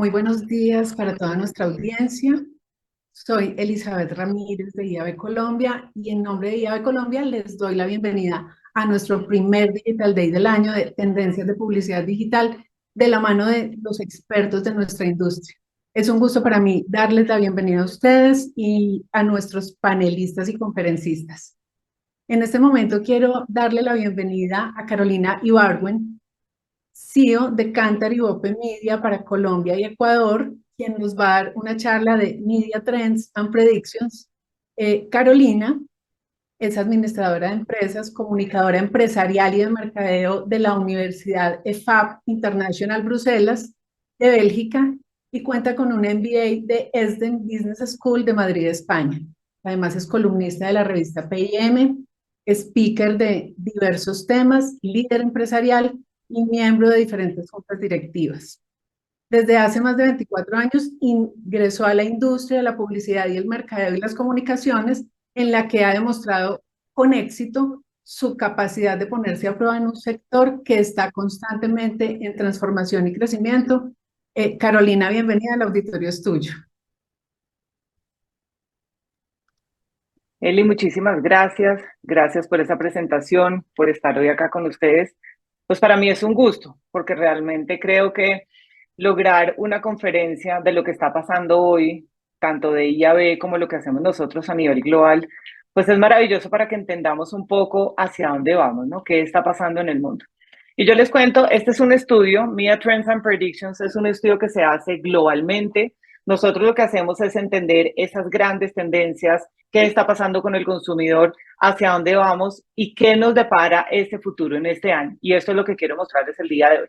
Muy buenos días para toda nuestra audiencia. Soy Elizabeth Ramírez de IAB Colombia y en nombre de IAB Colombia les doy la bienvenida a nuestro primer Digital Day del año de tendencias de publicidad digital de la mano de los expertos de nuestra industria. Es un gusto para mí darles la bienvenida a ustedes y a nuestros panelistas y conferencistas. En este momento quiero darle la bienvenida a Carolina Ibargüen, CEO de Cantar y Open Media para Colombia y Ecuador, quien nos va a dar una charla de Media Trends and Predictions. Carolina es administradora de empresas, comunicadora empresarial y de mercadeo de la Universidad EFAP International Bruselas de Bélgica y cuenta con un MBA de ESDEN Business School de Madrid, España. Además es columnista de la revista PIM, speaker de diversos temas, líder empresarial y miembro de diferentes juntas directivas. Desde hace más de 24 años ingresó a la industria de la publicidad y el mercadeo y las comunicaciones, en la que ha demostrado con éxito su capacidad de ponerse a prueba en un sector que está constantemente en transformación y crecimiento. Carolina, bienvenida, al auditorio es tuyo. Eli, muchísimas gracias. Gracias por esa presentación, por estar hoy acá con ustedes. Pues para mí es un gusto, porque realmente creo que lograr una conferencia de lo que está pasando hoy, tanto de IAB como lo que hacemos nosotros a nivel global, pues es maravilloso para que entendamos un poco hacia dónde vamos, ¿no? ¿Qué está pasando en el mundo? Y yo les cuento, este es un estudio, Media Trends and Predictions, es un estudio que se hace globalmente. Nosotros lo que hacemos es entender esas grandes tendencias, qué está pasando con el consumidor, hacia dónde vamos y qué nos depara este futuro en este año. Y esto es lo que quiero mostrarles el día de hoy.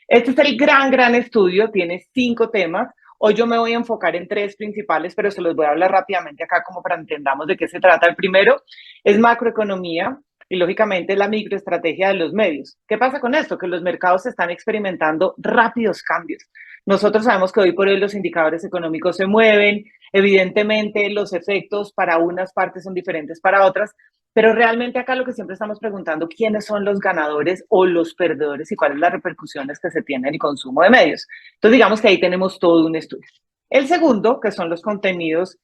Este es el gran estudio, tiene 5 temas. Hoy yo me voy a enfocar en 3 principales, pero se los voy a hablar rápidamente acá como para entendamos de qué se trata. El primero es macroeconomía y lógicamente la microestrategia de los medios. ¿Qué pasa con esto? Que los mercados están experimentando rápidos cambios. Nosotros sabemos que hoy por hoy los indicadores económicos se mueven, evidentemente los efectos para unas partes son diferentes para otras, pero realmente acá lo que siempre estamos preguntando, ¿quiénes son los ganadores o los perdedores y cuáles las repercusiones que se tienen en el consumo de medios? Entonces digamos que ahí tenemos todo un estudio. El segundo, que son los contenidos,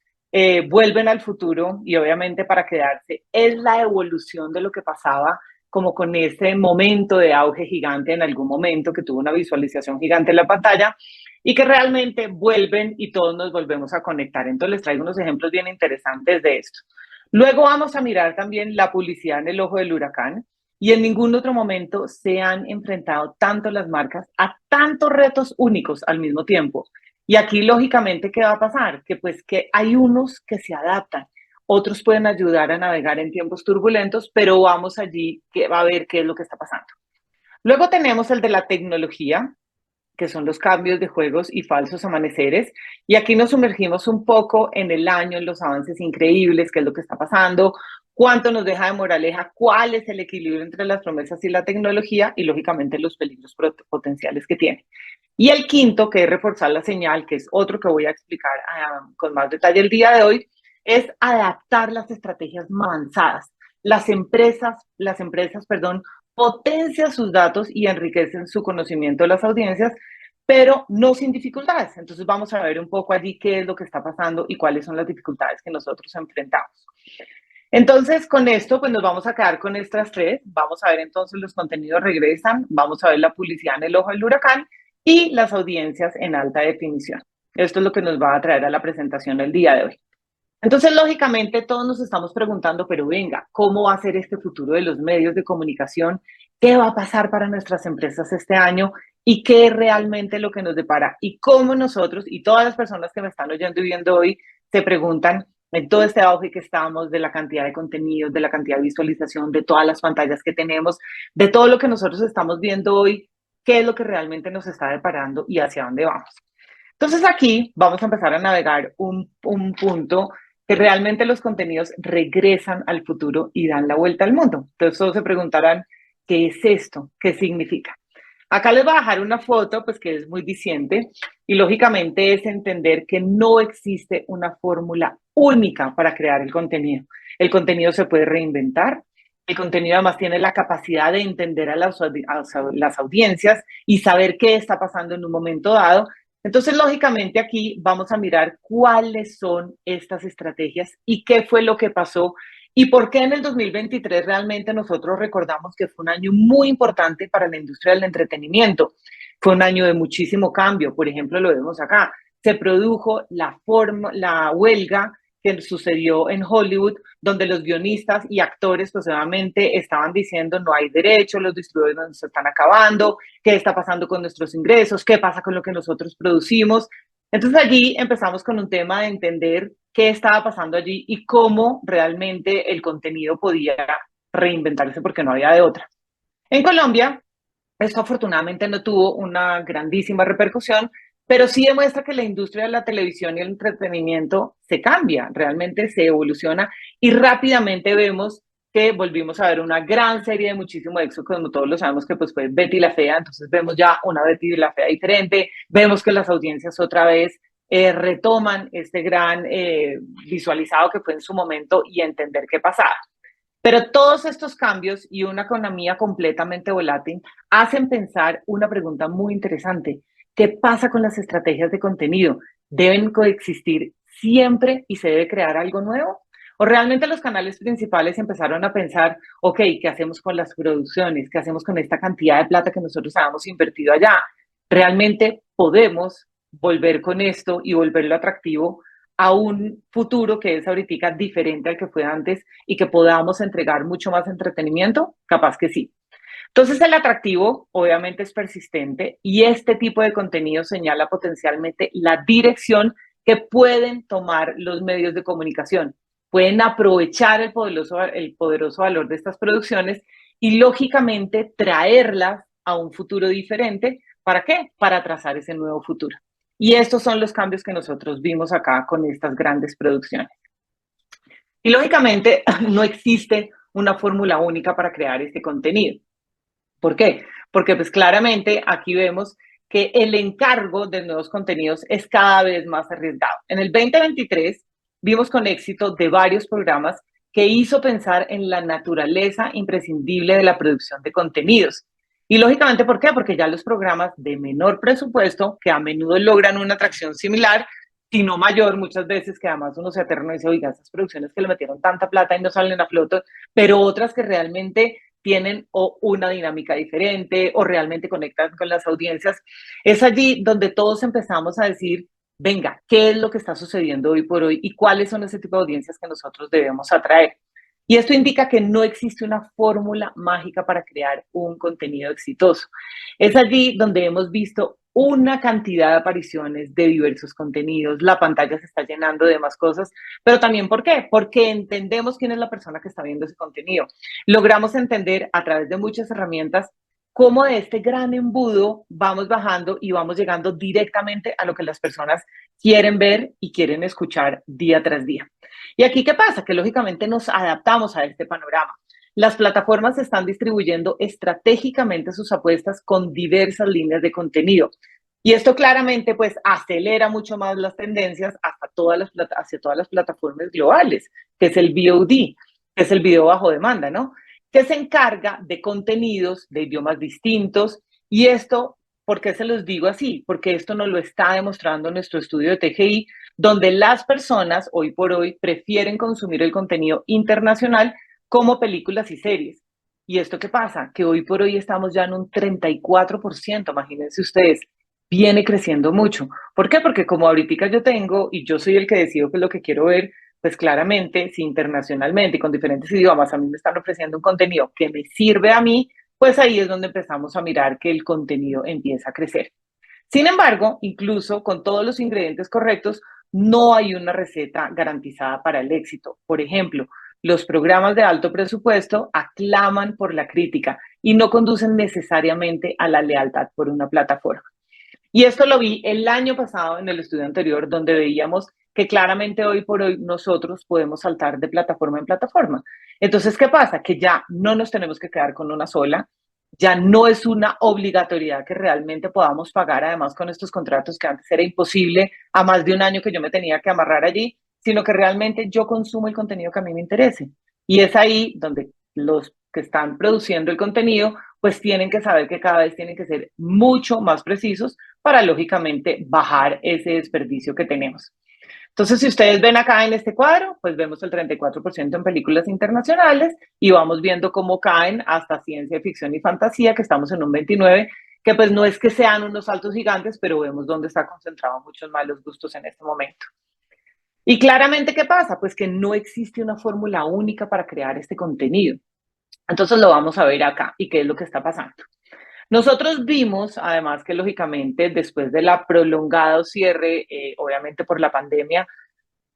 vuelven al futuro y obviamente para quedarse, es la evolución de lo que pasaba como con este momento de auge gigante en algún momento que tuvo una visualización gigante en la pantalla y que realmente vuelven y todos nos volvemos a conectar. Entonces les traigo unos ejemplos bien interesantes de esto. Luego vamos a mirar también la publicidad en el ojo del huracán y en ningún otro momento se han enfrentado tanto las marcas a tantos retos únicos al mismo tiempo. Y aquí lógicamente, ¿qué va a pasar? Que pues que hay unos que se adaptan, otros pueden ayudar a navegar en tiempos turbulentos, pero vamos allí que va a ver qué es lo que está pasando. Luego tenemos el de la tecnología, que son los cambios de juegos y falsos amaneceres. Y aquí nos sumergimos un poco en el año, en los avances increíbles, qué es lo que está pasando, cuánto nos deja de moraleja, cuál es el equilibrio entre las promesas y la tecnología y, lógicamente, los peligros potenciales que tiene. Y el quinto, que es reforzar la señal, que es otro que voy a explicar con más detalle el día de hoy, es adaptar las estrategias más avanzadas. Las empresas, potencian sus datos y enriquecen su conocimiento de las audiencias, pero no sin dificultades. Entonces vamos a ver un poco allí qué es lo que está pasando y cuáles son las dificultades que nosotros enfrentamos. Entonces, con esto, pues nos vamos a quedar con estas 3. Vamos a ver entonces los contenidos regresan, vamos a ver la publicidad en el ojo del huracán y las audiencias en alta definición. Esto es lo que nos va a traer a la presentación el día de hoy. Entonces, lógicamente, todos nos estamos preguntando, pero venga, ¿cómo va a ser este futuro de los medios de comunicación? ¿Qué va a pasar para nuestras empresas este año? ¿Y qué es realmente lo que nos depara? Y cómo nosotros y todas las personas que me están oyendo y viendo hoy se preguntan en todo este auge que estamos, de la cantidad de contenidos, de la cantidad de visualización, de todas las pantallas que tenemos, de todo lo que nosotros estamos viendo hoy, qué es lo que realmente nos está deparando y hacia dónde vamos. Entonces aquí vamos a empezar a navegar un punto que realmente los contenidos regresan al futuro y dan la vuelta al mundo. Entonces todos se preguntarán, ¿qué es esto? ¿Qué significa? Acá les voy a dejar una foto, pues que es muy diciente, y lógicamente es entender que no existe una fórmula única para crear el contenido. El contenido se puede reinventar, el contenido además tiene la capacidad de entender a las audiencias y saber qué está pasando en un momento dado, Entonces, lógicamente aquí vamos a mirar cuáles son estas estrategias y qué fue lo que pasó y por qué en el 2023 realmente nosotros recordamos que fue un año muy importante para la industria del entretenimiento. Fue un año de muchísimo cambio. Por ejemplo, lo vemos acá. Se produjo la huelga que sucedió en Hollywood, donde los guionistas y actores, pues obviamente estaban diciendo no hay derecho, los distribuidores nos están acabando, qué está pasando con nuestros ingresos, qué pasa con lo que nosotros producimos. Entonces allí empezamos con un tema de entender qué estaba pasando allí y cómo realmente el contenido podía reinventarse porque no había de otra. En Colombia, esto afortunadamente no tuvo una grandísima repercusión, pero sí demuestra que la industria de la televisión y el entretenimiento se cambia, realmente se evoluciona y rápidamente vemos que volvimos a ver una gran serie de muchísimo éxito, como todos lo sabemos que pues fue Betty la Fea, entonces vemos ya una Betty la Fea diferente, vemos que las audiencias otra vez retoman este gran visualizado que fue en su momento y entender qué pasaba. Pero todos estos cambios y una economía completamente volátil hacen pensar una pregunta muy interesante. ¿Qué pasa con las estrategias de contenido? ¿Deben coexistir siempre y se debe crear algo nuevo? ¿O realmente los canales principales empezaron a pensar, ok, ¿qué hacemos con las producciones? ¿Qué hacemos con esta cantidad de plata que nosotros habíamos invertido allá? ¿Realmente podemos volver con esto y volverlo atractivo a un futuro que es ahorita diferente al que fue antes y que podamos entregar mucho más entretenimiento? Capaz que sí. Entonces el atractivo obviamente es persistente y este tipo de contenido señala potencialmente la dirección que pueden tomar los medios de comunicación. Pueden aprovechar el poderoso valor de estas producciones y lógicamente traerlas a un futuro diferente. ¿Para qué? Para trazar ese nuevo futuro. Y estos son los cambios que nosotros vimos acá con estas grandes producciones. Y lógicamente no existe una fórmula única para crear este contenido. ¿Por qué? Porque pues claramente aquí vemos que el encargo de nuevos contenidos es cada vez más arriesgado. En el 2023 vimos con éxito de varios programas que hizo pensar en la naturaleza imprescindible de la producción de contenidos. Y lógicamente, ¿por qué? Porque ya los programas de menor presupuesto, que a menudo logran una atracción similar, sino mayor muchas veces, que además uno se aterna y dice, oiga, esas producciones que le metieron tanta plata y no salen a flote, pero otras que realmente tienen o una dinámica diferente o realmente conectan con las audiencias. Es allí donde todos empezamos a decir, venga, ¿qué es lo que está sucediendo hoy por hoy y cuáles son ese tipo de audiencias que nosotros debemos atraer? Y esto indica que no existe una fórmula mágica para crear un contenido exitoso. Es allí donde hemos visto una cantidad de apariciones de diversos contenidos, la pantalla se está llenando de más cosas, pero también ¿por qué? Porque entendemos quién es la persona que está viendo ese contenido. Logramos entender a través de muchas herramientas cómo de este gran embudo vamos bajando y vamos llegando directamente a lo que las personas quieren ver y quieren escuchar día tras día. ¿Y aquí qué pasa? Que lógicamente nos adaptamos a este panorama. Las plataformas están distribuyendo estratégicamente sus apuestas con diversas líneas de contenido. Y esto claramente pues acelera mucho más las tendencias hacia todas las plataformas globales, que es el VOD, que es el video bajo demanda, ¿no? Que se encarga de contenidos de idiomas distintos. Y esto, ¿por qué se los digo así? Porque esto nos lo está demostrando nuestro estudio de TGI, donde las personas hoy por hoy prefieren consumir el contenido internacional como películas y series. ¿Y esto qué pasa? Que hoy por hoy estamos ya en un 34%, imagínense ustedes, viene creciendo mucho. ¿Por qué? Porque como ahorita yo tengo y yo soy el que decido qué es lo que quiero ver, pues claramente si internacionalmente y con diferentes idiomas a mí me están ofreciendo un contenido que me sirve a mí, pues ahí es donde empezamos a mirar que el contenido empieza a crecer. Sin embargo, incluso con todos los ingredientes correctos, no hay una receta garantizada para el éxito. Por ejemplo, los programas de alto presupuesto aclaman por la crítica y no conducen necesariamente a la lealtad por una plataforma. Y esto lo vi el año pasado en el estudio anterior, donde veíamos que claramente hoy por hoy nosotros podemos saltar de plataforma en plataforma. Entonces, ¿qué pasa? Que ya no nos tenemos que quedar con una sola, ya no es una obligatoriedad que realmente podamos pagar, además con estos contratos que antes era imposible a más de un año que yo me tenía que amarrar allí, sino que realmente yo consumo el contenido que a mí me interese. Y es ahí donde los que están produciendo el contenido, pues tienen que saber que cada vez tienen que ser mucho más precisos para, lógicamente, bajar ese desperdicio que tenemos. Entonces, si ustedes ven acá en este cuadro, pues vemos el 34% en películas internacionales y vamos viendo cómo caen hasta ciencia ficción y fantasía, que estamos en un 29%, que pues no es que sean unos saltos gigantes, pero vemos dónde está concentrado muchos malos gustos en este momento. Y claramente, ¿qué pasa? Pues que no existe una fórmula única para crear este contenido. Entonces lo vamos a ver acá y qué es lo que está pasando. Nosotros vimos, además, que lógicamente después de la prolongado cierre, obviamente por la pandemia,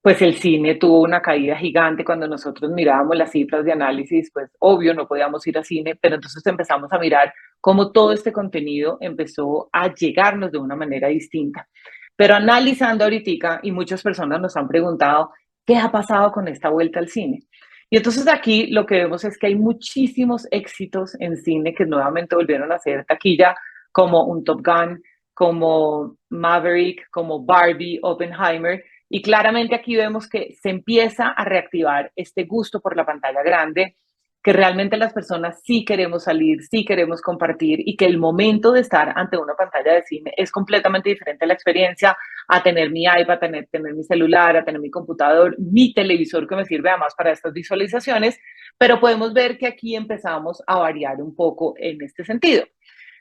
pues el cine tuvo una caída gigante cuando nosotros mirábamos las cifras de análisis, pues obvio no podíamos ir a cine, pero entonces empezamos a mirar cómo todo este contenido empezó a llegarnos de una manera distinta. Pero analizando ahorita, y muchas personas nos han preguntado, ¿qué ha pasado con esta vuelta al cine? Y entonces aquí lo que vemos es que hay muchísimos éxitos en cine que nuevamente volvieron a hacer taquilla, como un Top Gun, como Maverick, como Barbie, Oppenheimer, y claramente aquí vemos que se empieza a reactivar este gusto por la pantalla grande, que realmente las personas sí queremos salir, sí queremos compartir y que el momento de estar ante una pantalla de cine es completamente diferente a la experiencia a tener mi iPad, a tener mi celular, a tener mi computador, mi televisor que me sirve además para estas visualizaciones, pero podemos ver que aquí empezamos a variar un poco en este sentido.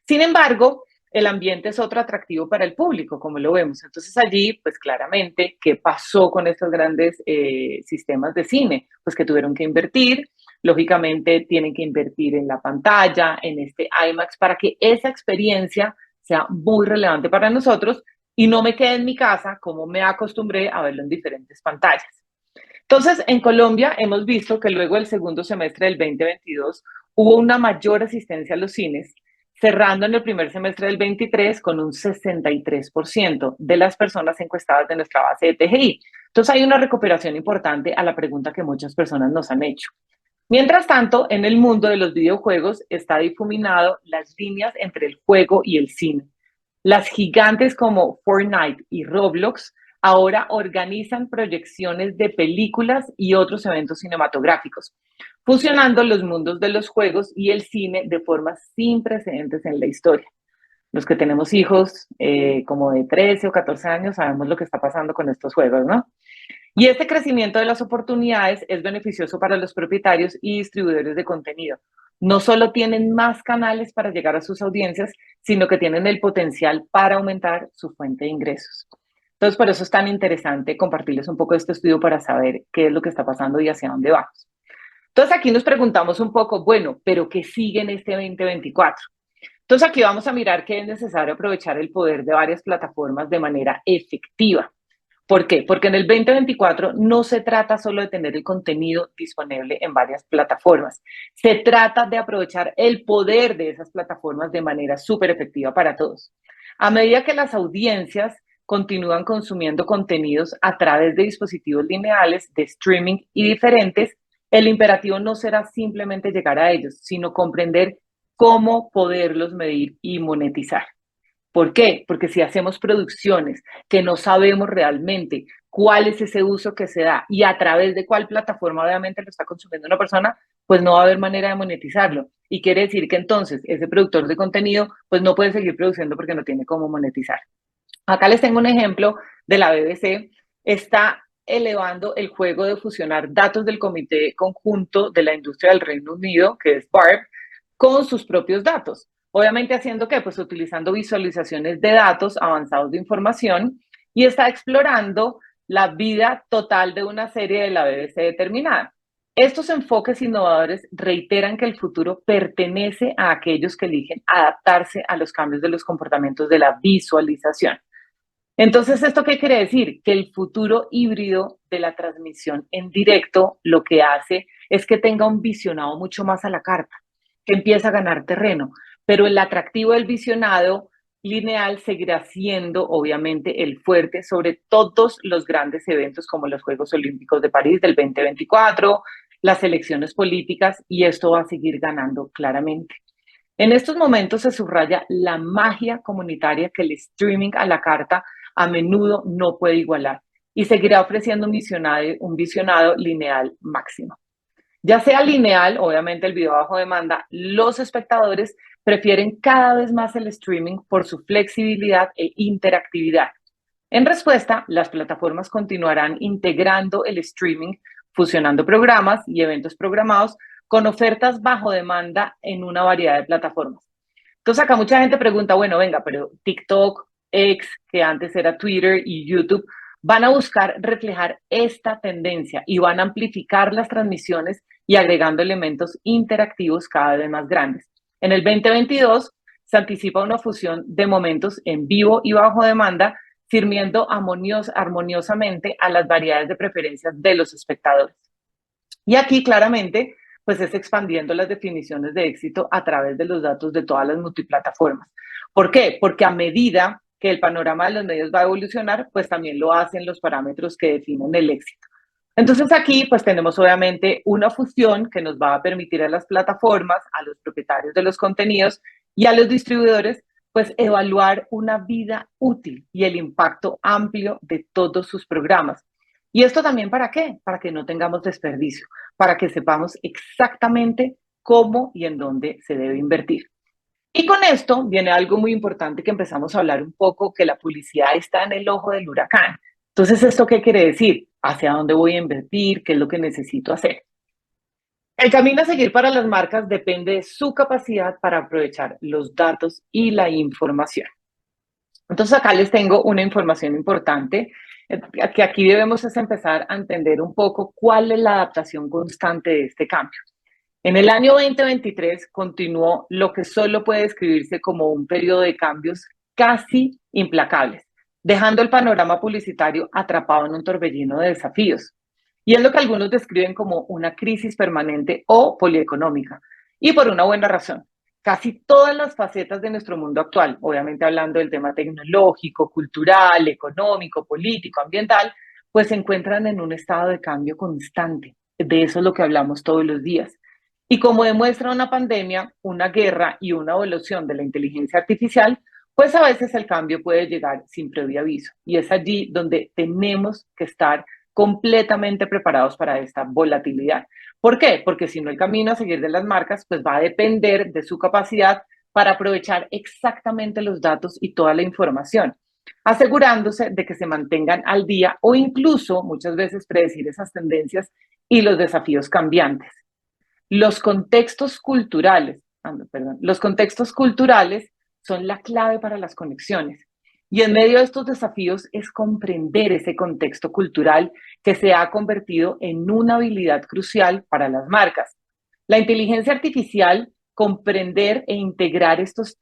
Sin embargo, el ambiente es otro atractivo para el público, como lo vemos. Entonces allí, pues claramente, ¿qué pasó con estos grandes sistemas de cine? Pues que tuvieron que invertir, lógicamente tienen que invertir en la pantalla, en este IMAX, para que esa experiencia sea muy relevante para nosotros y no me quede en mi casa como me acostumbré a verlo en diferentes pantallas. Entonces, en Colombia hemos visto que luego del segundo semestre del 2022 hubo una mayor asistencia a los cines, cerrando en el primer semestre del 23 con un 63% de las personas encuestadas de nuestra base de TGI. Entonces hay una recuperación importante a la pregunta que muchas personas nos han hecho. Mientras tanto, en el mundo de los videojuegos está difuminado las líneas entre el juego y el cine. Las gigantes como Fortnite y Roblox ahora organizan proyecciones de películas y otros eventos cinematográficos, fusionando los mundos de los juegos y el cine de formas sin precedentes en la historia. Los que tenemos hijos como de 13 o 14 años sabemos lo que está pasando con estos juegos, ¿no? Y este crecimiento de las oportunidades es beneficioso para los propietarios y distribuidores de contenido. No solo tienen más canales para llegar a sus audiencias, sino que tienen el potencial para aumentar su fuente de ingresos. Entonces, por eso es tan interesante compartirles un poco de este estudio para saber qué es lo que está pasando y hacia dónde vamos. Entonces, aquí nos preguntamos un poco, bueno, ¿pero qué sigue en este 2024? Entonces, aquí vamos a mirar que es necesario aprovechar el poder de varias plataformas de manera efectiva. ¿Por qué? Porque en el 2024 no se trata solo de tener el contenido disponible en varias plataformas. Se trata de aprovechar el poder de esas plataformas de manera súper efectiva para todos. A medida que las audiencias continúan consumiendo contenidos a través de dispositivos lineales, de streaming y diferentes, el imperativo no será simplemente llegar a ellos, sino comprender cómo poderlos medir y monetizar. ¿Por qué? Porque si hacemos producciones que no sabemos realmente cuál es ese uso que se da y a través de cuál plataforma obviamente lo está consumiendo una persona, pues no va a haber manera de monetizarlo. Y quiere decir que entonces ese productor de contenido pues no puede seguir produciendo porque no tiene cómo monetizar. Acá les tengo un ejemplo de la BBC. Está elevando el juego de fusionar datos del Comité Conjunto de la Industria del Reino Unido, que es BARB, con sus propios datos. Obviamente haciendo ¿qué? Pues utilizando visualizaciones de datos avanzados de información y está explorando la vida total de una serie de la BBC determinada. Estos enfoques innovadores reiteran que el futuro pertenece a aquellos que eligen adaptarse a los cambios de los comportamientos de la visualización. Entonces, ¿esto qué quiere decir? Que el futuro híbrido de la transmisión en directo lo que hace es que tenga un visionado mucho más a la carta, que empieza a ganar terreno, pero el atractivo del visionado lineal seguirá siendo obviamente el fuerte sobre todos los grandes eventos como los Juegos Olímpicos de París del 2024, las elecciones políticas, y esto va a seguir ganando claramente. En estos momentos se subraya la magia comunitaria que el streaming a la carta a menudo no puede igualar y seguirá ofreciendo un visionado lineal máximo. Ya sea lineal, obviamente el video bajo demanda, los espectadores prefieren cada vez más el streaming por su flexibilidad e interactividad. En respuesta, las plataformas continuarán integrando el streaming, fusionando programas y eventos programados con ofertas bajo demanda en una variedad de plataformas. Entonces acá mucha gente pregunta, bueno, venga, pero TikTok, X, que antes era Twitter y YouTube, van a buscar reflejar esta tendencia y van a amplificar las transmisiones y agregando elementos interactivos cada vez más grandes. En el 2022 se anticipa una fusión de momentos en vivo y bajo demanda, sirviendo armoniosamente a las variedades de preferencias de los espectadores. Y aquí claramente pues es expandiendo las definiciones de éxito a través de los datos de todas las multiplataformas. ¿Por qué? Porque a medida que el panorama de los medios va a evolucionar, pues también lo hacen los parámetros que definen el éxito. Entonces aquí pues tenemos obviamente una fusión que nos va a permitir a las plataformas, a los propietarios de los contenidos y a los distribuidores pues evaluar una vida útil y el impacto amplio de todos sus programas. ¿Y esto también para qué? Para que no tengamos desperdicio, para que sepamos exactamente cómo y en dónde se debe invertir. Y con esto viene algo muy importante que empezamos a hablar un poco, que la publicidad está en el ojo del huracán. Entonces, ¿esto qué quiere decir? ¿Hacia dónde voy a invertir? ¿Qué es lo que necesito hacer? El camino a seguir para las marcas depende de su capacidad para aprovechar los datos y la información. Entonces acá les tengo una información importante, que aquí debemos es empezar a entender un poco cuál es la adaptación constante de este cambio. En el año 2023 continuó lo que solo puede describirse como un periodo de cambios casi implacables, dejando el panorama publicitario atrapado en un torbellino de desafíos. Y es lo que algunos describen como una crisis permanente o polieconómica, y por una buena razón. Casi todas las facetas de nuestro mundo actual, obviamente hablando del tema tecnológico, cultural, económico, político, ambiental, pues se encuentran en un estado de cambio constante. De eso es lo que hablamos todos los días. Y como demuestra una pandemia, una guerra y una evolución de la inteligencia artificial, pues a veces el cambio puede llegar sin previo aviso. Y es allí donde tenemos que estar completamente preparados para esta volatilidad. ¿Por qué? Porque si no, el camino a seguir de las marcas pues va a depender de su capacidad para aprovechar exactamente los datos y toda la información, asegurándose de que se mantengan al día o incluso muchas veces predecir esas tendencias y los desafíos cambiantes. Los contextos culturales son la clave para las conexiones. Y en medio de estos desafíos es comprender ese contexto cultural que se ha convertido en una habilidad crucial para las marcas. La inteligencia artificial, comprender e integrar estos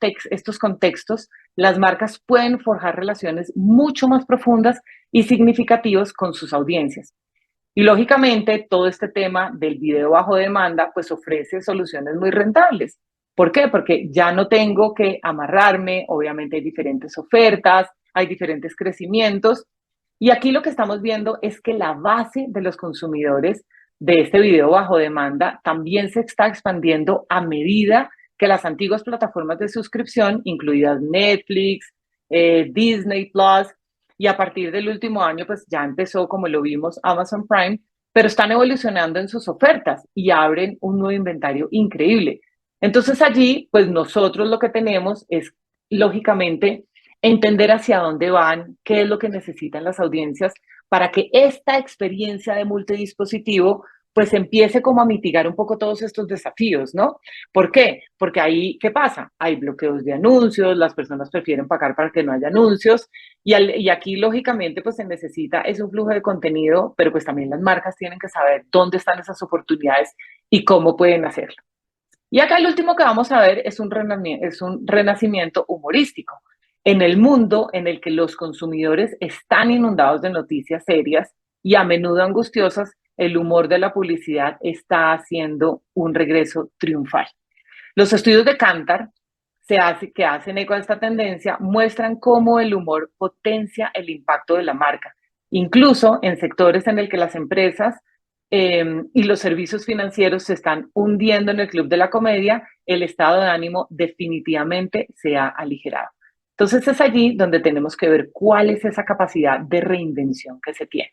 contextos, las marcas pueden forjar relaciones mucho más profundas y significativas con sus audiencias. Y lógicamente todo este tema del video bajo demanda pues ofrece soluciones muy rentables. ¿Por qué? Porque ya no tengo que amarrarme, obviamente hay diferentes ofertas, hay diferentes crecimientos. Y aquí lo que estamos viendo es que la base de los consumidores de este video bajo demanda también se está expandiendo a medida que las antiguas plataformas de suscripción, incluidas Netflix, Disney Plus, y a partir del último año, pues ya empezó, como lo vimos, Amazon Prime, pero están evolucionando en sus ofertas y abren un nuevo inventario increíble. Entonces allí, pues nosotros lo que tenemos es, lógicamente, entender hacia dónde van, qué es lo que necesitan las audiencias para que esta experiencia de multidispositivo pues empiece como a mitigar un poco todos estos desafíos, ¿no? ¿Por qué? Porque ahí, ¿qué pasa? Hay bloqueos de anuncios, las personas prefieren pagar para que no haya anuncios, y aquí, lógicamente, pues se necesita es un flujo de contenido, pero pues también las marcas tienen que saber dónde están esas oportunidades y cómo pueden hacerlo. Y acá el último que vamos a ver es un renacimiento humorístico. En el mundo en el que los consumidores están inundados de noticias serias y a menudo angustiosas, el humor de la publicidad está haciendo un regreso triunfal. Los estudios de Kantar que hacen eco a esta tendencia muestran cómo el humor potencia el impacto de la marca, incluso en sectores en el que las empresas y los servicios financieros se están hundiendo en el club de la comedia, el estado de ánimo definitivamente se ha aligerado. Entonces es allí donde tenemos que ver cuál es esa capacidad de reinvención que se tiene.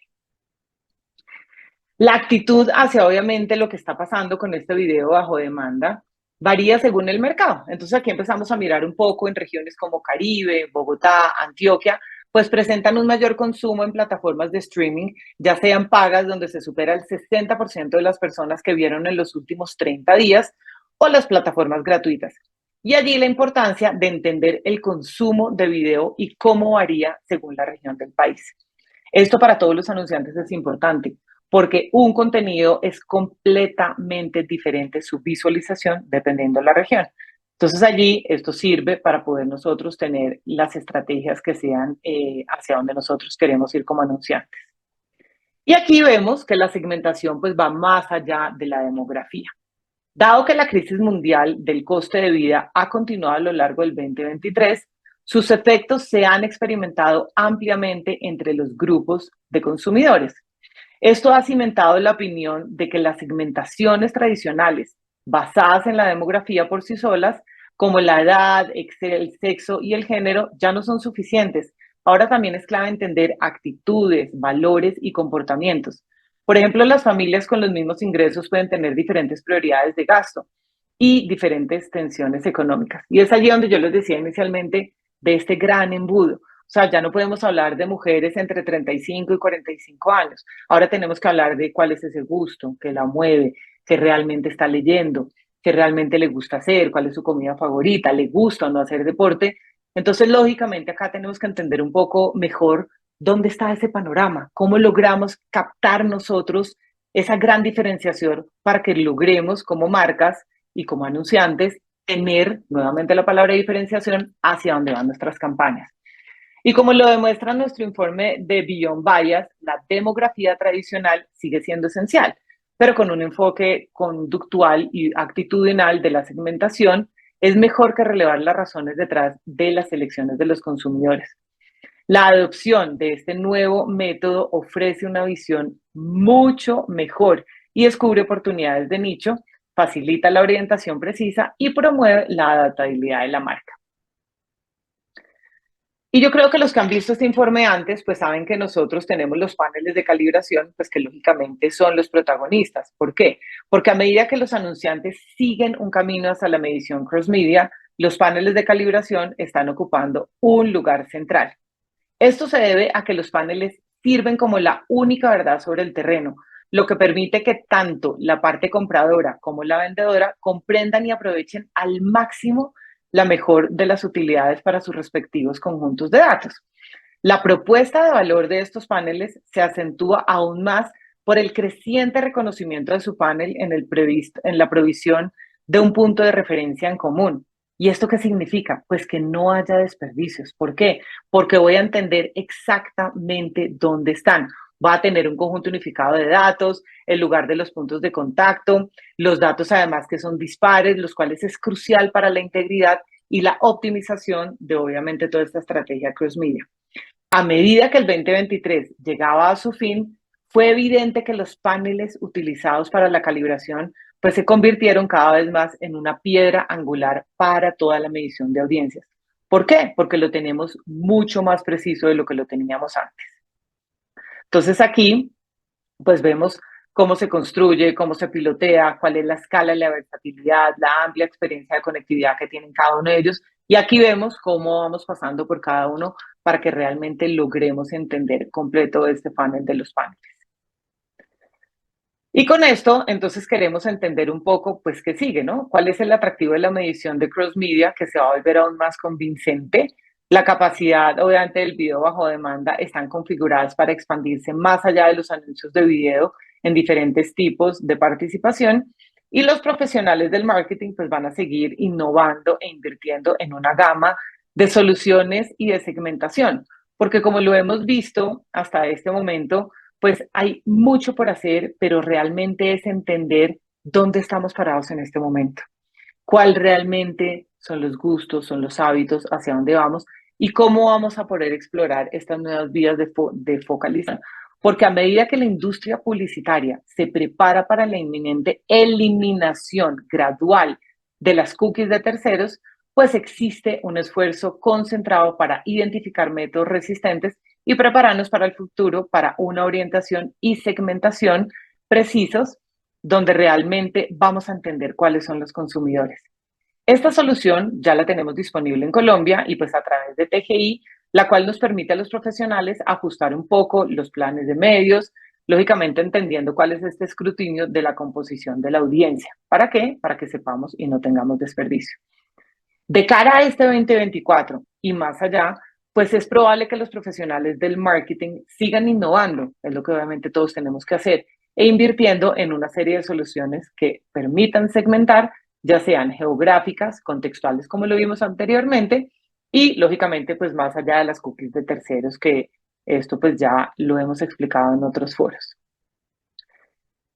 La actitud hacia obviamente lo que está pasando con este video bajo demanda varía según el mercado. Entonces aquí empezamos a mirar un poco en regiones como Caribe, Bogotá, Antioquia, pues presentan un mayor consumo en plataformas de streaming, ya sean pagas donde se supera el 60% de las personas que vieron en los últimos 30 días o las plataformas gratuitas. Y allí la importancia de entender el consumo de video y cómo varía según la región del país. Esto para todos los anunciantes es importante porque un contenido es completamente diferente su visualización dependiendo de la región. Entonces allí esto sirve para poder nosotros tener las estrategias que sean hacia donde nosotros queremos ir como anunciantes. Y aquí vemos que la segmentación pues va más allá de la demografía. Dado que la crisis mundial del coste de vida ha continuado a lo largo del 2023, sus efectos se han experimentado ampliamente entre los grupos de consumidores. Esto ha cimentado la opinión de que las segmentaciones tradicionales, basadas en la demografía por sí solas, como la edad, el sexo y el género, ya no son suficientes. Ahora también es clave entender actitudes, valores y comportamientos. Por ejemplo, las familias con los mismos ingresos pueden tener diferentes prioridades de gasto y diferentes tensiones económicas. Y es allí donde yo les decía inicialmente de este gran embudo. O sea, ya no podemos hablar de mujeres entre 35 y 45 años. Ahora tenemos que hablar de cuál es ese gusto que la mueve, que realmente está leyendo, que realmente le gusta hacer, cuál es su comida favorita, le gusta o no hacer deporte. Entonces, lógicamente, acá tenemos que entender un poco mejor dónde está ese panorama, cómo logramos captar nosotros esa gran diferenciación para que logremos como marcas y como anunciantes tener nuevamente la palabra diferenciación hacia dónde van nuestras campañas. Y como lo demuestra nuestro informe de Beyond Bias, la demografía tradicional sigue siendo esencial, pero con un enfoque conductual y actitudinal de la segmentación, es mejor que relevar las razones detrás de las elecciones de los consumidores. La adopción de este nuevo método ofrece una visión mucho mejor y descubre oportunidades de nicho, facilita la orientación precisa y promueve la adaptabilidad de la marca. Y yo creo que los que han visto este informe antes, pues saben que nosotros tenemos los paneles de calibración, pues que lógicamente son los protagonistas. ¿Por qué? Porque a medida que los anunciantes siguen un camino hacia la medición cross-media, los paneles de calibración están ocupando un lugar central. Esto se debe a que los paneles sirven como la única verdad sobre el terreno, lo que permite que tanto la parte compradora como la vendedora comprendan y aprovechen al máximo la mejor de las utilidades para sus respectivos conjuntos de datos. La propuesta de valor de estos paneles se acentúa aún más por el creciente reconocimiento de su panel en la provisión de un punto de referencia en común. ¿Y esto qué significa? Pues que no haya desperdicios. ¿Por qué? Porque voy a entender exactamente dónde están. Va a tener un conjunto unificado de datos, el lugar de los puntos de contacto, los datos además que son dispares, los cuales es crucial para la integridad y la optimización de obviamente toda esta estrategia cross-media. A medida que el 2023 llegaba a su fin, fue evidente que los paneles utilizados para la calibración pues se convirtieron cada vez más en una piedra angular para toda la medición de audiencias. ¿Por qué? Porque lo tenemos mucho más preciso de lo que lo teníamos antes. Entonces aquí pues vemos cómo se construye, cómo se pilotea, cuál es la escala, la versatilidad, la amplia experiencia de conectividad que tienen cada uno de ellos. Y aquí vemos cómo vamos pasando por cada uno para que realmente logremos entender completo este panel de los paneles. Y con esto, entonces queremos entender un poco, pues, qué sigue, ¿no? ¿Cuál es el atractivo de la medición de cross media que se va a volver aún más convincente? La capacidad, obviamente, del video bajo demanda están configuradas para expandirse más allá de los anuncios de video en diferentes tipos de participación y los profesionales del marketing pues van a seguir innovando e invirtiendo en una gama de soluciones y de segmentación, porque como lo hemos visto hasta este momento, pues hay mucho por hacer, pero realmente es entender dónde estamos parados en este momento, cuál realmente son los gustos, son los hábitos, hacia dónde vamos y cómo vamos a poder explorar estas nuevas vías de focalización. Porque a medida que la industria publicitaria se prepara para la inminente eliminación gradual de las cookies de terceros, pues existe un esfuerzo concentrado para identificar métodos resistentes y prepararnos para el futuro para una orientación y segmentación precisos donde realmente vamos a entender cuáles son los consumidores. Esta solución ya la tenemos disponible en Colombia y pues a través de TGI, la cual nos permite a los profesionales ajustar un poco los planes de medios, lógicamente entendiendo cuál es este escrutinio de la composición de la audiencia. ¿Para qué? Para que sepamos y no tengamos desperdicio. De cara a este 2024 y más allá, pues es probable que los profesionales del marketing sigan innovando, es lo que obviamente todos tenemos que hacer, e invirtiendo en una serie de soluciones que permitan segmentar, ya sean geográficas, contextuales, como lo vimos anteriormente, y lógicamente, pues más allá de las cookies de terceros, que esto pues ya lo hemos explicado en otros foros.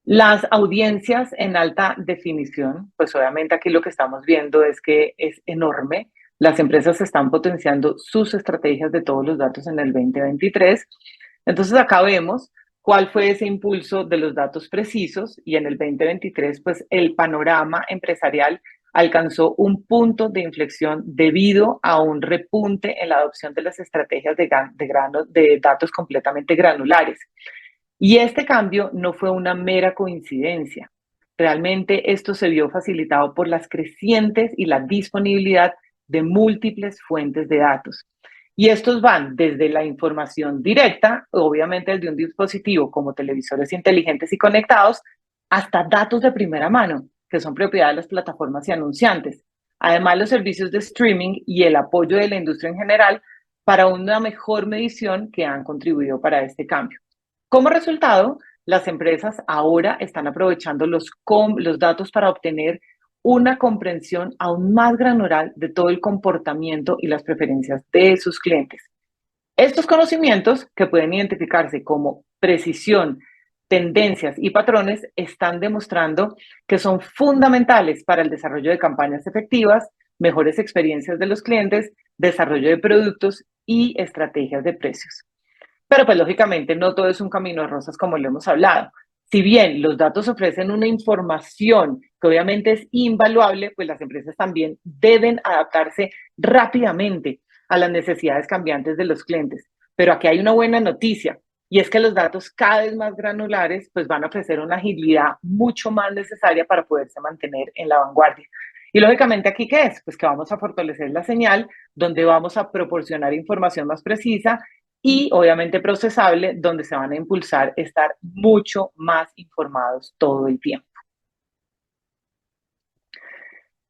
Las audiencias en alta definición, pues obviamente aquí lo que estamos viendo es que es enorme. Las empresas están potenciando sus estrategias de todos los datos en el 2023. Entonces acá vemos cuál fue ese impulso de los datos precisos y en el 2023 pues el panorama empresarial alcanzó un punto de inflexión debido a un repunte en la adopción de las estrategias de datos completamente granulares. Y este cambio no fue una mera coincidencia. Realmente esto se vio facilitado por las crecientes y la disponibilidad de múltiples fuentes de datos. Y estos van desde la información directa, obviamente desde un dispositivo como televisores inteligentes y conectados, hasta datos de primera mano, que son propiedad de las plataformas y anunciantes. Además, los servicios de streaming y el apoyo de la industria en general para una mejor medición que han contribuido para este cambio. Como resultado, las empresas ahora están aprovechando los datos para obtener una comprensión aún más granular de todo el comportamiento y las preferencias de sus clientes. Estos conocimientos, que pueden identificarse como precisión, tendencias y patrones, están demostrando que son fundamentales para el desarrollo de campañas efectivas, mejores experiencias de los clientes, desarrollo de productos y estrategias de precios. Pero pues lógicamente no todo es un camino de rosas como lo hemos hablado. Si bien los datos ofrecen una información que obviamente es invaluable, pues las empresas también deben adaptarse rápidamente a las necesidades cambiantes de los clientes. Pero aquí hay una buena noticia, y es que los datos cada vez más granulares pues van a ofrecer una agilidad mucho más necesaria para poderse mantener en la vanguardia. Y lógicamente aquí, ¿qué es? Pues que vamos a fortalecer la señal, donde vamos a proporcionar información más precisa y obviamente procesable, donde se van a impulsar estar mucho más informados todo el tiempo.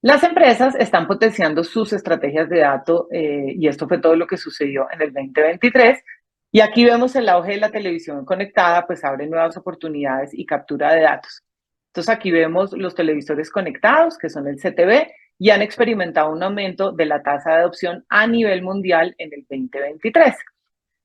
Las empresas están potenciando sus estrategias de datos y esto fue todo lo que sucedió en el 2023. Y aquí vemos el auge de la televisión conectada, pues abre nuevas oportunidades y captura de datos. Entonces aquí vemos los televisores conectados, que son el CTV, y han experimentado un aumento de la tasa de adopción a nivel mundial en el 2023.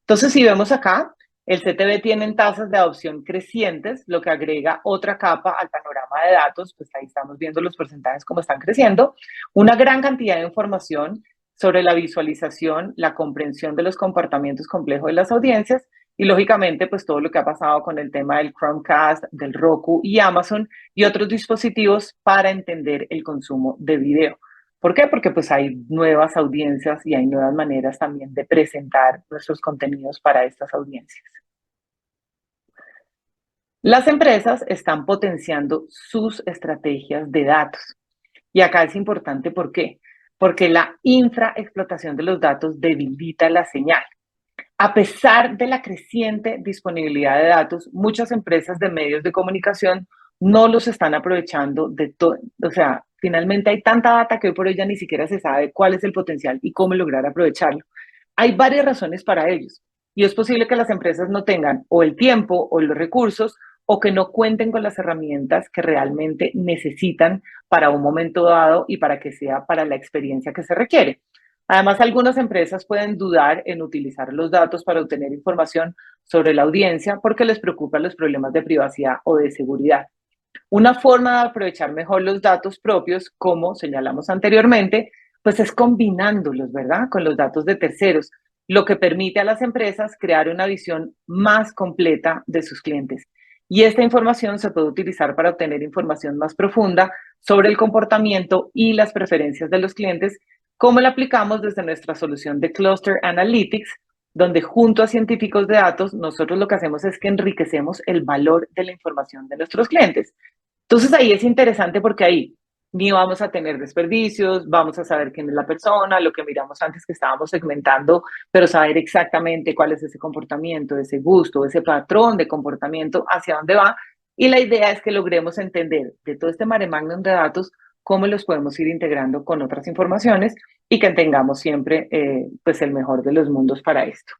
Entonces, si vemos acá, el CTV tiene tasas de adopción crecientes, lo que agrega otra capa al panorama de datos, pues ahí estamos viendo los porcentajes cómo están creciendo, una gran cantidad de información sobre la visualización, la comprensión de los comportamientos complejos de las audiencias y lógicamente pues todo lo que ha pasado con el tema del Chromecast, del Roku y Amazon y otros dispositivos para entender el consumo de video. ¿Por qué? Porque pues hay nuevas audiencias y hay nuevas maneras también de presentar nuestros contenidos para estas audiencias. Las empresas están potenciando sus estrategias de datos. Y acá es importante, ¿por qué? Porque la infraexplotación de los datos debilita la señal. A pesar de la creciente disponibilidad de datos, muchas empresas de medios de comunicación no los están aprovechando de todo. O sea, finalmente hay tanta data que hoy por hoy ya ni siquiera se sabe cuál es el potencial y cómo lograr aprovecharlo. Hay varias razones para ellos y es posible que las empresas no tengan o el tiempo o los recursos o que no cuenten con las herramientas que realmente necesitan para un momento dado y para que sea para la experiencia que se requiere. Además, algunas empresas pueden dudar en utilizar los datos para obtener información sobre la audiencia porque les preocupan los problemas de privacidad o de seguridad. Una forma de aprovechar mejor los datos propios, como señalamos anteriormente, pues es combinándolos, ¿verdad?, con los datos de terceros, lo que permite a las empresas crear una visión más completa de sus clientes. Y esta información se puede utilizar para obtener información más profunda sobre el comportamiento y las preferencias de los clientes, como la aplicamos desde nuestra solución de Cluster Analytics, donde junto a científicos de datos, nosotros lo que hacemos es que enriquecemos el valor de la información de nuestros clientes. Entonces ahí es interesante porque ahí ni vamos a tener desperdicios, vamos a saber quién es la persona, lo que miramos antes que estábamos segmentando, pero saber exactamente cuál es ese comportamiento, ese gusto, ese patrón de comportamiento, hacia dónde va. Y la idea es que logremos entender de todo este mare magnum de datos cómo los podemos ir integrando con otras informaciones y que tengamos siempre pues el mejor de los mundos para esto.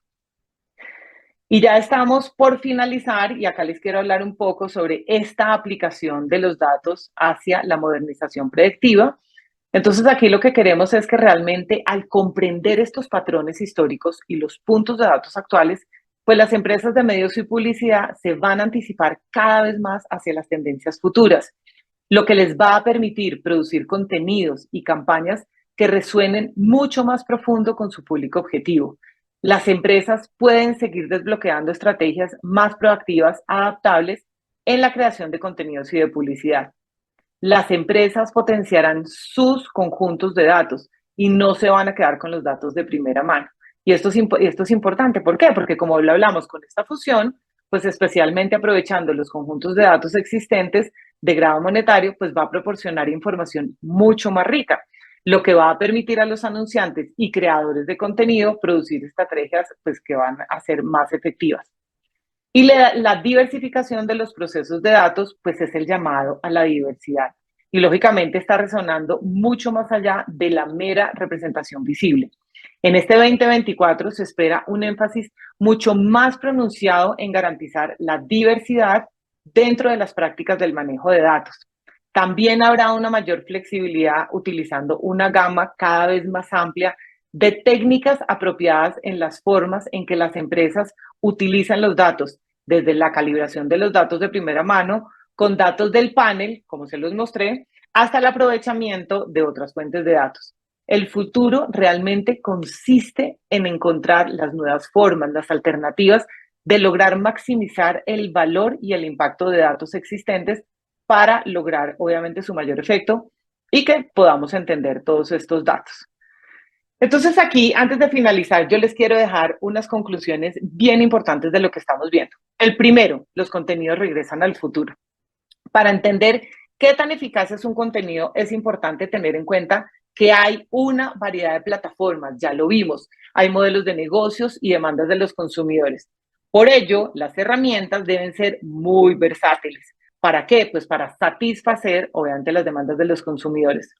Y ya estamos por finalizar y acá les quiero hablar un poco sobre esta aplicación de los datos hacia la modernización predictiva. Entonces aquí lo que queremos es que realmente al comprender estos patrones históricos y los puntos de datos actuales, pues las empresas de medios y publicidad se van a anticipar cada vez más hacia las tendencias futuras, lo que les va a permitir producir contenidos y campañas que resuenen mucho más profundo con su público objetivo. Las empresas pueden seguir desbloqueando estrategias más proactivas, adaptables en la creación de contenidos y de publicidad. Las empresas potenciarán sus conjuntos de datos y no se van a quedar con los datos de primera mano. Y esto es importante, ¿por qué? Porque como lo hablamos con esta fusión, pues especialmente aprovechando los conjuntos de datos existentes de grado monetario, pues va a proporcionar información mucho más rica, lo que va a permitir a los anunciantes y creadores de contenido producir estrategias pues, que van a ser más efectivas. Y la diversificación de los procesos de datos, pues es el llamado a la diversidad. Y lógicamente está resonando mucho más allá de la mera representación visible. En este 2024 se espera un énfasis mucho más pronunciado en garantizar la diversidad dentro de las prácticas del manejo de datos. También habrá una mayor flexibilidad utilizando una gama cada vez más amplia de técnicas apropiadas en las formas en que las empresas utilizan los datos, desde la calibración de los datos de primera mano, con datos del panel, como se los mostré, hasta el aprovechamiento de otras fuentes de datos. El futuro realmente consiste en encontrar las nuevas formas, las alternativas de lograr maximizar el valor y el impacto de datos existentes para lograr, obviamente, su mayor efecto y que podamos entender todos estos datos. Entonces aquí, antes de finalizar, yo les quiero dejar unas conclusiones bien importantes de lo que estamos viendo. El primero, los contenidos regresan al futuro. Para entender qué tan eficaz es un contenido, es importante tener en cuenta que hay una variedad de plataformas, ya lo vimos, hay modelos de negocios y demandas de los consumidores. Por ello, las herramientas deben ser muy versátiles. ¿Para qué? Pues para satisfacer, obviamente, las demandas de los consumidores.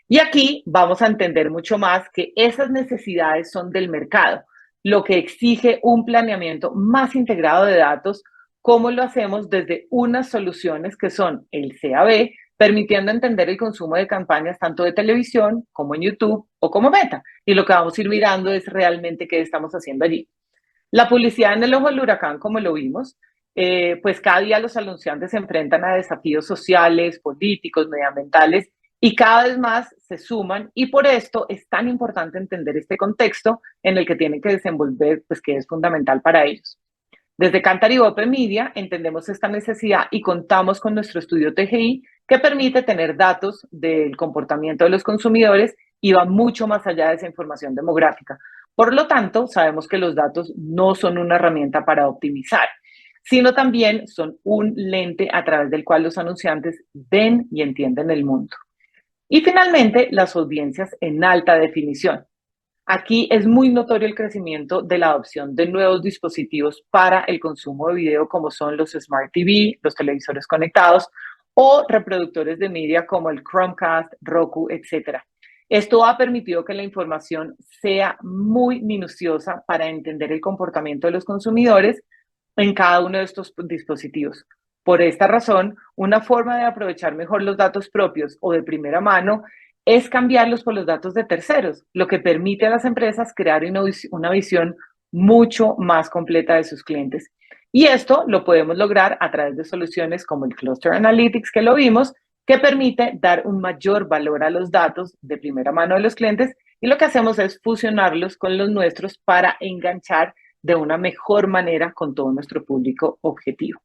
Y aquí vamos a entender mucho más que esas necesidades son del mercado, lo que exige un planeamiento más integrado de datos, como lo hacemos desde unas soluciones que son el CAB, permitiendo entender el consumo de campañas tanto de televisión como en YouTube o como Meta. Y lo que vamos a ir mirando es realmente qué estamos haciendo allí. La publicidad en el ojo del huracán, como lo vimos, pues cada día los anunciantes se enfrentan a desafíos sociales, políticos, medioambientales y cada vez más se suman y por esto es tan importante entender este contexto en el que tienen que desenvolver, pues que es fundamental para ellos. Desde Kantar y Open Media entendemos esta necesidad y contamos con nuestro estudio TGI que permite tener datos del comportamiento de los consumidores y va mucho más allá de esa información demográfica. Por lo tanto, sabemos que los datos no son una herramienta para optimizar, sino también son un lente a través del cual los anunciantes ven y entienden el mundo. Y finalmente, las audiencias en alta definición. Aquí es muy notorio el crecimiento de la adopción de nuevos dispositivos para el consumo de video, como son los Smart TV, los televisores conectados o reproductores de media como el Chromecast, Roku, etc. Esto ha permitido que la información sea muy minuciosa para entender el comportamiento de los consumidores en cada uno de estos dispositivos. Por esta razón, una forma de aprovechar mejor los datos propios o de primera mano es cambiarlos por los datos de terceros, lo que permite a las empresas crear una visión mucho más completa de sus clientes. Y esto lo podemos lograr a través de soluciones como el Cluster Analytics, que lo vimos, que permite dar un mayor valor a los datos de primera mano de los clientes y lo que hacemos es fusionarlos con los nuestros para enganchar de una mejor manera con todo nuestro público objetivo.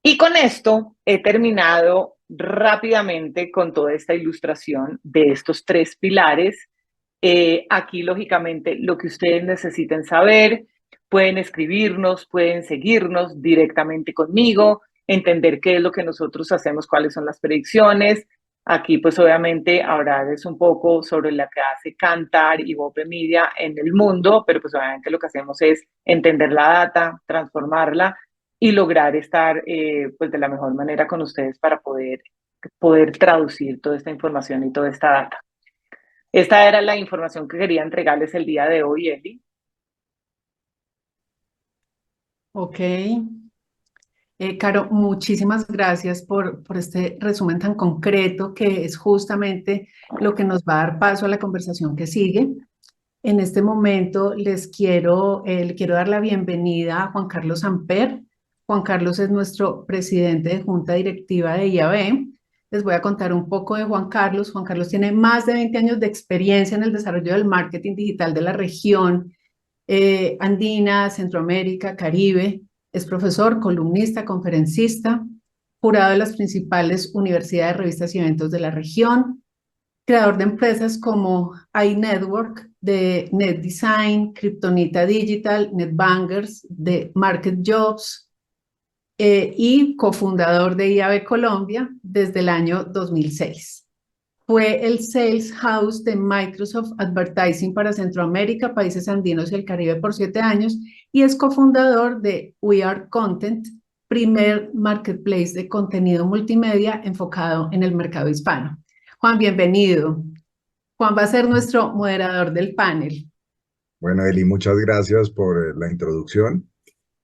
Y con esto he terminado rápidamente con toda esta ilustración de estos tres pilares Aquí, lógicamente, lo que ustedes necesiten saber, pueden escribirnos, pueden seguirnos directamente conmigo, entender qué es lo que nosotros hacemos, cuáles son las predicciones. Aquí, pues obviamente, hablar es un poco sobre la que hace Kantar y Bope Media en el mundo, pero pues obviamente lo que hacemos es entender la data, transformarla y lograr estar pues de la mejor manera con ustedes para poder traducir toda esta información y toda esta data. Esta era la información que quería entregarles el día de hoy, Eli. Ok. Caro, muchísimas gracias por este resumen tan concreto que es justamente lo que nos va a dar paso a la conversación que sigue. En este momento le quiero dar la bienvenida a Juan Carlos Amper. Juan Carlos es nuestro presidente de Junta Directiva de IAB. Les voy a contar un poco de Juan Carlos. Juan Carlos tiene más de 20 años de experiencia en el desarrollo del marketing digital de la región andina, Centroamérica, Caribe. Es profesor, columnista, conferencista, jurado de las principales universidades, revistas y eventos de la región, creador de empresas como iNetwork, de NetDesign, Kryptonita Digital, NetBangers, de Market Jobs y cofundador de IAB Colombia desde el año 2006. Fue el Sales House de Microsoft Advertising para Centroamérica, países andinos y el Caribe por 7 años y es cofundador de We Are Content, primer marketplace de contenido multimedia enfocado en el mercado hispano. Juan, bienvenido. Juan va a ser nuestro moderador del panel. Bueno, Eli, muchas gracias por la introducción.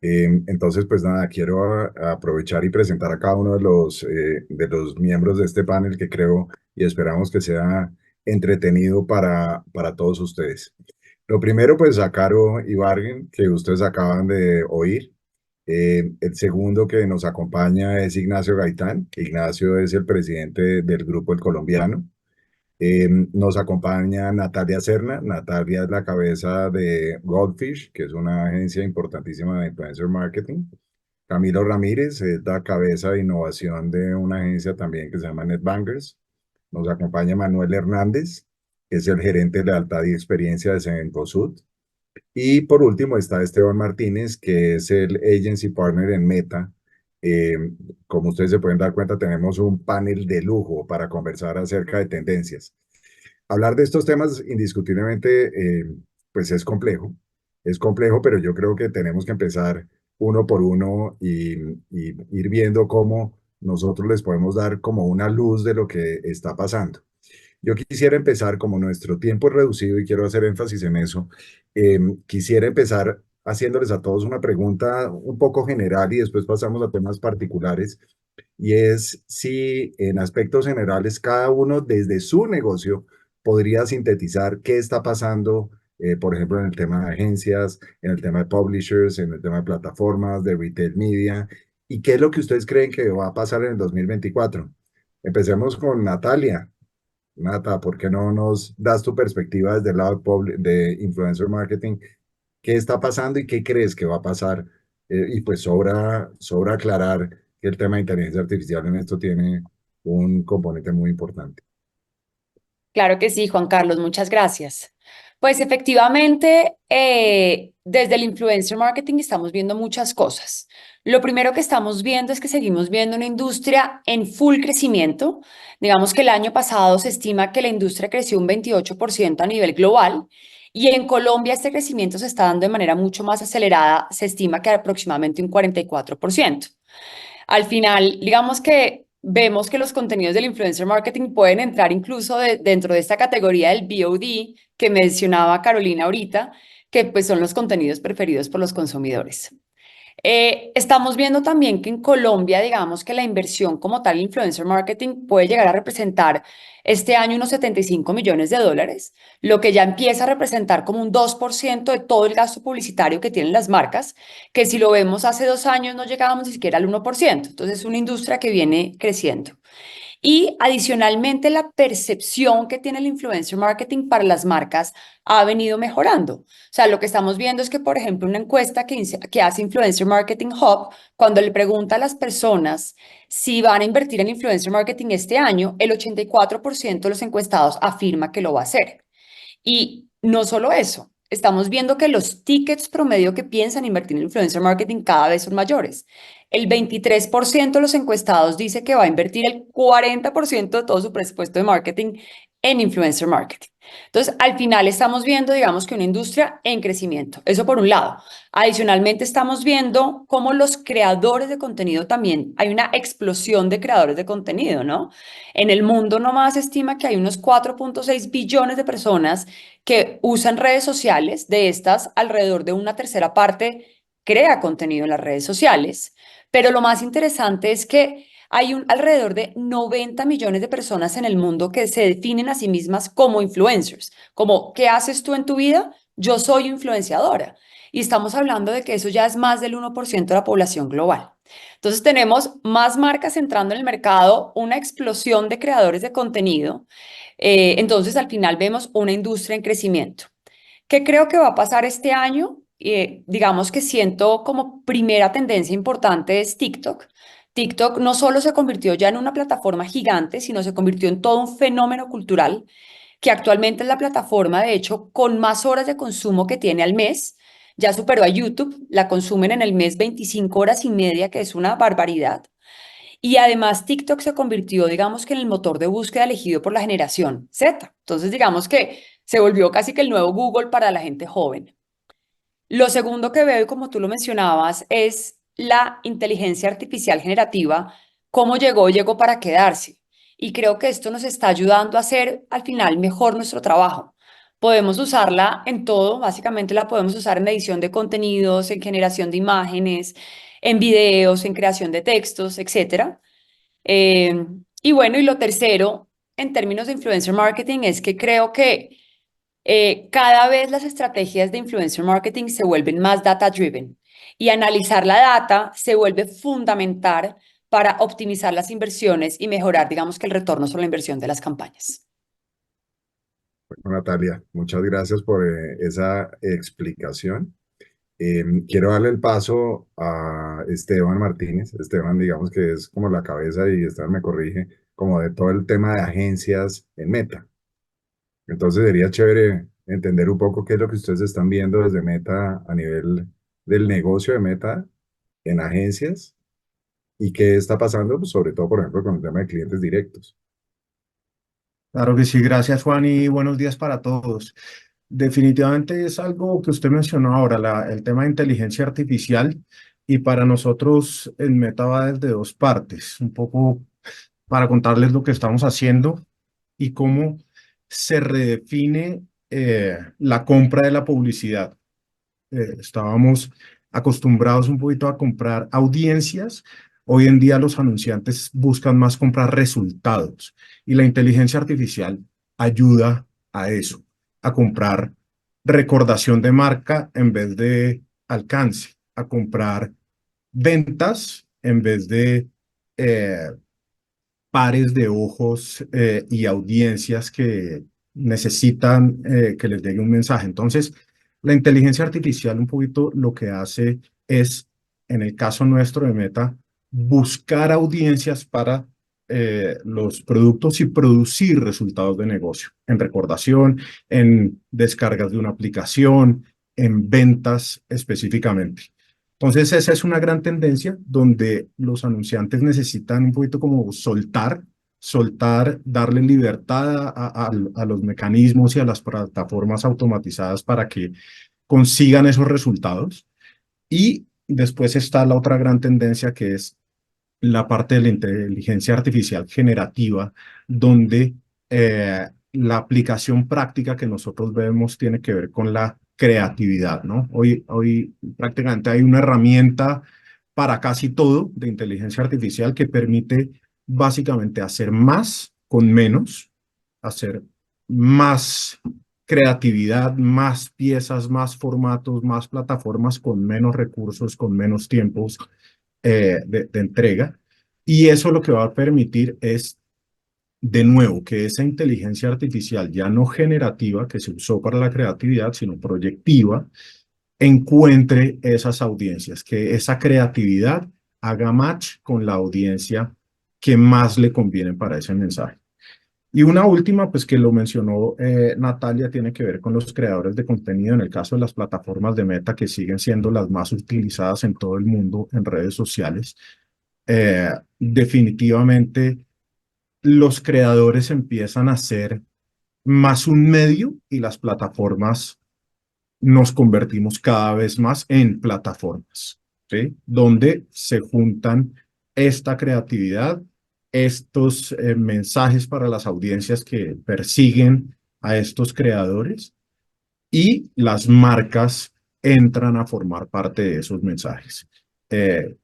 Entonces, pues nada, quiero aprovechar y presentar a cada uno de los miembros de este panel que creo y esperamos que sea entretenido para todos ustedes. Lo primero, pues a Caro Ibargüen, que ustedes acaban de oír. El segundo que nos acompaña es Ignacio Gaitán. Ignacio es el presidente del Grupo El Colombiano. Nos acompaña Natalia Serna. Natalia es la cabeza de Goldfish, que es una agencia importantísima de influencer marketing. Camilo Ramírez es la cabeza de innovación de una agencia también que se llama NetBangers. Nos acompaña Manuel Hernández, que es el gerente de lealtad y experiencia de Cencosud. Y por último está Esteban Martínez, que es el agency partner en Meta. Eh, Como ustedes se pueden dar cuenta, tenemos un panel de lujo para conversar acerca de tendencias. Hablar de estos temas indiscutiblemente, pues es complejo, pero yo creo que tenemos que empezar uno por uno y ir viendo cómo nosotros les podemos dar como una luz de lo que está pasando. Yo quisiera empezar, como nuestro tiempo es reducido y quiero hacer énfasis en eso, quisiera empezar haciéndoles a todos una pregunta un poco general y después pasamos a temas particulares, y es si en aspectos generales cada uno desde su negocio podría sintetizar qué está pasando, por ejemplo, en el tema de agencias, en el tema de publishers, en el tema de plataformas, de retail media, y qué es lo que ustedes creen que va a pasar en el 2024. Empecemos con Natalia. Nata, ¿por qué no nos das tu perspectiva desde el lado de influencer marketing? ¿Qué está pasando y qué crees que va a pasar? Y pues sobra aclarar que el tema de inteligencia artificial en esto tiene un componente muy importante. Claro que sí, Juan Carlos, muchas gracias. Pues efectivamente, desde el influencer marketing estamos viendo muchas cosas. Lo primero que estamos viendo es que seguimos viendo una industria en full crecimiento. Digamos que el año pasado se estima que la industria creció un 28% a nivel global y en Colombia este crecimiento se está dando de manera mucho más acelerada, se estima que aproximadamente un 44%. Al final, digamos que vemos que los contenidos del influencer marketing pueden entrar incluso dentro de esta categoría del VOD que mencionaba Carolina ahorita, que pues son los contenidos preferidos por los consumidores. Estamos viendo también que en Colombia, digamos que la inversión como tal en influencer marketing puede llegar a representar este año unos 75 millones de dólares, lo que ya empieza a representar como un 2% de todo el gasto publicitario que tienen las marcas, que si lo vemos hace 2 años no llegábamos ni siquiera al 1%. Entonces es una industria que viene creciendo. Y adicionalmente, la percepción que tiene el influencer marketing para las marcas ha venido mejorando. O sea, lo que estamos viendo es que, por ejemplo, una encuesta que hace Influencer Marketing Hub, cuando le pregunta a las personas si van a invertir en influencer marketing este año, el 84% de los encuestados afirma que lo va a hacer. Y no solo eso, estamos viendo que los tickets promedio que piensan invertir en influencer marketing cada vez son mayores. El 23% de los encuestados dice que va a invertir el 40% de todo su presupuesto de marketing en influencer marketing. Entonces, al final estamos viendo, digamos, que una industria en crecimiento. Eso por un lado. Adicionalmente, estamos viendo cómo los creadores de contenido también, hay una explosión de creadores de contenido, ¿no? En el mundo nomás se estima que hay unos 4.6 billones de personas que usan redes sociales. De estas, alrededor de una tercera parte crea contenido en las redes sociales. Pero lo más interesante es que hay alrededor de 90 millones de personas en el mundo que se definen a sí mismas como influencers, como ¿qué haces tú en tu vida? Yo soy influenciadora. Y estamos hablando de que eso ya es más del 1% de la población global. Entonces tenemos más marcas entrando en el mercado, una explosión de creadores de contenido. Entonces al final vemos una industria en crecimiento. ¿Qué creo que va a pasar este año? Digamos que siento como primera tendencia importante es TikTok. TikTok no solo se convirtió ya en una plataforma gigante, sino se convirtió en todo un fenómeno cultural que actualmente es la plataforma, de hecho, con más horas de consumo que tiene al mes. Ya superó a YouTube, la consumen en el mes 25 horas y media, que es una barbaridad. Y además TikTok se convirtió, digamos que en el motor de búsqueda elegido por la generación Z. Entonces, digamos que se volvió casi que el nuevo Google para la gente joven. Lo segundo que veo, y como tú lo mencionabas, es la inteligencia artificial generativa. ¿Cómo llegó? Llegó para quedarse. Y creo que esto nos está ayudando a hacer al final mejor nuestro trabajo. Podemos usarla en todo, básicamente la podemos usar en edición de contenidos, en generación de imágenes, en videos, en creación de textos, etcétera. Y bueno, y lo tercero, en términos de influencer marketing, es que creo que cada vez las estrategias de influencer marketing se vuelven más data driven y analizar la data se vuelve fundamental para optimizar las inversiones y mejorar, digamos que el retorno sobre la inversión de las campañas. Bueno, Natalia, muchas gracias por esa explicación. Quiero darle el paso a Esteban Martínez. Esteban, digamos que es como la cabeza y Esteban me corrige, como de todo el tema de agencias en Meta. Entonces sería chévere entender un poco qué es lo que ustedes están viendo desde Meta a nivel del negocio de Meta en agencias y qué está pasando, pues, sobre todo, por ejemplo, con el tema de clientes directos. Claro que sí, gracias Juan y buenos días para todos. Definitivamente es algo que usted mencionó ahora, el tema de inteligencia artificial y para nosotros el Meta va desde dos partes, un poco para contarles lo que estamos haciendo y cómo se redefine la compra de la publicidad. Estábamos acostumbrados un poquito a comprar audiencias. Hoy en día los anunciantes buscan más comprar resultados y la inteligencia artificial ayuda a eso, a comprar recordación de marca en vez de alcance, a comprar ventas en vez de eh, pares de ojos y audiencias que necesitan que les llegue un mensaje. Entonces, la inteligencia artificial un poquito lo que hace es, en el caso nuestro de Meta, buscar audiencias para los productos y producir resultados de negocio, en recordación, en descargas de una aplicación, en ventas específicamente. Entonces, esa es una gran tendencia donde los anunciantes necesitan un poquito como soltar, darle libertad a los mecanismos y a las plataformas automatizadas para que consigan esos resultados. Y después está la otra gran tendencia que es la parte de la inteligencia artificial generativa, donde la aplicación práctica que nosotros vemos tiene que ver con la creatividad, ¿no? Hoy prácticamente hay una herramienta para casi todo de inteligencia artificial que permite básicamente hacer más con menos, hacer más creatividad, más piezas, más formatos, más plataformas con menos recursos, con menos tiempos de entrega. Y eso lo que va a permitir es, de nuevo, que esa inteligencia artificial ya no generativa que se usó para la creatividad, sino proyectiva, encuentre esas audiencias, que esa creatividad haga match con la audiencia que más le conviene para ese mensaje. Y una última, pues que lo mencionó Natalia, tiene que ver con los creadores de contenido, en el caso de las plataformas de Meta, que siguen siendo las más utilizadas en todo el mundo en redes sociales. Definitivamente los creadores empiezan a ser más un medio y las plataformas nos convertimos cada vez más en plataformas, ¿sí? Donde se juntan esta creatividad, estos mensajes para las audiencias que persiguen a estos creadores y las marcas entran a formar parte de esos mensajes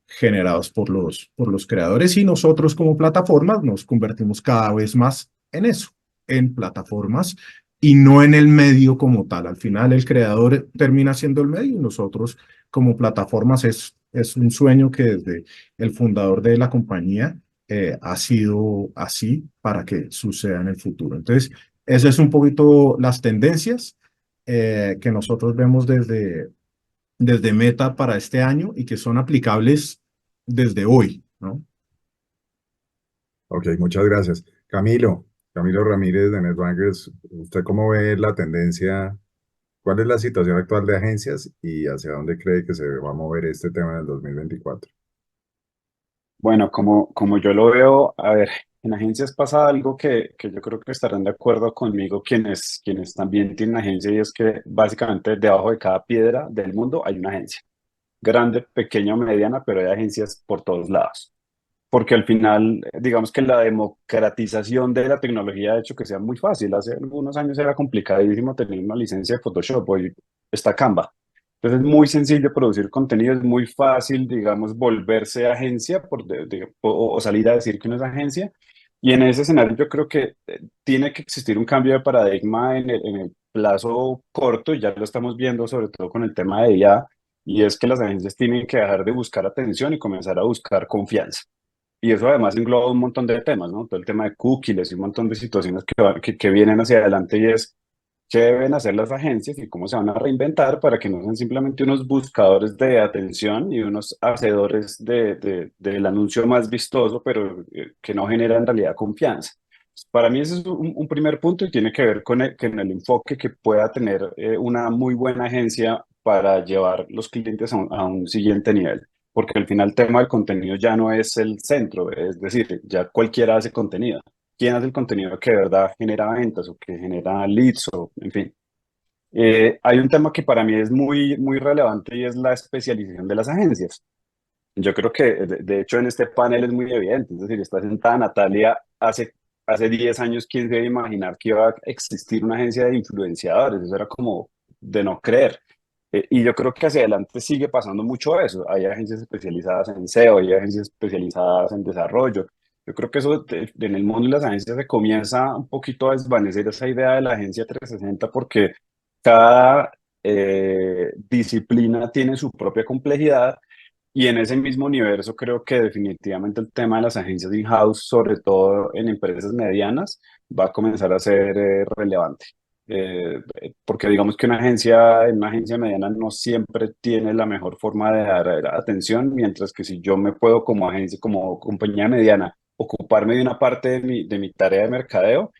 generados por los creadores y nosotros como plataformas nos convertimos cada vez más en eso, en plataformas y no en el medio como tal. Al final el creador termina siendo el medio y nosotros como plataformas es un sueño que desde el fundador de la compañía ha sido así para que suceda en el futuro. Entonces, esas es un poquito las tendencias que nosotros vemos desde Meta para este año y que son aplicables desde hoy, ¿no? Ok, muchas gracias. Camilo Ramírez de NetBankers, ¿usted cómo ve la tendencia? ¿Cuál es la situación actual de agencias y hacia dónde cree que se va a mover este tema en el 2024? Bueno, como yo lo veo, a ver, en agencias pasa algo que yo creo que estarán de acuerdo conmigo quienes también tienen agencia y es que básicamente debajo de cada piedra del mundo hay una agencia, grande, pequeña o mediana, pero hay agencias por todos lados. Porque al final, digamos que la democratización de la tecnología ha hecho que sea muy fácil. Hace algunos años era complicadísimo tener una licencia de Photoshop, hoy está Canva. Entonces es muy sencillo producir contenido, es muy fácil, digamos, volverse agencia o salir a decir que no es agencia. Y en ese escenario yo creo que tiene que existir un cambio de paradigma en el plazo corto, y ya lo estamos viendo sobre todo con el tema de IA, y es que las agencias tienen que dejar de buscar atención y comenzar a buscar confianza. Y eso además engloba un montón de temas, ¿no? Todo el tema de cookies y un montón de situaciones que vienen hacia adelante y es qué deben hacer las agencias y cómo se van a reinventar para que no sean simplemente unos buscadores de atención y unos hacedores del anuncio más vistoso, pero que no genera en realidad confianza. Para mí ese es un primer punto y tiene que ver con el enfoque que pueda tener una muy buena agencia para llevar los clientes a un siguiente nivel, porque al final el tema del contenido ya no es el centro, es decir, ya cualquiera hace contenido. ¿Quién hace el contenido que de verdad genera ventas o que genera leads o en fin? Hay un tema que para mí es muy relevante y es la especialización de las agencias. Yo creo que de hecho en este panel es muy evidente, es decir, está sentada Natalia hace 10 años, ¿quién se iba a imaginar que iba a existir una agencia de influenciadores? Eso era como de no creer. Y yo creo que hacia adelante sigue pasando mucho eso. Hay agencias especializadas en SEO, hay agencias especializadas en desarrollo. Yo creo que eso en el mundo de las agencias se comienza un poquito a desvanecer esa idea de la agencia 360 porque cada disciplina tiene su propia complejidad y en ese mismo universo creo que definitivamente el tema de las agencias in-house, sobre todo en empresas medianas, va a comenzar a ser relevante. Porque digamos que en una agencia mediana no siempre tiene la mejor forma de dar atención, mientras que si yo me puedo como agencia, como compañía mediana, ocuparme de una parte de mi tarea de mercadeo,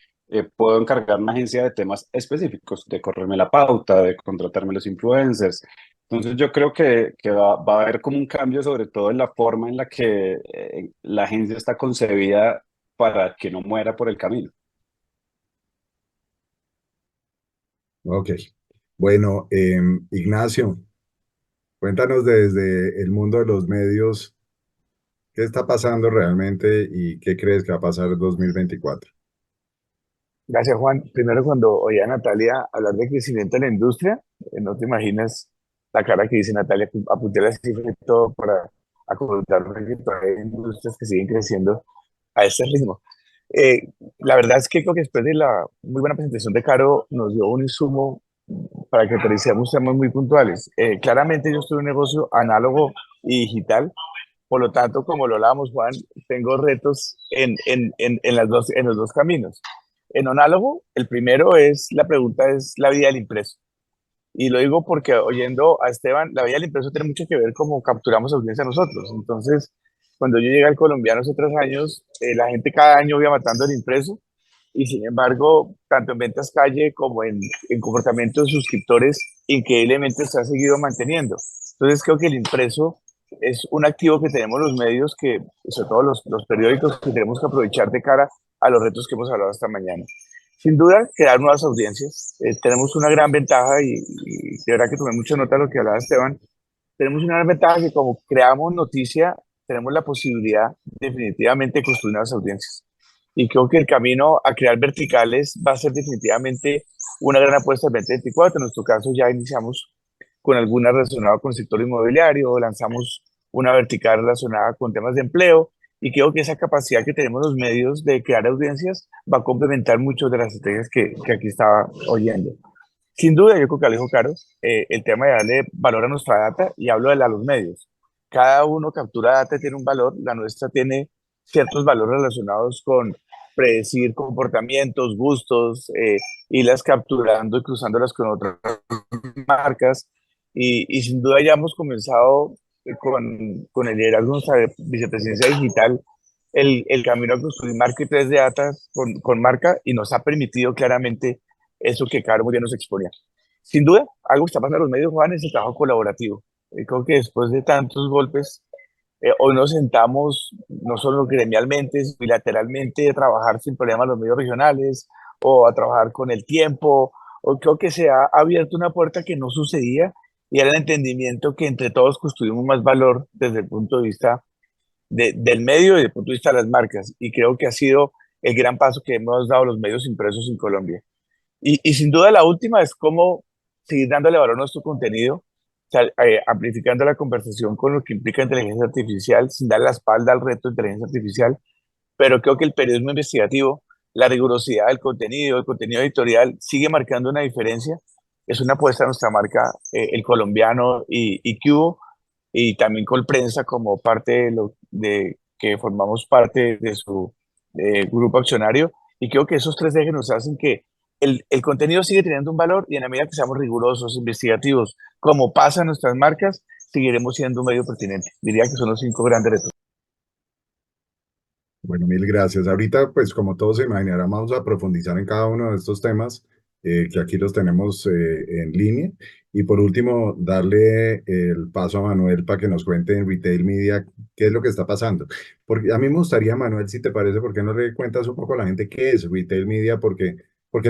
puedo encargar a una agencia de temas específicos, de correrme la pauta, de contratarme los influencers. Entonces yo creo que va a haber como un cambio, sobre todo en la forma en la que la agencia está concebida para que no muera por el camino. Ok. Bueno, Ignacio, cuéntanos desde el mundo de los medios, ¿qué está pasando realmente y qué crees que va a pasar en 2024? Gracias, Juan. Primero, cuando oí a Natalia hablar de crecimiento en la industria, no te imaginas la cara que dice Natalia, apunté la cifra y todo para acordarme que todavía hay industrias que siguen creciendo a ese ritmo. La verdad es que creo que después de la muy buena presentación de Caro, nos dio un insumo para que aterricemos temas muy puntuales. Claramente yo estoy en un negocio análogo y digital, por lo tanto, como lo hablábamos, Juan, tengo retos en los dos caminos. En análogo, el primero es, la pregunta es la vida del impreso. Y lo digo porque oyendo a Esteban, la vida del impreso tiene mucho que ver cómo capturamos audiencia nosotros. Entonces, cuando yo llegué al colombiano hace 3 años, la gente cada año iba matando el impreso y sin embargo, tanto en ventas calle como en comportamiento de suscriptores, increíblemente se ha seguido manteniendo. Entonces creo que el impreso es un activo que tenemos los medios, que, sobre todo los periódicos, que tenemos que aprovechar de cara a los retos que hemos hablado esta mañana. Sin duda, crear nuevas audiencias. Tenemos una gran ventaja y de verdad que tomé mucha nota de lo que hablaba Esteban. Tenemos una gran ventaja que como creamos noticia, tenemos la posibilidad definitivamente de construir nuevas audiencias. Y creo que el camino a crear verticales va a ser definitivamente una gran apuesta del 2024. En nuestro caso ya iniciamos con alguna relacionada con el sector inmobiliario, lanzamos una vertical relacionada con temas de empleo y creo que esa capacidad que tenemos los medios de crear audiencias va a complementar muchas de las estrategias que aquí estaba oyendo. Sin duda, yo creo que Alejo Caro, el tema de darle valor a nuestra data, y hablo de los medios. Cada uno captura data y tiene un valor, la nuestra tiene ciertos valores relacionados con predecir comportamientos, gustos, irlas capturando y cruzándolas con otras marcas. Y sin duda ya hemos comenzado con el liderazgo de nuestra vicepresidencia digital, el camino a construir marketplace de data con marca, y nos ha permitido claramente eso que Caro muy bien nos exponía. Sin duda, algo que está pasando en los medios, Juan, es el trabajo colaborativo. Creo que después de tantos golpes, hoy nos sentamos no solo gremialmente, sino bilateralmente, a trabajar sin problemas los medios regionales o a trabajar con el tiempo. O creo que se ha abierto una puerta que no sucedía, y era el entendimiento que entre todos construimos más valor desde el punto de vista del medio y desde el punto de vista de las marcas. Y creo que ha sido el gran paso que hemos dado los medios impresos en Colombia. Y sin duda la última es cómo seguir dándole valor a nuestro contenido, o sea, amplificando la conversación con lo que implica inteligencia artificial, sin dar la espalda al reto de inteligencia artificial. Pero creo que el periodismo investigativo, la rigurosidad del contenido, el contenido editorial, sigue marcando una diferencia. Es una apuesta a nuestra marca, el colombiano y Cubo, y también Colprensa como parte de que formamos parte de su grupo accionario. Y creo que esos tres ejes nos hacen que el contenido sigue teniendo un valor, y en la medida que seamos rigurosos, investigativos, como pasa en nuestras marcas, seguiremos siendo un medio pertinente. Diría que son los 5 grandes retos. Bueno, mil gracias. Ahorita, pues como todos se imaginarán, vamos a profundizar en cada uno de estos temas que aquí los tenemos en línea. Y por último, darle el paso a Manuel para que nos cuente en Retail Media qué es lo que está pasando. Porque a mí me gustaría, Manuel, si te parece, ¿por qué no le cuentas un poco a la gente qué es Retail Media? Porque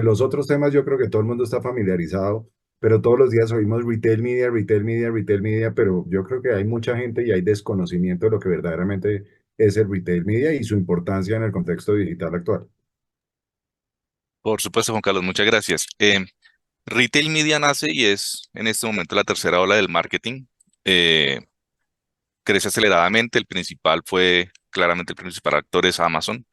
los otros temas yo creo que todo el mundo está familiarizado, pero todos los días oímos Retail Media, Retail Media, Retail Media, pero yo creo que hay mucha gente y hay desconocimiento de lo que verdaderamente es el Retail Media y su importancia en el contexto digital actual. Por supuesto, Juan Carlos, muchas gracias. Retail Media nace y es en este momento la tercera ola del marketing. Crece aceleradamente. Claramente el principal actor es Amazon.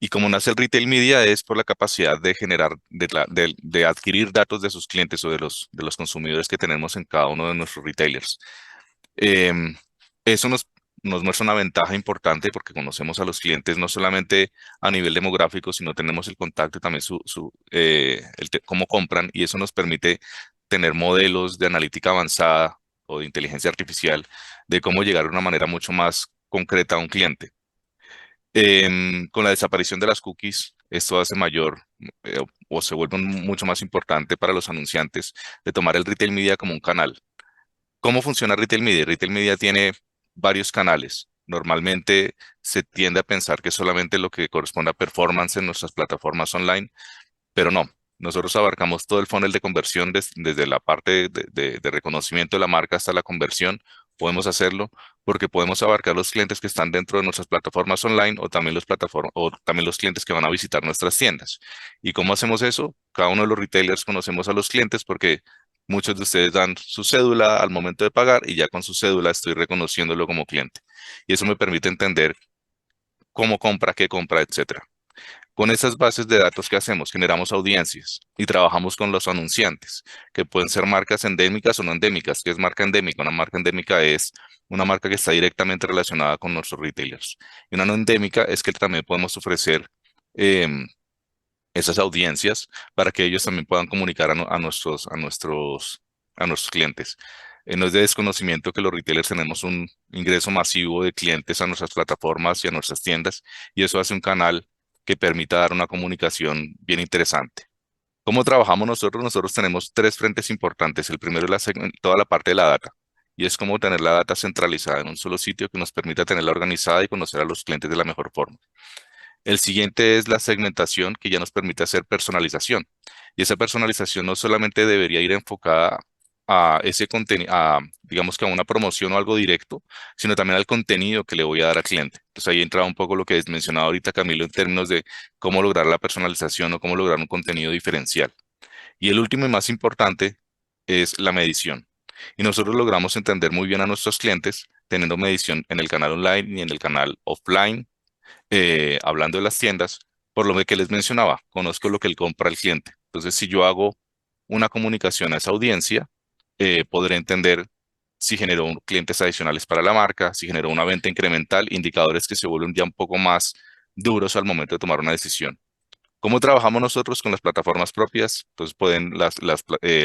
Y como nace el Retail Media es por la capacidad de generar, de adquirir datos de sus clientes o de los consumidores que tenemos en cada uno de nuestros retailers. Eso nos muestra una ventaja importante porque conocemos a los clientes no solamente a nivel demográfico, sino tenemos el contacto y también cómo compran, y eso nos permite tener modelos de analítica avanzada o de inteligencia artificial de cómo llegar de una manera mucho más concreta a un cliente. Con la desaparición de las cookies, esto hace mayor o se vuelve mucho más importante para los anunciantes de tomar el Retail Media como un canal. ¿Cómo funciona Retail Media? Retail Media tiene varios canales. Normalmente se tiende a pensar que solamente lo que corresponde a performance en nuestras plataformas online, pero no. Nosotros abarcamos todo el funnel de conversión desde la parte de reconocimiento de la marca hasta la conversión. Podemos hacerlo porque podemos abarcar los clientes que están dentro de nuestras plataformas online o también los clientes que van a visitar nuestras tiendas. ¿Y cómo hacemos eso? Cada uno de los retailers conocemos a los clientes porque muchos de ustedes dan su cédula al momento de pagar y ya con su cédula estoy reconociéndolo como cliente. Y eso me permite entender cómo compra, qué compra, etcétera. Con esas bases de datos que hacemos, generamos audiencias y trabajamos con los anunciantes, que pueden ser marcas endémicas o no endémicas. ¿Qué es marca endémica? Una marca endémica es una marca que está directamente relacionada con nuestros retailers. Y una no endémica es que también podemos ofrecer esas audiencias para que ellos también puedan comunicar a nuestros clientes. No es de desconocimiento que los retailers tenemos un ingreso masivo de clientes a nuestras plataformas y a nuestras tiendas, y eso hace un canal que permita dar una comunicación bien interesante. ¿Cómo trabajamos nosotros? Nosotros tenemos tres frentes importantes. El primero es toda la parte de la data, y es como tener la data centralizada en un solo sitio que nos permita tenerla organizada y conocer a los clientes de la mejor forma. El siguiente es la segmentación, que ya nos permite hacer personalización. Y esa personalización no solamente debería ir enfocada a ese contenido, digamos que a una promoción o algo directo, sino también al contenido que le voy a dar al cliente. Entonces ahí entra un poco lo que es mencionado ahorita Camilo en términos de cómo lograr la personalización o cómo lograr un contenido diferencial. Y el último y más importante es la medición. Y nosotros logramos entender muy bien a nuestros clientes teniendo medición en el canal online y en el canal offline, hablando de las tiendas, por lo que les mencionaba, conozco lo que él compra el cliente. Entonces, si yo hago una comunicación a esa audiencia, podré entender si generó clientes adicionales para la marca, si generó una venta incremental, indicadores que se vuelven ya un poco más duros al momento de tomar una decisión. ¿Cómo trabajamos nosotros con las plataformas propias? Entonces,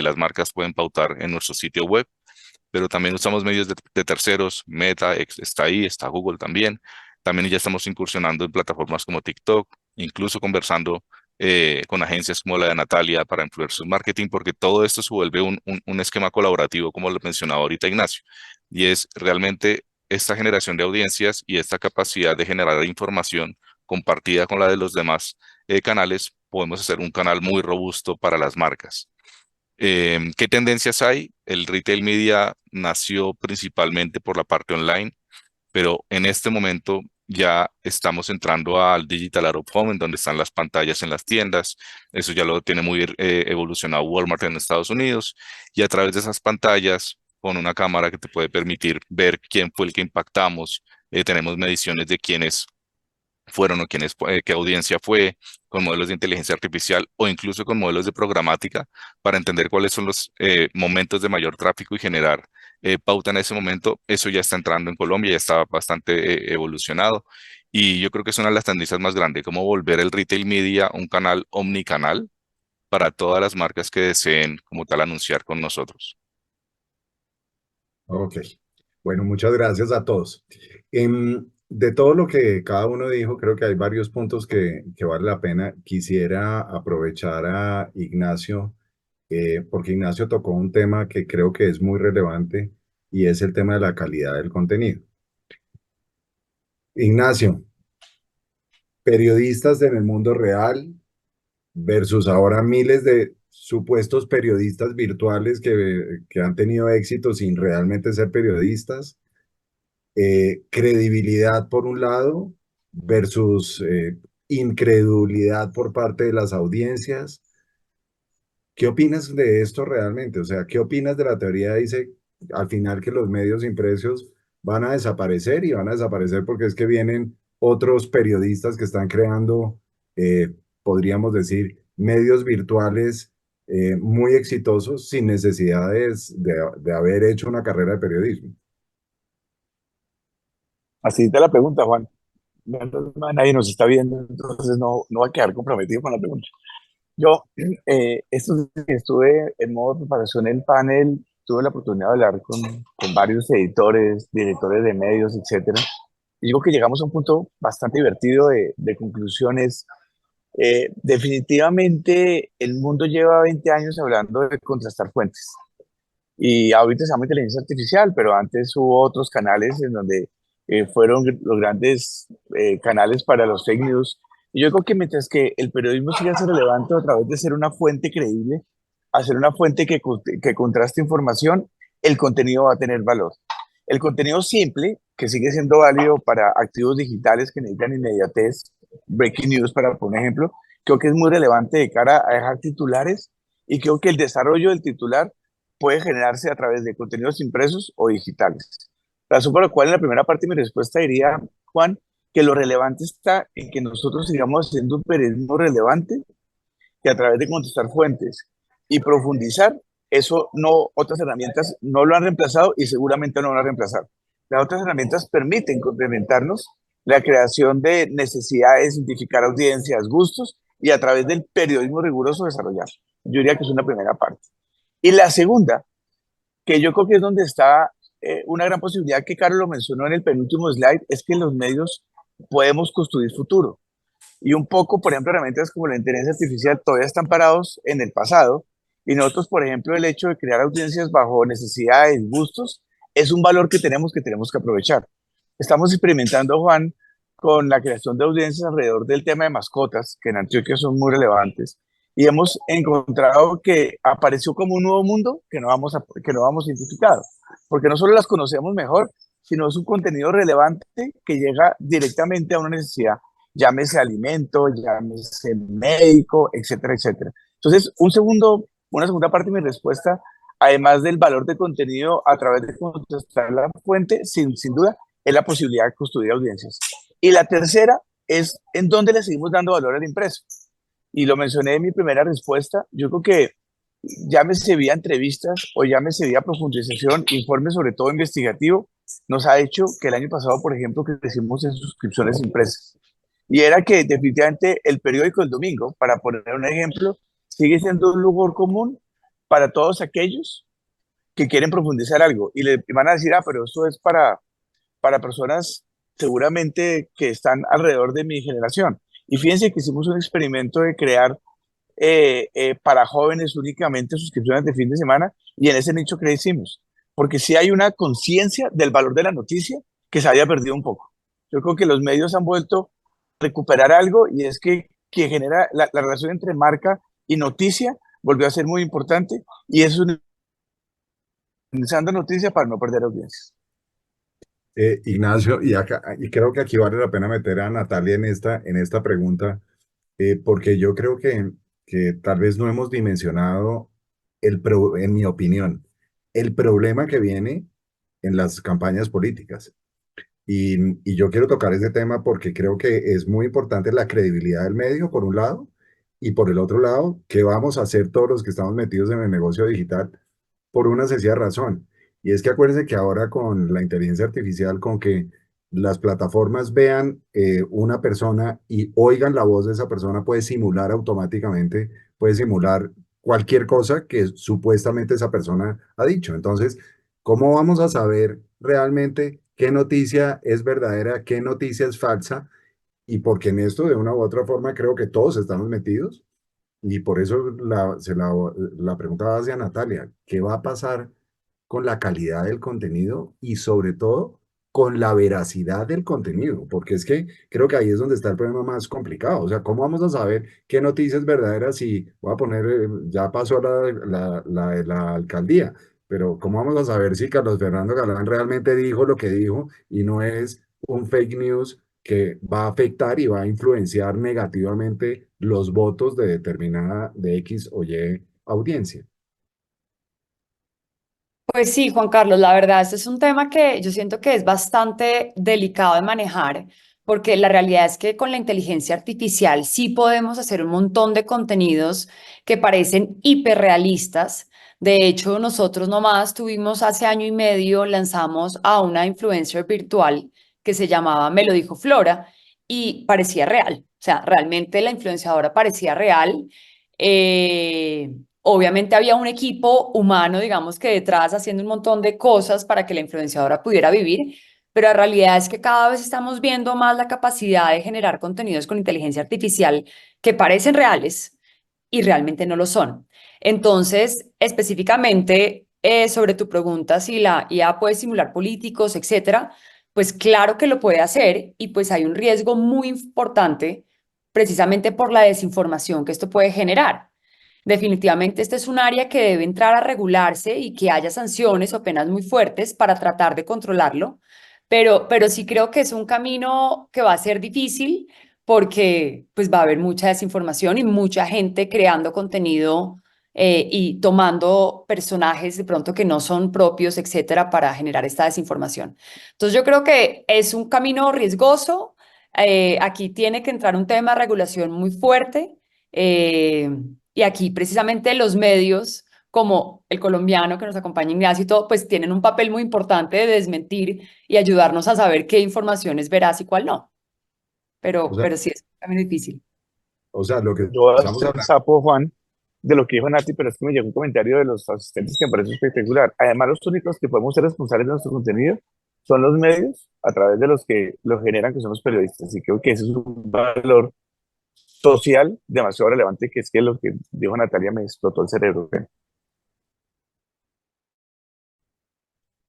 las marcas pueden pautar en nuestro sitio web, pero también usamos medios de terceros. Meta está ahí, está Google también. También ya estamos incursionando en plataformas como TikTok, incluso conversando con agencias como la de Natalia para influencer marketing, porque todo esto se vuelve un esquema colaborativo, como lo mencionaba ahorita Ignacio, y es realmente esta generación de audiencias y esta capacidad de generar información compartida con la de los demás canales. Podemos hacer un canal muy robusto para las marcas. ¿Qué tendencias hay? El retail media nació principalmente por la parte online, pero en este momento ya estamos entrando al Digital Out of Home, en donde están las pantallas en las tiendas. Eso ya lo tiene muy evolucionado Walmart en Estados Unidos, y a través de esas pantallas, con una cámara que te puede permitir ver quién fue el que impactamos, tenemos mediciones de quiénes fueron o qué audiencia fue, con modelos de inteligencia artificial o incluso con modelos de programática para entender cuáles son los momentos de mayor tráfico y generar pauta en ese momento. Eso ya está entrando en Colombia, ya está bastante evolucionado, y yo creo que es una de las tendencias más grandes, cómo volver el retail media un canal omnicanal para todas las marcas que deseen como tal anunciar con nosotros. Ok, bueno, muchas gracias a todos. De todo lo que cada uno dijo, creo que hay varios puntos que vale la pena. Quisiera aprovechar a Ignacio, porque Ignacio tocó un tema que creo que es muy relevante, y es el tema de la calidad del contenido. Ignacio, periodistas en el mundo real versus ahora miles de supuestos periodistas virtuales que han tenido éxito sin realmente ser periodistas. Credibilidad por un lado versus incredulidad por parte de las audiencias. ¿Qué opinas de esto realmente? O sea, ¿qué opinas de la teoría? Dice al final que los medios impresos van a desaparecer, y van a desaparecer porque es que vienen otros periodistas que están creando, podríamos decir, medios virtuales muy exitosos sin necesidades de haber hecho una carrera de periodismo. Así te la pregunta, Juan. Nadie nos está viendo, entonces no va a quedar comprometido con la pregunta. Yo, estos días que estuve en modo de preparación del panel, tuve la oportunidad de hablar con varios editores, directores de medios, etcétera. Y digo que llegamos a un punto bastante divertido de conclusiones. Definitivamente el mundo lleva 20 años hablando de contrastar fuentes. Y ahorita se llama inteligencia artificial, pero antes hubo otros canales en donde fueron los grandes canales para los fake news. Y yo creo que mientras que el periodismo siga siendo relevante a través de ser una fuente creíble, hacer una fuente que contraste información, el contenido va a tener valor. El contenido simple, que sigue siendo válido para activos digitales que necesitan inmediatez, breaking news, para poner un ejemplo, creo que es muy relevante de cara a dejar titulares, y creo que el desarrollo del titular puede generarse a través de contenidos impresos o digitales. Razón por la cual en la primera parte de mi respuesta diría, Juan, que lo relevante está en que nosotros sigamos haciendo un periodismo relevante, que a través de contestar fuentes y profundizar, eso no, otras herramientas no lo han reemplazado y seguramente no lo van a reemplazar. Las otras herramientas permiten complementarnos la creación de necesidades, identificar audiencias, gustos, y a través del periodismo riguroso desarrollar. Yo diría que es una primera parte. Y la segunda, que yo creo que es donde está una gran posibilidad, que Carlos lo mencionó en el penúltimo slide, es que en los medios podemos construir futuro. y un poco, por ejemplo, herramientas como la inteligencia artificial todavía están parados en el pasado, y nosotros, por ejemplo, el hecho de crear audiencias bajo necesidades, gustos, es un valor que tenemos que aprovechar. Estamos experimentando, Juan, con la creación de audiencias alrededor del tema de mascotas, que en Antioquia son muy relevantes, y hemos encontrado que apareció como un nuevo mundo que no vamos identificado, porque no solo las conocemos mejor, sino es un contenido relevante que llega directamente a una necesidad, llámese alimento, llámese médico, etcétera, etcétera. Entonces, una segunda parte de mi respuesta, además del valor de contenido a través de contestar la fuente, sin duda, es la posibilidad de construir audiencias. Y la tercera es en dónde le seguimos dando valor al impreso. Y lo mencioné en mi primera respuesta, yo creo que llámese vía entrevistas o llámese vía profundización, informe sobre todo investigativo, nos ha hecho que el año pasado, por ejemplo, crecimos en suscripciones impresas. Y era que definitivamente el periódico El Domingo, para poner un ejemplo, sigue siendo un lugar común para todos aquellos que quieren profundizar algo. Y le van a decir, pero eso es para personas seguramente que están alrededor de mi generación. Y fíjense que hicimos un experimento de crear para jóvenes únicamente suscripciones de fin de semana y en ese nicho crecimos, porque sí hay una conciencia del valor de la noticia que se había perdido un poco. Yo creo que los medios han vuelto a recuperar algo y es que genera la relación entre marca y noticia volvió a ser muy importante y eso es utilizando noticia para no perder audiencias. Ignacio, y creo que aquí vale la pena meter a Natalia en esta pregunta, porque yo creo que tal vez no hemos dimensionado, en mi opinión, el problema que viene en las campañas políticas. Y yo quiero tocar ese tema porque creo que es muy importante la credibilidad del medio, por un lado, y por el otro lado, qué vamos a hacer todos los que estamos metidos en el negocio digital por una sencilla razón. Y es que acuérdense que ahora con la inteligencia artificial, con que las plataformas vean una persona y oigan la voz de esa persona, puede simular automáticamente, puede simular cualquier cosa que supuestamente esa persona ha dicho. Entonces, ¿cómo vamos a saber realmente qué noticia es verdadera, qué noticia es falsa? Y porque en esto, de una u otra forma, creo que todos estamos metidos. Y por eso la pregunta va hacia Natalia, ¿qué va a pasar con la calidad del contenido y sobre todo con la veracidad del contenido? Porque es que creo que ahí es donde está el problema más complicado. O sea, ¿cómo vamos a saber qué noticia es verdadera si, voy a poner, ya pasó la de la alcaldía, pero ¿cómo vamos a saber si Carlos Fernando Galán realmente dijo lo que dijo y no es un fake news que va a afectar y va a influenciar negativamente los votos de determinada, de X o Y audiencia? Pues sí, Juan Carlos, la verdad, este es un tema que yo siento que es bastante delicado de manejar, porque la realidad es que con la inteligencia artificial sí podemos hacer un montón de contenidos que parecen hiperrealistas. De hecho, nosotros nomás tuvimos hace año y medio, lanzamos a una influencer virtual que se llamaba Me lo dijo Flora y parecía real. O sea, realmente la influenciadora parecía real. Obviamente había un equipo humano, digamos que detrás haciendo un montón de cosas para que la influenciadora pudiera vivir, pero la realidad es que cada vez estamos viendo más la capacidad de generar contenidos con inteligencia artificial que parecen reales y realmente no lo son. Entonces, específicamente sobre tu pregunta, si la IA puede simular políticos, etcétera, pues claro que lo puede hacer y pues hay un riesgo muy importante precisamente por la desinformación que esto puede generar. Definitivamente este es un área que debe entrar a regularse y que haya sanciones o penas muy fuertes para tratar de controlarlo, pero sí creo que es un camino que va a ser difícil porque pues va a haber mucha desinformación y mucha gente creando contenido y tomando personajes de pronto que no son propios, etcétera, para generar esta desinformación. Entonces yo creo que es un camino riesgoso. Aquí tiene que entrar un tema de regulación muy fuerte. Y aquí precisamente los medios, como el colombiano que nos acompaña Ignacio y todo, pues tienen un papel muy importante de desmentir y ayudarnos a saber qué información es veraz y cuál no. O sea, Pero sí es también difícil. o sea, lo que Yo voy a estamos hacer hablando. sapo, Juan, de lo que dijo Nati, pero es que me llegó un comentario de los asistentes que me parece espectacular. Además, los únicos que podemos ser responsables de nuestro contenido son los medios a través de los que lo generan, que son los periodistas. Y creo que ese es un valor social demasiado relevante, que es que lo que dijo Natalia me explotó el cerebro.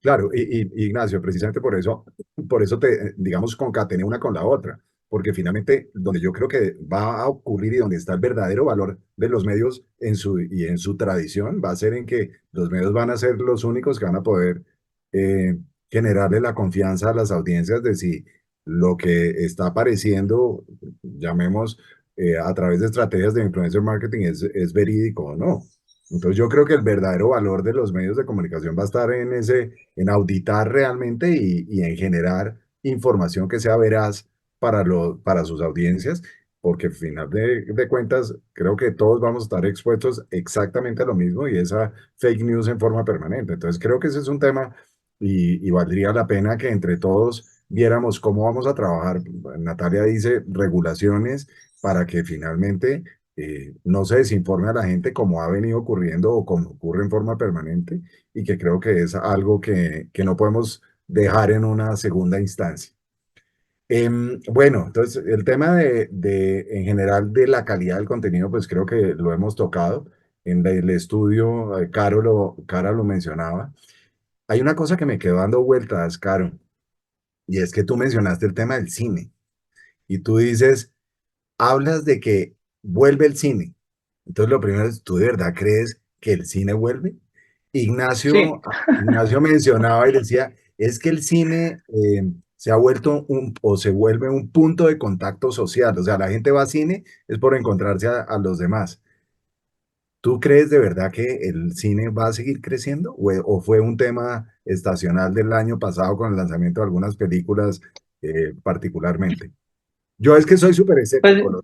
Claro, Ignacio, precisamente por eso te, digamos, concatené una con la otra, porque finalmente donde yo creo que va a ocurrir y donde está el verdadero valor de los medios en su tradición, va a ser en que los medios van a ser los únicos que van a poder eh, generarle la confianza a las audiencias de si lo que está apareciendo, llamemos, a través de estrategias de influencer marketing es verídico o no. Entonces yo creo que el verdadero valor de los medios de comunicación va a estar en auditar realmente y en generar información que sea veraz para sus audiencias, porque al final de cuentas creo que todos vamos a estar expuestos exactamente a lo mismo y esa fake news en forma permanente. Entonces creo que ese es un tema y valdría la pena que entre todos viéramos cómo vamos a trabajar. Natalia dice regulaciones para que finalmente no se desinforme a la gente como ha venido ocurriendo o como ocurre en forma permanente y que creo que es algo que no podemos dejar en una segunda instancia. Bueno, entonces el tema en general de la calidad del contenido, pues creo que lo hemos tocado. En el estudio, Cara lo mencionaba. Hay una cosa que me quedó dando vueltas, Caro, y es que tú mencionaste el tema del cine y tú dices, hablas de que vuelve el cine. Entonces, lo primero es, ¿tú de verdad crees que el cine vuelve? Sí. Ignacio mencionaba y decía, es que el cine se ha vuelto o se vuelve un punto de contacto social. O sea, la gente va a cine es por encontrarse a los demás. ¿Tú crees de verdad que el cine va a seguir creciendo? O fue un tema estacional del año pasado con el lanzamiento de algunas películas particularmente? Yo es que soy súper Pues escéptico.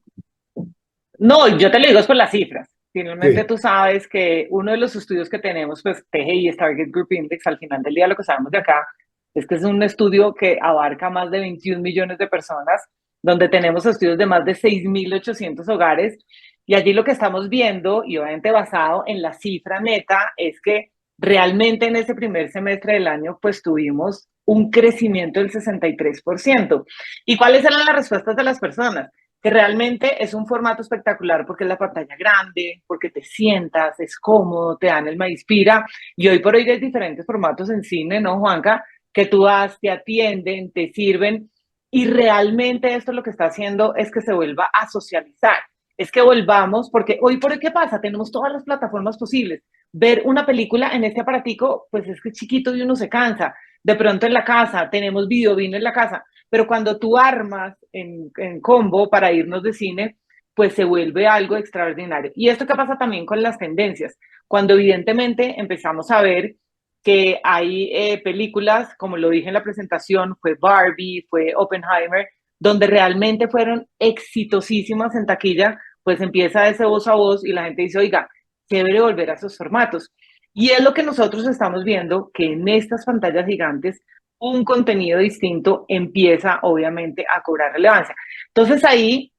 no, yo te lo digo es por las cifras. Finalmente Sí. tú sabes que uno de los estudios que tenemos, pues TGI, es Target Group Index, al final del día lo que sabemos de acá es que es un estudio que abarca más de 21 millones de personas, donde tenemos estudios de más de 6.800 hogares, y allí lo que estamos viendo, y obviamente basado en la cifra neta, es que realmente en ese primer semestre del año, pues tuvimos un crecimiento del 63%. ¿Y cuáles eran las respuestas de las personas? Que realmente es un formato espectacular porque es la pantalla grande, porque te sientas, es cómodo, te dan el maíz pira, y hoy por hoy hay diferentes formatos en cine, ¿no, Juanca? Que tú vas, te atienden, te sirven, y realmente esto lo que está haciendo es que se vuelva a socializar, es que volvamos, porque hoy por hoy, ¿qué pasa? Tenemos todas las plataformas posibles. Ver una película en este aparatico, pues es que es chiquito y uno se cansa. De pronto en la casa, tenemos vino en la casa, pero cuando tú armas en combo para irnos de cine, pues se vuelve algo extraordinario. Y esto que pasa también con las tendencias, cuando evidentemente empezamos a ver que hay películas, como lo dije en la presentación, fue Barbie, fue Oppenheimer, donde realmente fueron exitosísimas en taquilla, pues empieza ese voz a voz y la gente dice, oiga, chévere volver a esos formatos. Y es lo que nosotros estamos viendo, que en estas pantallas gigantes un contenido distinto empieza obviamente a cobrar relevancia. Entonces ahí,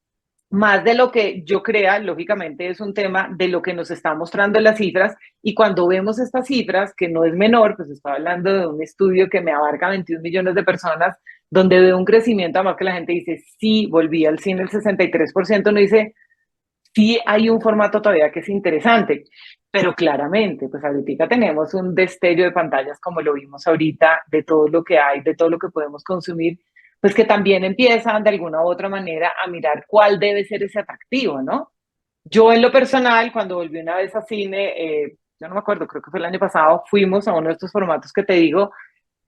más de lo que yo crea, lógicamente es un tema de lo que nos está mostrando las cifras, y cuando vemos estas cifras, que no es menor, pues estoy hablando de un estudio que me abarca 21 millones de personas, donde veo un crecimiento, además que la gente dice, sí, volví al cine el 63%, no dice, sí hay un formato todavía que es interesante, pero claramente, pues ahorita tenemos un destello de pantallas como lo vimos ahorita, de todo lo que hay, de todo lo que podemos consumir, pues que también empiezan de alguna u otra manera a mirar cuál debe ser ese atractivo, ¿no? Yo en lo personal, cuando volví una vez a cine, yo no me acuerdo, creo que fue el año pasado, fuimos a uno de estos formatos que te digo,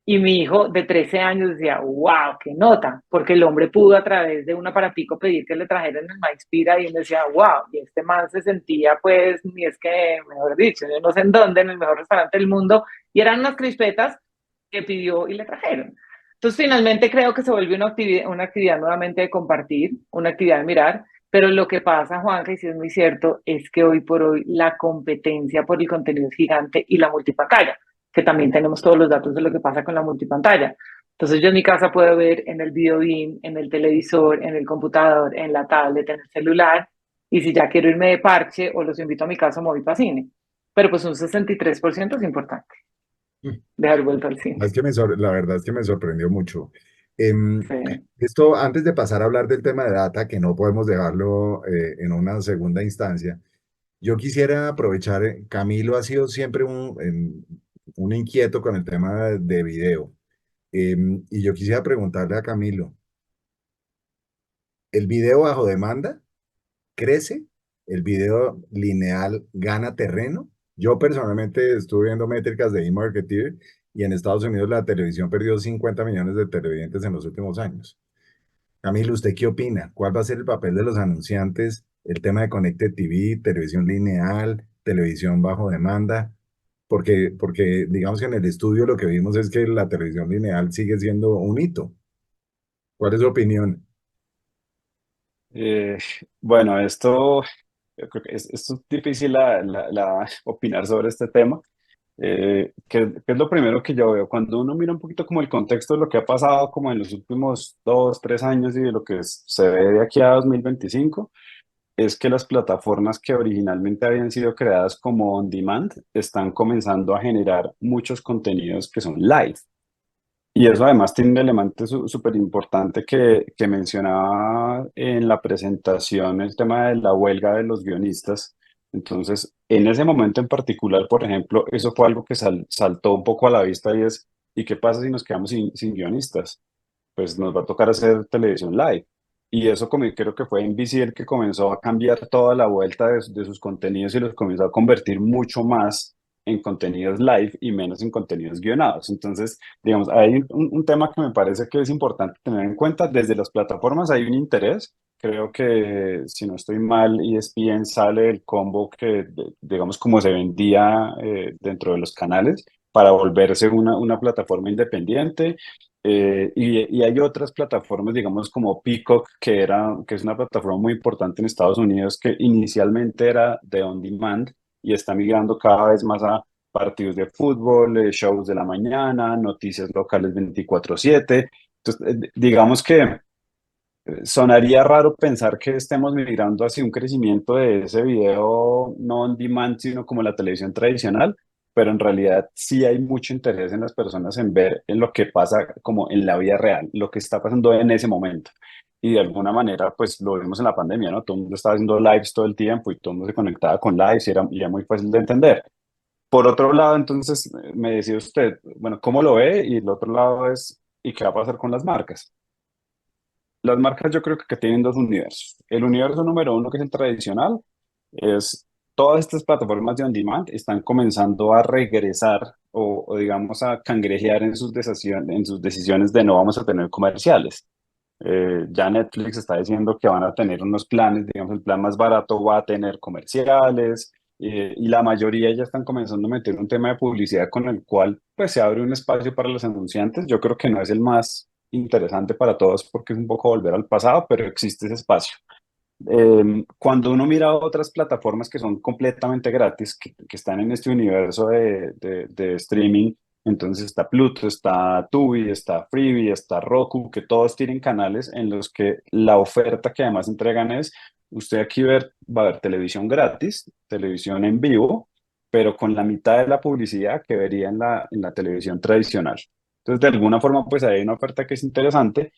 y mi hijo de 13 años decía, wow, qué nota, porque el hombre pudo a través de un aparatico pedir que le trajeran el maíz pira, y él decía, wow, y este man se sentía pues, ni es que, mejor dicho, yo no sé en dónde, en el mejor restaurante del mundo, y eran unas crispetas que pidió y le trajeron. Entonces finalmente creo que se volvió una actividad nuevamente de compartir, una actividad de mirar, pero lo que pasa, Juanca, y si es muy cierto, es que hoy por hoy la competencia por el contenido es gigante y la multipantalla, que también tenemos todos los datos de lo que pasa con la multipantalla. Entonces yo en mi casa puedo ver en el video beam, en el televisor, en el computador, en la tablet, en el celular, y si ya quiero irme de parche o los invito a mi casa, me voy para cine. Pero pues un 63% es importante, dejar vuelto al cine. La verdad es que me sorprendió mucho. Esto, antes de pasar a hablar del tema de data, que no podemos dejarlo en una segunda instancia, yo quisiera aprovechar, Camilo ha sido siempre un inquieto con el tema de video. Y yo quisiera preguntarle a Camilo, ¿el video bajo demanda crece? ¿El video lineal gana terreno? Yo personalmente estuve viendo métricas de eMarketer y en Estados Unidos la televisión perdió 50 millones de televidentes en los últimos años. Camilo, ¿usted qué opina? ¿Cuál va a ser el papel de los anunciantes? El tema de Connected TV, televisión lineal, televisión bajo demanda. Porque digamos que en el estudio lo que vimos es que la televisión lineal sigue siendo un hito. ¿Cuál es su opinión? Eh, bueno, yo creo que esto es difícil opinar sobre este tema. ¿Qué es lo primero que yo veo? Cuando uno mira un poquito como el contexto de lo que ha pasado como en los últimos 2, 3 años y de lo que se ve de aquí a 2025, es que las plataformas que originalmente habían sido creadas como on demand están comenzando a generar muchos contenidos que son live. Y eso además tiene un elemento súper importante que mencionaba en la presentación, el tema de la huelga de los guionistas. Entonces, en ese momento en particular, por ejemplo, eso fue algo que saltó un poco a la vista y es, ¿y qué pasa si nos quedamos sin guionistas? Pues nos va a tocar hacer televisión live. Y eso como creo que fue NBC el que comenzó a cambiar toda la vuelta de sus contenidos y los comenzó a convertir mucho más en contenidos live y menos en contenidos guionados. Entonces, digamos, hay un tema que me parece que es importante tener en cuenta. Desde las plataformas hay un interés. Creo que, si no estoy mal, ESPN sale del combo que, digamos, como se vendía dentro de los canales para volverse una plataforma independiente. Y hay otras plataformas, digamos, como Peacock, que es una plataforma muy importante en Estados Unidos, que inicialmente era de on demand y está migrando cada vez más a partidos de fútbol, shows de la mañana, noticias locales 24/7. Entonces, digamos que sonaría raro pensar que estemos migrando hacia un crecimiento de ese video no on demand, sino como la televisión tradicional, pero en realidad sí hay mucho interés en las personas en ver en lo que pasa como en la vida real, lo que está pasando en ese momento. Y de alguna manera, pues lo vimos en la pandemia, ¿no? Todo el mundo estaba haciendo lives todo el tiempo y todo el mundo se conectaba con lives y era muy fácil de entender. Por otro lado, entonces, me decía usted, bueno, ¿cómo lo ve? Y el otro lado es, ¿y qué va a pasar con las marcas? Las marcas yo creo que tienen dos universos. El universo número uno, que es el tradicional, es todas estas plataformas de on demand están comenzando a regresar o digamos a cangrejear en sus decisiones de no vamos a tener comerciales. Ya Netflix está diciendo que van a tener unos planes, digamos, el plan más barato va a tener comerciales, y la mayoría ya están comenzando a meter un tema de publicidad con el cual pues se abre un espacio para los anunciantes. Yo creo que no es el más interesante para todos porque es un poco volver al pasado, pero existe ese espacio. Cuando uno mira otras plataformas que son completamente gratis, que están en este universo de streaming, entonces está Pluto, está Tubi, está Freevee, está Roku, que todos tienen canales en los que la oferta que además entregan es, usted aquí va a ver televisión gratis, televisión en vivo, pero con la mitad de la publicidad que vería en la televisión tradicional. Entonces, de alguna forma, pues hay una oferta que es interesante.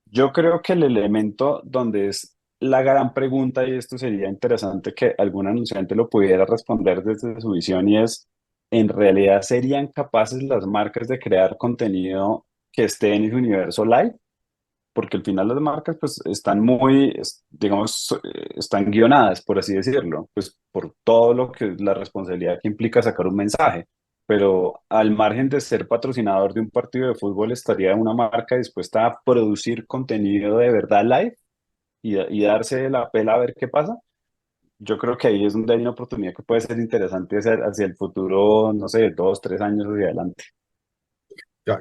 Yo creo que el elemento donde es la gran pregunta, y esto sería interesante que algún anunciante lo pudiera responder desde su visión, y es, ¿en realidad serían capaces las marcas de crear contenido que esté en ese universo live? Porque al final las marcas pues están digamos, están guionadas, por así decirlo, pues por todo lo que la responsabilidad que implica sacar un mensaje. Pero al margen de ser patrocinador de un partido de fútbol, ¿estaría una marca dispuesta a producir contenido de verdad live y darse la pela a ver qué pasa? Yo creo que ahí es donde hay una oportunidad que puede ser interesante hacia el futuro, no sé, 2, 3 años hacia adelante.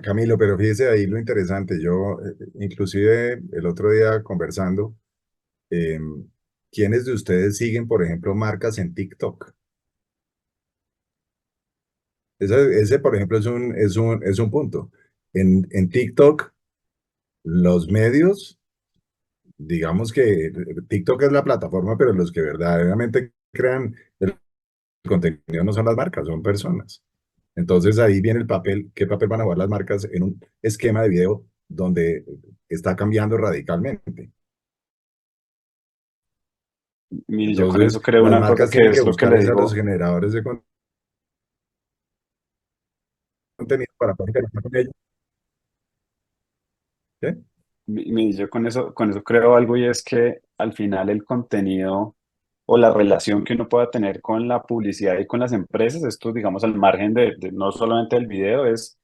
Camilo, pero fíjese ahí lo interesante. Yo, inclusive el otro día conversando, eh, ¿quiénes de ustedes siguen, por ejemplo, marcas en TikTok? Ese, por ejemplo, es un punto. En TikTok, los medios, digamos que TikTok es la plataforma, pero los que verdaderamente crean el contenido no son las marcas, son personas. Entonces ahí viene el papel, qué papel van a jugar las marcas en un esquema de video donde está cambiando radicalmente. Mire, yo con Entonces, eso creo las una cosa marcas que tienen que es lo que buscar le es a los digo. generadores de contenido para poder interactuar con ellos. ¿Sí? Yo con eso creo algo y es que al final el contenido o la relación que uno pueda tener con la publicidad y con las empresas, esto digamos al margen de no solamente del video, es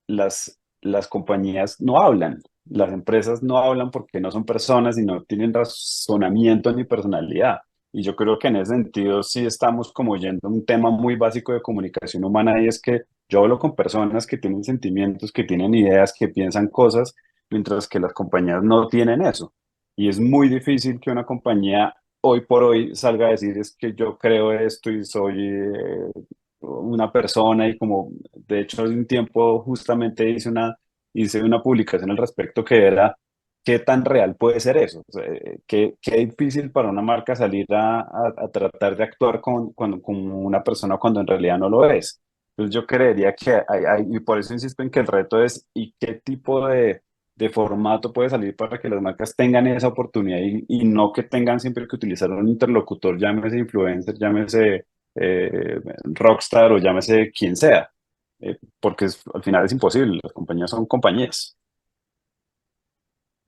las compañías no hablan, las empresas no hablan porque no son personas y no tienen razonamiento ni personalidad. Y yo creo que en ese sentido sí estamos como yendo a un tema muy básico de comunicación humana y es que yo hablo con personas que tienen sentimientos, que tienen ideas, que piensan cosas, mientras que las compañías no tienen eso. Y es muy difícil que una compañía hoy por hoy salga a decir es que yo creo esto y soy una persona y como de hecho hace un tiempo justamente hice una publicación al respecto que era qué tan real puede ser eso. O sea, qué difícil para una marca salir a tratar de actuar como una persona cuando en realidad no lo es. Entonces yo creería que y por eso insisto en que el reto es ¿y qué tipo de formato puede salir para que las marcas tengan esa oportunidad y no que tengan siempre que utilizar un interlocutor, llámese influencer, llámese Rockstar o llámese quien sea, porque al final es imposible, las compañías son compañías.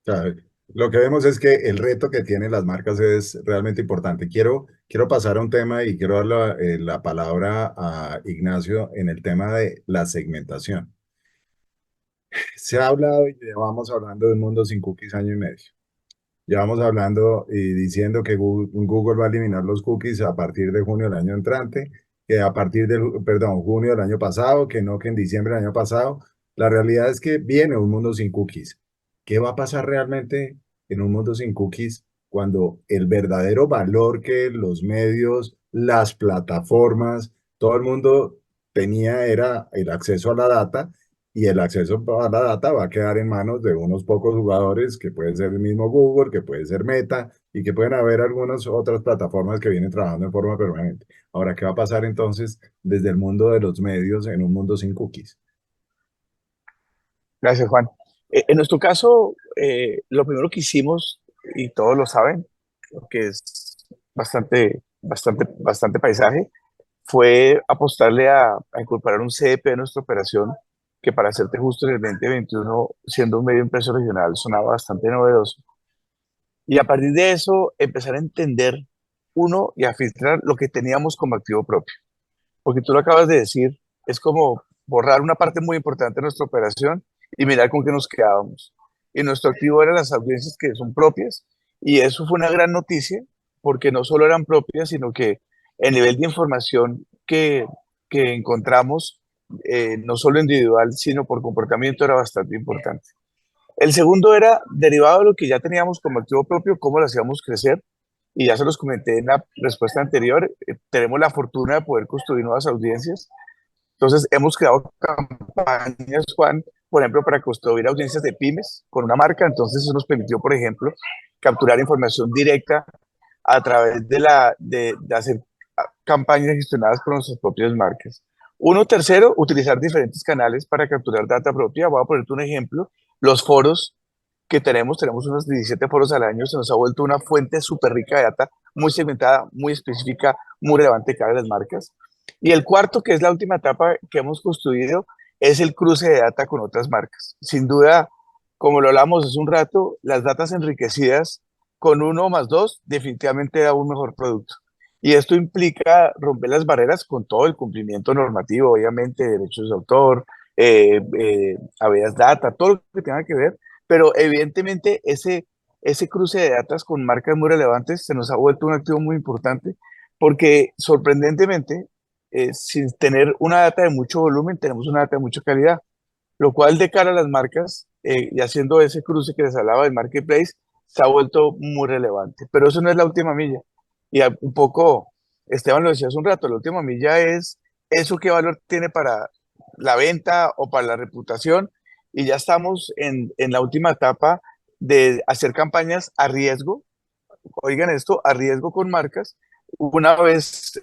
O sea, lo que vemos es que el reto que tienen las marcas es realmente importante. Quiero pasar a un tema y quiero dar la palabra a Ignacio en el tema de la segmentación. Se ha hablado y llevamos hablando de un mundo sin cookies año y medio. Llevamos hablando y diciendo que Google va a eliminar los cookies a partir de junio del año entrante, que a partir del, perdón, junio del año pasado, que no, que en diciembre del año pasado. La realidad es que viene un mundo sin cookies. ¿Qué va a pasar realmente en un mundo sin cookies cuando el verdadero valor que los medios, las plataformas, todo el mundo tenía era el acceso a la data? Y el acceso a la data va a quedar en manos de unos pocos jugadores, que puede ser el mismo Google, que puede ser Meta, y que pueden haber algunas otras plataformas que vienen trabajando en forma permanente. Ahora, ¿qué va a pasar entonces desde el mundo de los medios en un mundo sin cookies? Gracias, Juan. En nuestro caso, lo primero que hicimos, y todos lo saben, que es bastante paisaje, fue apostarle a incorporar un CDP a nuestra operación, que para serte justo en el 2021, siendo un medio impreso regional, sonaba bastante novedoso. Y a partir de eso, empezar a entender, uno, y a filtrar lo que teníamos como activo propio. Porque tú lo acabas de decir, es como borrar una parte muy importante de nuestra operación y mirar con qué nos quedábamos. Y nuestro activo eran las audiencias que son propias, y eso fue una gran noticia, porque no solo eran propias, sino que el nivel de información que encontramos, no solo individual, sino por comportamiento, era bastante importante. El segundo era derivado de lo que ya teníamos como activo propio, cómo lo hacíamos crecer, y ya se los comenté en la respuesta anterior, tenemos la fortuna de poder construir nuevas audiencias. Entonces, hemos creado campañas, Juan, por ejemplo, para construir audiencias de pymes con una marca. Entonces, eso nos permitió, por ejemplo, capturar información directa a través de hacer campañas gestionadas por nuestras propias marcas. Uno, tercero, utilizar diferentes canales para capturar data propia. Voy a ponerte un ejemplo. Los foros que tenemos unos 17 foros al año, se nos ha vuelto una fuente súper rica de data, muy segmentada, muy específica, muy relevante de cada de las marcas. Y el cuarto, que es la última etapa que hemos construido, es el cruce de data con otras marcas. Sin duda, como lo hablamos hace un rato, las datas enriquecidas con uno más dos definitivamente da un mejor producto. Y esto implica romper las barreras con todo el cumplimiento normativo, obviamente, derechos de autor, habeas data, todo lo que tenga que ver, pero evidentemente ese cruce de datas con marcas muy relevantes se nos ha vuelto un activo muy importante, porque sorprendentemente, sin tener una data de mucho volumen, tenemos una data de mucha calidad, lo cual de cara a las marcas, y haciendo ese cruce que les hablaba del marketplace, se ha vuelto muy relevante. Pero eso no es la última milla. Y un poco, Esteban lo decía hace un rato, la última milla es eso qué valor tiene para la venta o para la reputación. Y ya estamos en la última etapa de hacer campañas a riesgo, oigan esto, a riesgo con marcas. Una vez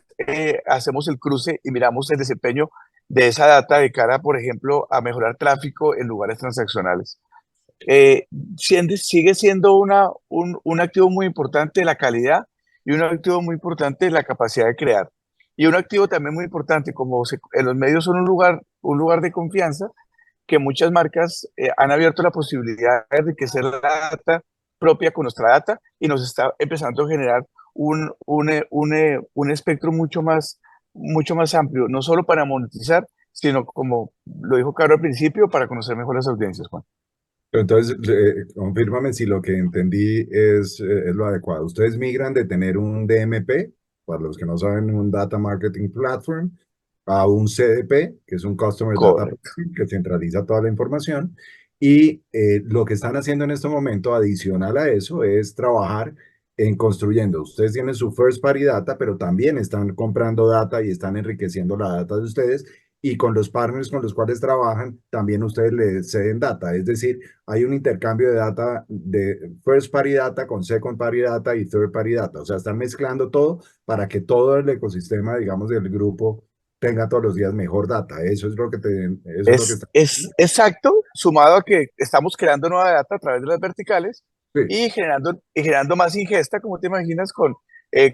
hacemos el cruce y miramos el desempeño de esa data de cara, por ejemplo, a mejorar tráfico en lugares transaccionales. Sigue siendo un activo muy importante la calidad y un activo muy importante la capacidad de crear. Y un activo también muy importante, como en los medios son un lugar de confianza, que muchas marcas han abierto la posibilidad de enriquecer la data propia con nuestra data y nos está empezando a generar un espectro mucho más amplio, no solo para monetizar, sino como lo dijo Caro al principio, para conocer mejor las audiencias, Juan. Pero entonces, confírmame si lo que entendí es lo adecuado. Ustedes migran de tener un DMP, para los que no saben, un Data Marketing Platform, a un CDP, que es un Customer Data Correcto. Platform, que centraliza toda la información. Y lo que están haciendo en este momento, adicional a eso, es trabajar en construyendo. Ustedes tienen su First Party Data, pero también están comprando data y están enriqueciendo la data de ustedes. Y con los partners con los cuales trabajan, también ustedes les ceden data. Es decir, hay un intercambio de data de First Party Data con Second Party Data y Third Party Data. O sea, están mezclando todo para que todo el ecosistema, digamos, del grupo tenga todos los días mejor data. Eso es lo que eso es lo que está Es exacto, sumado a que estamos creando nueva data a través de las verticales sí. y generando más ingesta, como te imaginas, con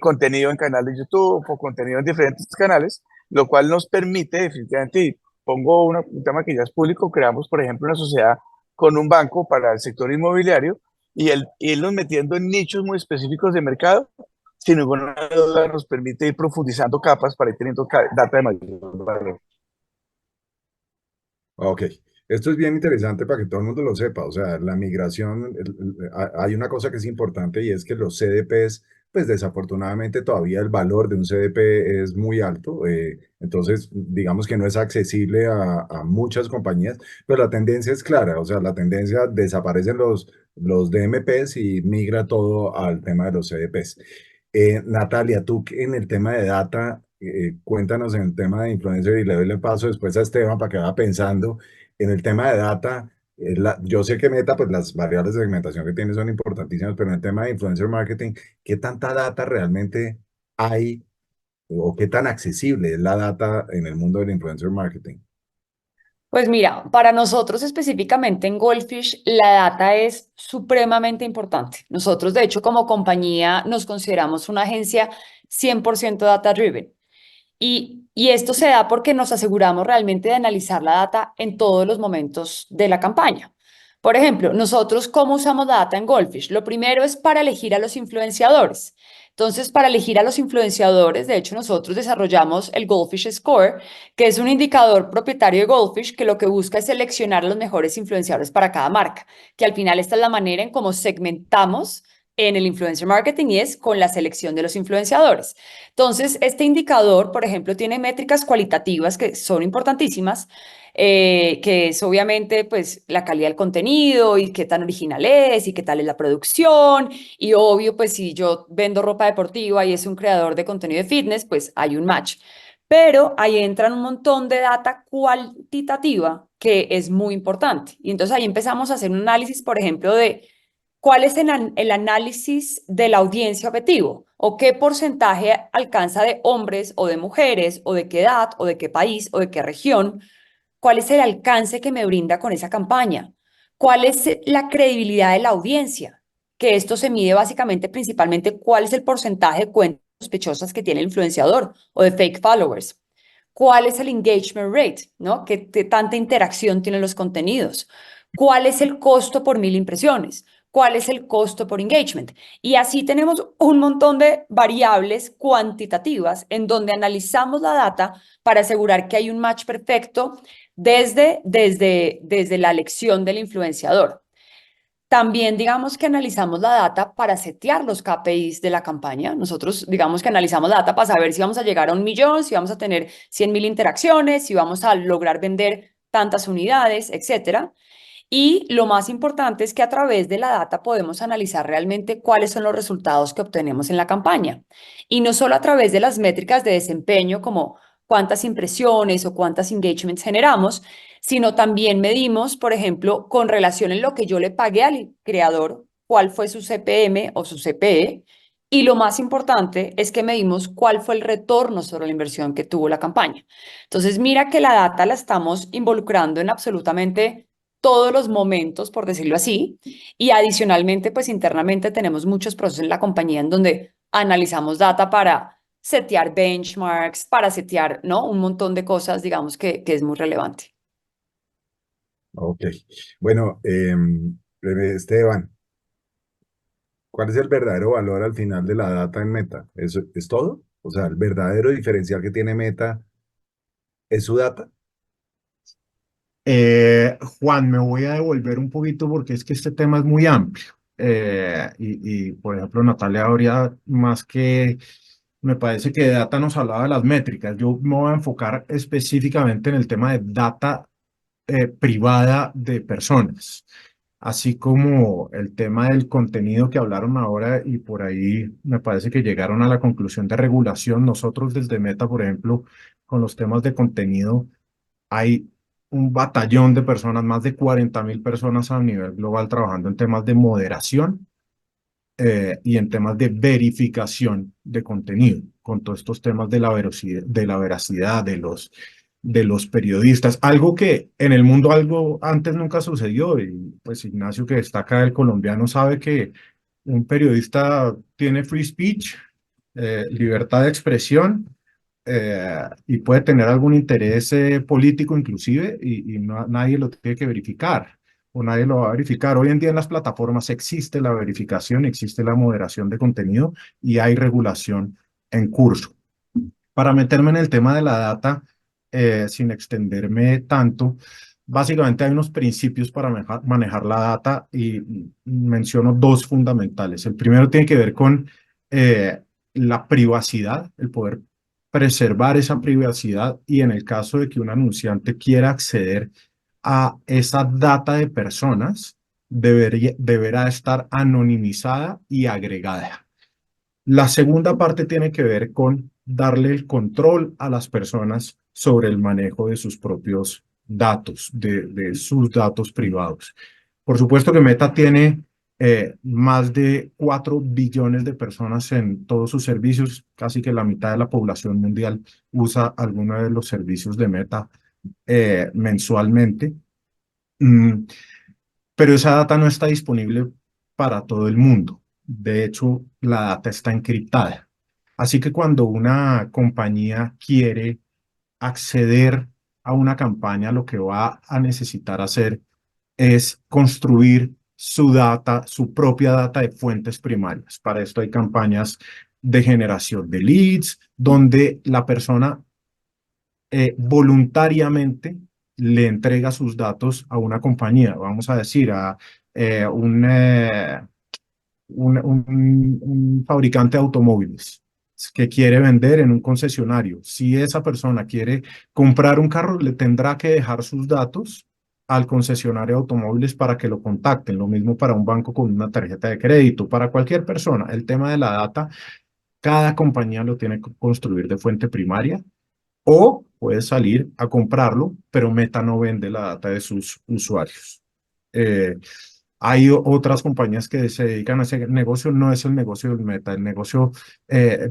contenido en canal de YouTube o contenido en diferentes canales, lo cual nos permite definitivamente, y pongo un tema que ya es público, creamos, por ejemplo, una sociedad con un banco para el sector inmobiliario y irnos metiendo en nichos muy específicos de mercado, sin ninguna duda nos permite ir profundizando capas para ir teniendo data de mayor valor. Ok, esto es bien interesante para que todo el mundo lo sepa. O sea, la migración, hay una cosa que es importante y es que los CDPs, pues desafortunadamente todavía el valor de un CDP es muy alto. Entonces, digamos que no es accesible a muchas compañías, pero la tendencia es clara. O sea, la tendencia desaparecen los DMPs y migra todo al tema de los CDPs. Natalia, tú en el tema de data, cuéntanos en el tema de influencer y le doy el paso después a Esteban para que vaya pensando en el tema de data. Yo sé que Meta, pues las variables de segmentación que tiene son importantísimas, pero en el tema de influencer marketing, ¿qué tanta data realmente hay o qué tan accesible es la data en el mundo del influencer marketing? Pues mira, para nosotros específicamente en Goldfish, la data es supremamente importante. Nosotros, de hecho, como compañía nos consideramos una agencia 100% data driven. Y esto se da porque nos aseguramos realmente de analizar la data en todos los momentos de la campaña. Por ejemplo, nosotros, ¿cómo usamos data en Goldfish? Lo primero es para elegir a los influenciadores. Entonces, para elegir a los influenciadores, de hecho, nosotros desarrollamos el Goldfish Score, que es un indicador propietario de Goldfish que lo que busca es seleccionar a los mejores influenciadores para cada marca, que al final esta es la manera en cómo segmentamos en el influencer marketing y es con la selección de los influenciadores. Entonces, este indicador, por ejemplo, tiene métricas cualitativas que son importantísimas, que es obviamente pues la calidad del contenido y qué tan original es y qué tal es la producción y obvio pues si yo vendo ropa deportiva y es un creador de contenido de fitness, pues hay un match. Pero ahí entran un montón de data cuantitativa que es muy importante. Y entonces ahí empezamos a hacer un análisis, por ejemplo, de cuál es el análisis de la audiencia objetivo o qué porcentaje alcanza de hombres o de mujeres o de qué edad o de qué país o de qué región, cuál es el alcance que me brinda con esa campaña, cuál es la credibilidad de la audiencia, que esto se mide básicamente principalmente cuál es el porcentaje de cuentas sospechosas que tiene el influenciador o de fake followers. ¿Cuál es el engagement rate? ¿No? ¿Qué tanta interacción tienen los contenidos? ¿Cuál es el costo por 1000 impresiones? ¿Cuál es el costo por engagement? Y así tenemos un montón de variables cuantitativas en donde analizamos la data para asegurar que hay un match perfecto desde la elección del influenciador. También digamos que analizamos la data para setear los KPIs de la campaña. Nosotros digamos que analizamos la data para saber si vamos a llegar a 1 millón, si vamos a tener 100.000 interacciones, si vamos a lograr vender tantas unidades, etcétera. Y lo más importante es que a través de la data podemos analizar realmente cuáles son los resultados que obtenemos en la campaña. Y no solo a través de las métricas de desempeño como cuántas impresiones o cuántas engagements generamos, sino también medimos, por ejemplo, con relación en lo que yo le pagué al creador, cuál fue su CPM o su CPE Y lo más importante es que medimos cuál fue el retorno sobre la inversión que tuvo la campaña. Entonces, mira que la data la estamos involucrando en absolutamente todos los momentos, por decirlo así. Y adicionalmente, pues internamente tenemos muchos procesos en la compañía en donde analizamos data para setear benchmarks, para setear, ¿no? Un montón de cosas, digamos, que es muy relevante. Ok. Bueno, Esteban, ¿cuál es el verdadero valor al final de la data en Meta? ¿Eso es todo? O sea, el verdadero diferencial que tiene Meta es su data. Juan, me voy a devolver un poquito porque es que este tema es muy amplio. Por ejemplo, Natalia habría más que, me parece que de data nos hablaba de las métricas. Yo me voy a enfocar específicamente en el tema de data privada de personas, así como el tema del contenido que hablaron ahora y por ahí me parece que llegaron a la conclusión de regulación. Nosotros desde Meta, por ejemplo, con los temas de contenido, hay un batallón de personas, más de 40.000 personas a nivel global trabajando en temas de moderación y en temas de verificación de contenido, con todos estos temas de la veracidad de los periodistas, algo que en el mundo algo antes nunca sucedió. Y pues Ignacio, que está acá, el colombiano, sabe que un periodista tiene free speech, libertad de expresión, y puede tener algún interés político inclusive, y nadie lo tiene que verificar o nadie lo va a verificar. Hoy en día en las plataformas existe la verificación, existe la moderación de contenido y hay regulación en curso. Para meterme en el tema de la data, sin extenderme tanto, básicamente hay unos principios para manejar la data y menciono dos fundamentales. El primero tiene que ver con la privacidad, el poder preservar esa privacidad, y en el caso de que un anunciante quiera acceder a esa data de personas, deberá estar anonimizada y agregada. La segunda parte tiene que ver con darle el control a las personas sobre el manejo de sus propios datos, de sus datos privados. Por supuesto que Meta tiene más de 4 billones de personas en todos sus servicios. Casi que la mitad de la población mundial usa alguno de los servicios de Meta mensualmente. Mm, pero esa data no está disponible para todo el mundo. De hecho, la data está encriptada. Así que cuando una compañía quiere acceder a una campaña, lo que va a necesitar hacer es construir su data, su propia data de fuentes primarias. Para esto hay campañas de generación de leads, donde la persona voluntariamente le entrega sus datos a una compañía, vamos a decir, a un fabricante de automóviles que quiere vender en un concesionario. Si esa persona quiere comprar un carro, le tendrá que dejar sus datos al concesionario de automóviles para que lo contacten. Lo mismo para un banco con una tarjeta de crédito, para cualquier persona. El tema de la data, cada compañía lo tiene que construir de fuente primaria o puedes salir a comprarlo, pero Meta no vende la data de sus usuarios. Eh, Hay otras compañías que se dedican a ese negocio, no es el negocio del Meta. El negocio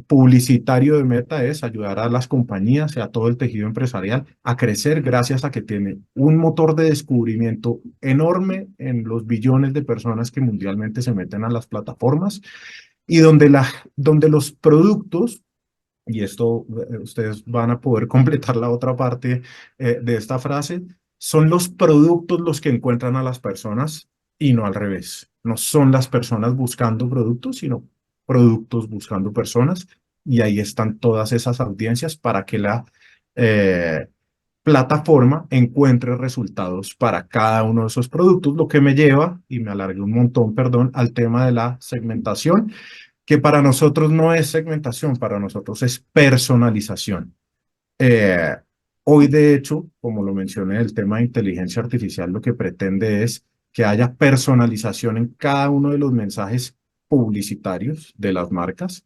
publicitario de Meta es ayudar a las compañías y a todo el tejido empresarial a crecer gracias a que tiene un motor de descubrimiento enorme en los billones de personas que mundialmente se meten a las plataformas, y donde los productos, y esto ustedes van a poder completar la otra parte de esta frase, son los productos los que encuentran a las personas y no al revés. No son las personas buscando productos, sino productos buscando personas. Y ahí están todas esas audiencias para que la eh, plataforma encuentre resultados para cada uno de esos productos, lo que me lleva, y me alargué un montón, perdón, al tema de la segmentación, que para nosotros no es segmentación, para nosotros es personalización. Eh, Hoy, de hecho, como lo mencioné, el tema de inteligencia artificial lo que pretende es que haya personalización en cada uno de los mensajes publicitarios de las marcas,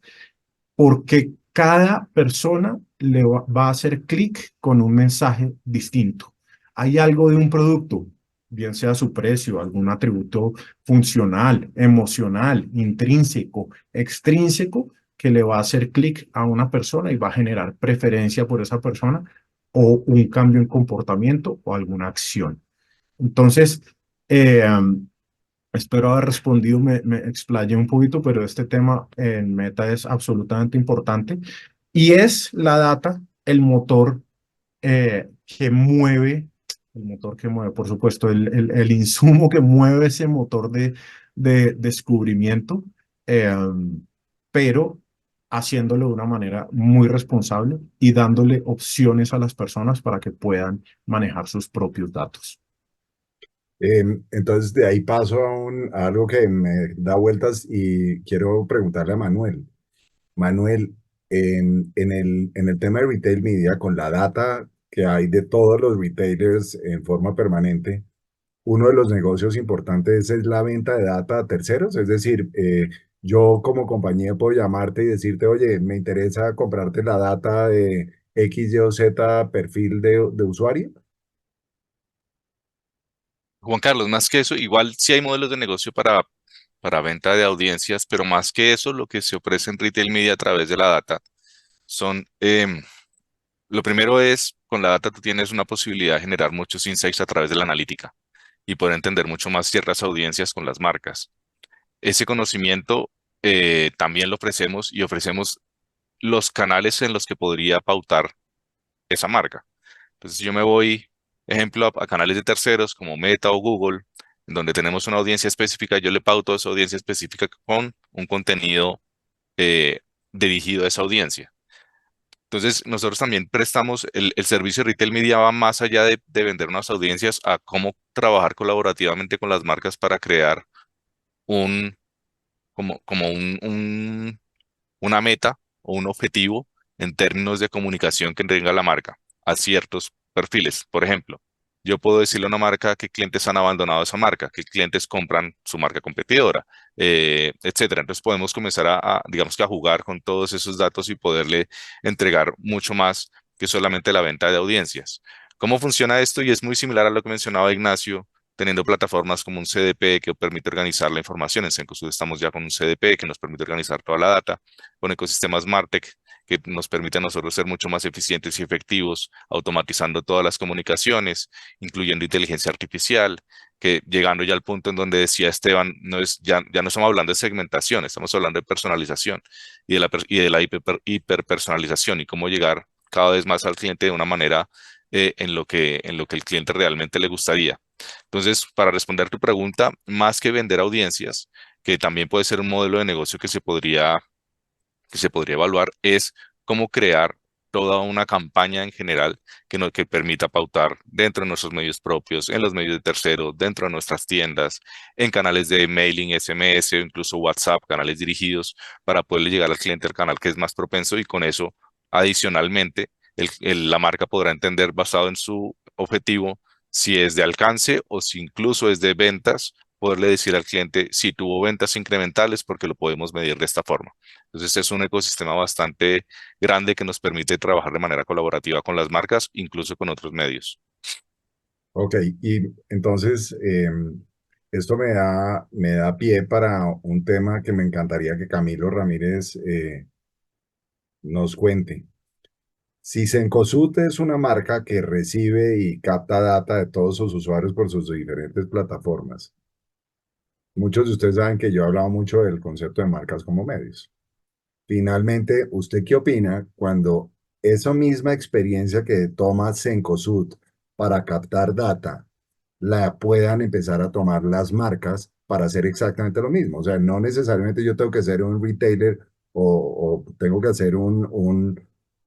porque cada persona va a hacer clic con un mensaje distinto. Hay algo de un producto, bien sea su precio, algún atributo funcional, emocional, intrínseco, extrínseco, que le va a hacer clic a una persona y va a generar preferencia por esa persona o un cambio en comportamiento o alguna acción. Entonces, eh, espero haber respondido, me explayé un poquito, pero este tema en Meta es absolutamente importante y es la data el motor que mueve, el motor que mueve, por supuesto, el insumo que mueve ese motor de descubrimiento, eh, pero haciéndolo de una manera muy responsable y dándole opciones a las personas para que puedan manejar sus propios datos. Entonces, de ahí paso a algo que me da vueltas y quiero preguntarle a Manuel. Manuel, en el tema de retail media, con la data que hay de todos los retailers en forma permanente, uno de los negocios importantes es la venta de data a terceros. Es decir, yo como compañía puedo llamarte y decirte, oye, me interesa comprarte la data de X, Y o Z perfil de usuario. Juan Carlos, más que eso, igual sí hay modelos de negocio para venta de audiencias, pero más que eso, lo que se ofrece en retail media a través de la data son, lo primero es, con la data tú tienes una posibilidad de generar muchos insights a través de la analítica y poder entender mucho más ciertas audiencias con las marcas. Ese conocimiento también lo ofrecemos y ofrecemos los canales en los que podría pautar esa marca. Entonces, si yo me voy, ejemplo, a canales de terceros como Meta o Google, en donde tenemos una audiencia específica, yo le pauto a esa audiencia específica con un contenido eh, dirigido a esa audiencia. Entonces, nosotros también prestamos el servicio de retail media va más allá de vender unas audiencias a cómo trabajar colaborativamente con las marcas para crear un, como una meta o un objetivo en términos de comunicación que tenga la marca a ciertos perfiles. Por ejemplo, yo puedo decirle a una marca qué clientes han abandonado esa marca, qué clientes compran su marca competidora, etcétera. Entonces podemos comenzar digamos que a jugar con todos esos datos y poderle entregar mucho más que solamente la venta de audiencias. ¿Cómo funciona esto? Y es muy similar a lo que mencionaba Ignacio, teniendo plataformas como un CDP que permite organizar la información. En Cencosud estamos ya con un CDP que nos permite organizar toda la data, con ecosistemas MarTech que nos permite a nosotros ser mucho más eficientes y efectivos, automatizando todas las comunicaciones, incluyendo inteligencia artificial, que llegando ya al punto en donde decía Esteban, ya no estamos hablando de segmentación, estamos hablando de personalización y de la hiperpersonalización y cómo llegar cada vez más al cliente de una manera en lo que el cliente realmente le gustaría. Entonces, para responder tu pregunta, más que vender audiencias, que también puede ser un modelo de negocio que se podría evaluar, es cómo crear toda una campaña en general que permita pautar dentro de nuestros medios propios, en los medios de terceros, dentro de nuestras tiendas, en canales de mailing, SMS o incluso WhatsApp, canales dirigidos, para poderle llegar al cliente al canal que es más propenso y con eso, adicionalmente, la marca podrá entender basado en su objetivo si es de alcance o si incluso es de ventas, poderle decir al cliente si tuvo ventas incrementales porque lo podemos medir de esta forma. Entonces es un ecosistema bastante grande que nos permite trabajar de manera colaborativa con las marcas, incluso con otros medios. Ok, y entonces esto me da pie para un tema que me encantaría que Camilo Ramírez nos cuente. Si Cencosud es una marca que recibe y capta data de todos sus usuarios por sus diferentes plataformas, muchos de ustedes saben que yo he hablado mucho del concepto de marcas como medios. Finalmente, ¿usted qué opina cuando esa misma experiencia que toma Cencosud para captar data la puedan empezar a tomar las marcas para hacer exactamente lo mismo? O sea, no necesariamente yo tengo que ser un retailer o tengo que hacer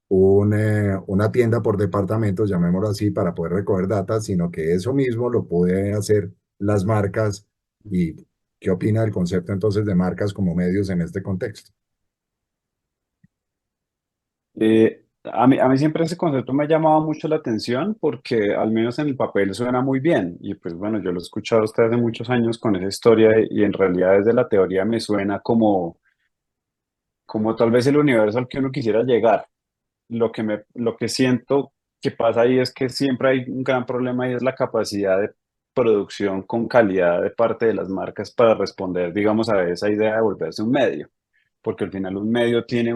una tienda por departamentos, llamémoslo así, para poder recoger data, sino que eso mismo lo pueden hacer las marcas. ¿Y qué opina del concepto entonces de marcas como medios en este contexto? A mí siempre ese concepto me ha llamado mucho la atención porque al menos en el papel suena muy bien y pues bueno, yo lo he escuchado a usted hace muchos años con esa historia y en realidad desde la teoría me suena como tal vez el universo al que uno quisiera llegar. Lo que siento que pasa ahí es que siempre hay un gran problema y es la capacidad producción con calidad de parte de las marcas para responder, digamos, a esa idea de volverse un medio, porque al final un medio tiene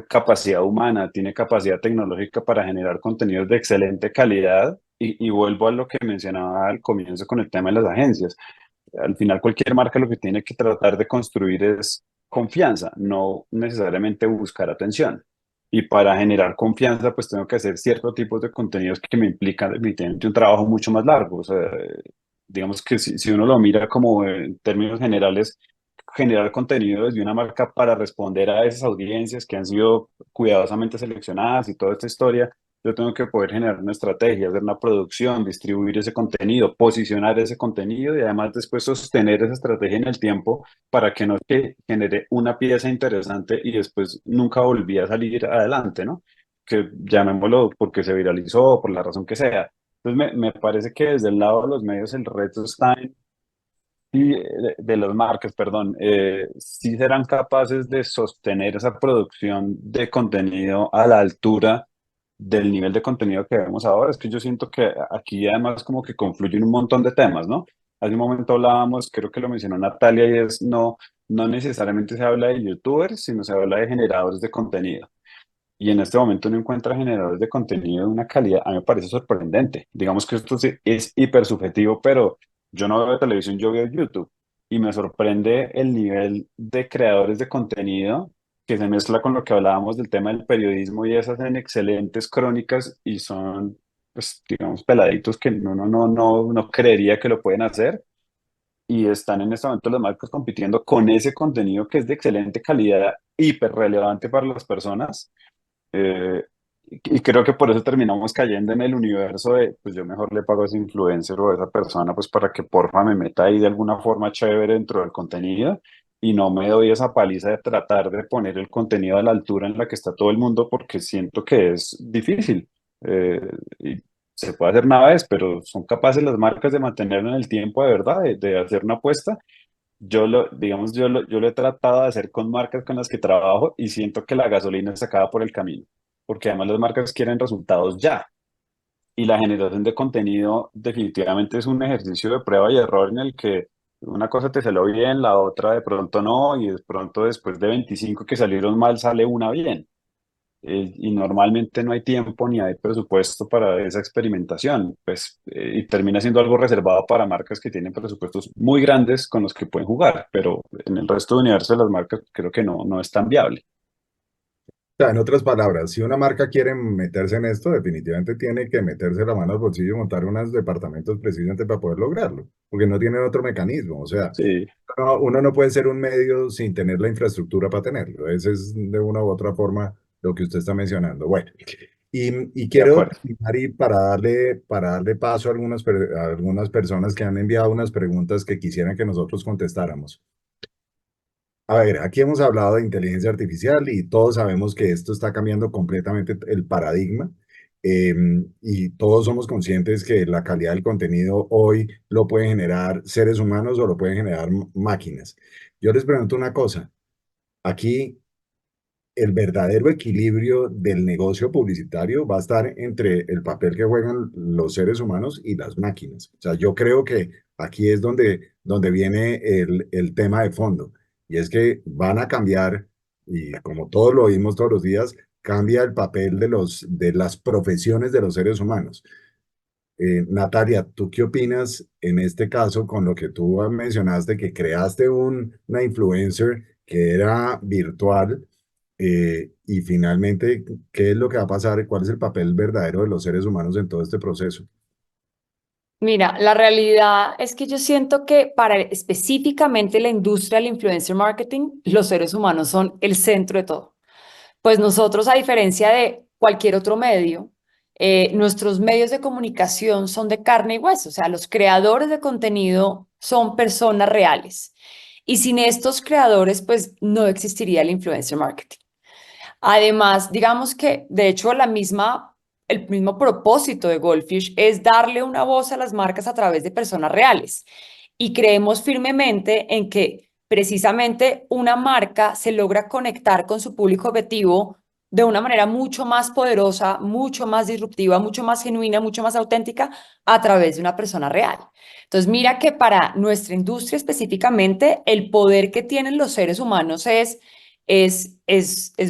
capacidad humana, tiene capacidad tecnológica para generar contenidos de excelente calidad y vuelvo a lo que mencionaba al comienzo con el tema de las agencias. Al final cualquier marca lo que tiene que tratar de construir es confianza, no necesariamente buscar atención. Y para generar confianza, pues tengo que hacer ciertos tipos de contenidos que me implican definitivamente un trabajo mucho más largo. O sea, digamos que si uno lo mira como en términos generales, generar contenido desde una marca para responder a esas audiencias que han sido cuidadosamente seleccionadas y toda esta historia, yo tengo que poder generar una estrategia, hacer una producción, distribuir ese contenido, posicionar ese contenido y además después sostener esa estrategia en el tiempo para que no que genere una pieza interesante y después nunca volví a salir adelante, ¿no? Que llamémoslo porque se viralizó, por la razón que sea. Entonces me parece que desde el lado de los medios el reto está en y de las marcas, perdón, sí serán capaces de sostener esa producción de contenido a la altura del nivel de contenido que vemos ahora. Es que yo siento que aquí además como que confluyen un montón de temas, ¿no? Hace un momento hablábamos, creo que lo mencionó Natalia, y es no necesariamente se habla de youtubers, sino se habla de generadores de contenido. Y en este momento uno encuentra generadores de contenido de una calidad, a mí me parece sorprendente. Digamos que esto sí es hiper subjetivo, pero yo no veo televisión, yo veo YouTube. Y me sorprende el nivel de creadores de contenido que se mezcla con lo que hablábamos del tema del periodismo y esas hacen excelentes crónicas y son, pues, digamos, peladitos que uno no creería que lo pueden hacer. Y están en este momento las marcas compitiendo con ese contenido que es de excelente calidad, hiper relevante para las personas eh, y creo que por eso terminamos cayendo en el universo de, pues yo mejor le pago a ese influencer o a esa persona, pues para que porfa me meta ahí de alguna forma chévere dentro del contenido y no me doy esa paliza de tratar de poner el contenido a la altura en la que está todo el mundo porque siento que es difícil. Y se puede hacer una vez, pero son capaces las marcas de mantenerlo en el tiempo de verdad, de hacer una apuesta. Digamos, yo lo he tratado de hacer con marcas con las que trabajo y siento que la gasolina se acaba por el camino, porque además las marcas quieren resultados ya. Y la generación de contenido definitivamente es un ejercicio de prueba y error en el que una cosa te salió bien, la otra de pronto no, y de pronto después de 25 que salieron mal sale una bien y normalmente no hay tiempo ni hay presupuesto para esa experimentación, pues, y termina siendo algo reservado para marcas que tienen presupuestos muy grandes con los que pueden jugar, pero en el resto del universo de las marcas creo que no es tan viable. O sea, en otras palabras, si una marca quiere meterse en esto, definitivamente tiene que meterse la mano al bolsillo y montar unos departamentos precisamente para poder lograrlo, porque no tiene otro mecanismo. O sea, Sí, uno no puede ser un medio sin tener la infraestructura para tenerlo. Ese es de una u otra forma lo que usted está mencionando. Bueno, y de quiero acuerdo. terminar y para darle paso a algunas personas que han enviado unas preguntas que quisieran que nosotros contestáramos. A ver, aquí hemos hablado de inteligencia artificial y todos sabemos que esto está cambiando completamente el paradigma y todos somos conscientes que la calidad del contenido hoy lo pueden generar seres humanos o lo pueden generar máquinas. Yo les pregunto una cosa, aquí el verdadero equilibrio del negocio publicitario va a estar entre el papel que juegan los seres humanos y las máquinas. O sea, yo creo que aquí es donde viene el tema de fondo. Y es que van a cambiar, y como todos lo oímos todos los días, cambia el papel de las profesiones de los seres humanos. Natalia, ¿tú qué opinas en este caso con lo que tú mencionaste, que creaste una influencer que era virtual y finalmente, ¿qué es lo que va a pasar? ¿Cuál es el papel verdadero de los seres humanos en todo este proceso? Mira, la realidad es que yo siento que para específicamente la industria del influencer marketing, los seres humanos son el centro de todo. Pues nosotros, a diferencia de cualquier otro medio, nuestros medios de comunicación son de carne y hueso, o sea, los creadores de contenido son personas reales. Y sin estos creadores, pues no existiría el influencer marketing. Además, digamos que, de hecho, el mismo propósito de Goldfish es darle una voz a las marcas a través de personas reales. Y creemos firmemente en que precisamente una marca se logra conectar con su público objetivo de una manera mucho más poderosa, mucho más disruptiva, mucho más genuina, mucho más auténtica a través de una persona real. Entonces, mira que para nuestra industria específicamente, el poder que tienen los seres humanos es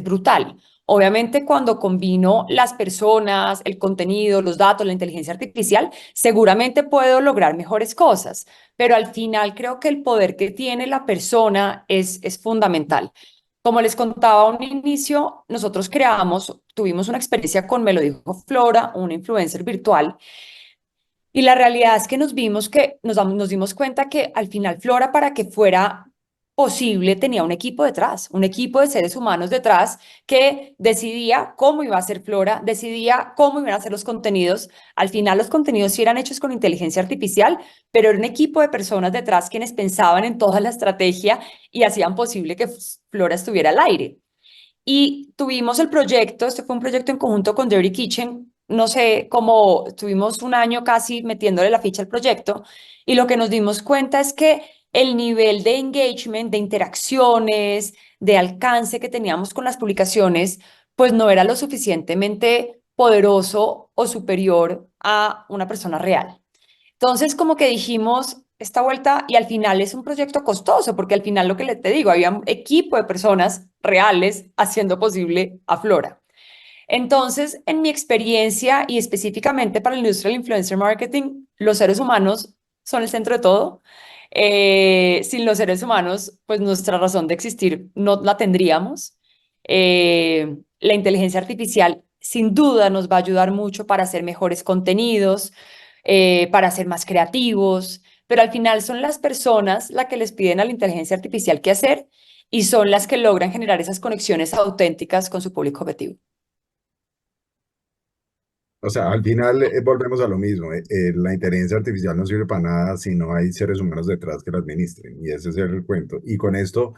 brutal. Obviamente, cuando combino las personas, el contenido, los datos, la inteligencia artificial, seguramente puedo lograr mejores cosas, pero al final creo que el poder que tiene la persona es fundamental. Como les contaba a un inicio, nosotros tuvimos una experiencia con Me lo dijo Flora, una influencer virtual, y la realidad es que nos dimos cuenta que al final Flora, para que fuera posible, tenía un equipo detrás, un equipo de seres humanos detrás que decidía cómo iba a ser Flora, decidía cómo iban a ser los contenidos. Al final los contenidos sí eran hechos con inteligencia artificial, pero era un equipo de personas detrás quienes pensaban en toda la estrategia y hacían posible que Flora estuviera al aire. Y tuvimos el proyecto, este fue un proyecto en conjunto con Dirty Kitchen, no sé, cómo tuvimos un año casi metiéndole la ficha al proyecto, y lo que nos dimos cuenta es que el nivel de engagement, de interacciones, de alcance que teníamos con las publicaciones, pues no era lo suficientemente poderoso o superior a una persona real. Entonces, como que dijimos esta vuelta, y al final es un proyecto costoso, porque al final lo que te digo, había un equipo de personas reales haciendo posible a Flora. Entonces, en mi experiencia y específicamente para la industria del influencer marketing, los seres humanos son el centro de todo. Sin los seres humanos, pues nuestra razón de existir no la tendríamos. La inteligencia artificial sin duda nos va a ayudar mucho para hacer mejores contenidos, para ser más creativos, pero al final son las personas las que les piden a la inteligencia artificial qué hacer y son las que logran generar esas conexiones auténticas con su público objetivo. O sea, al final volvemos a lo mismo. La inteligencia artificial no sirve para nada si no hay seres humanos detrás que la administren. Y ese es el cuento. Y con esto,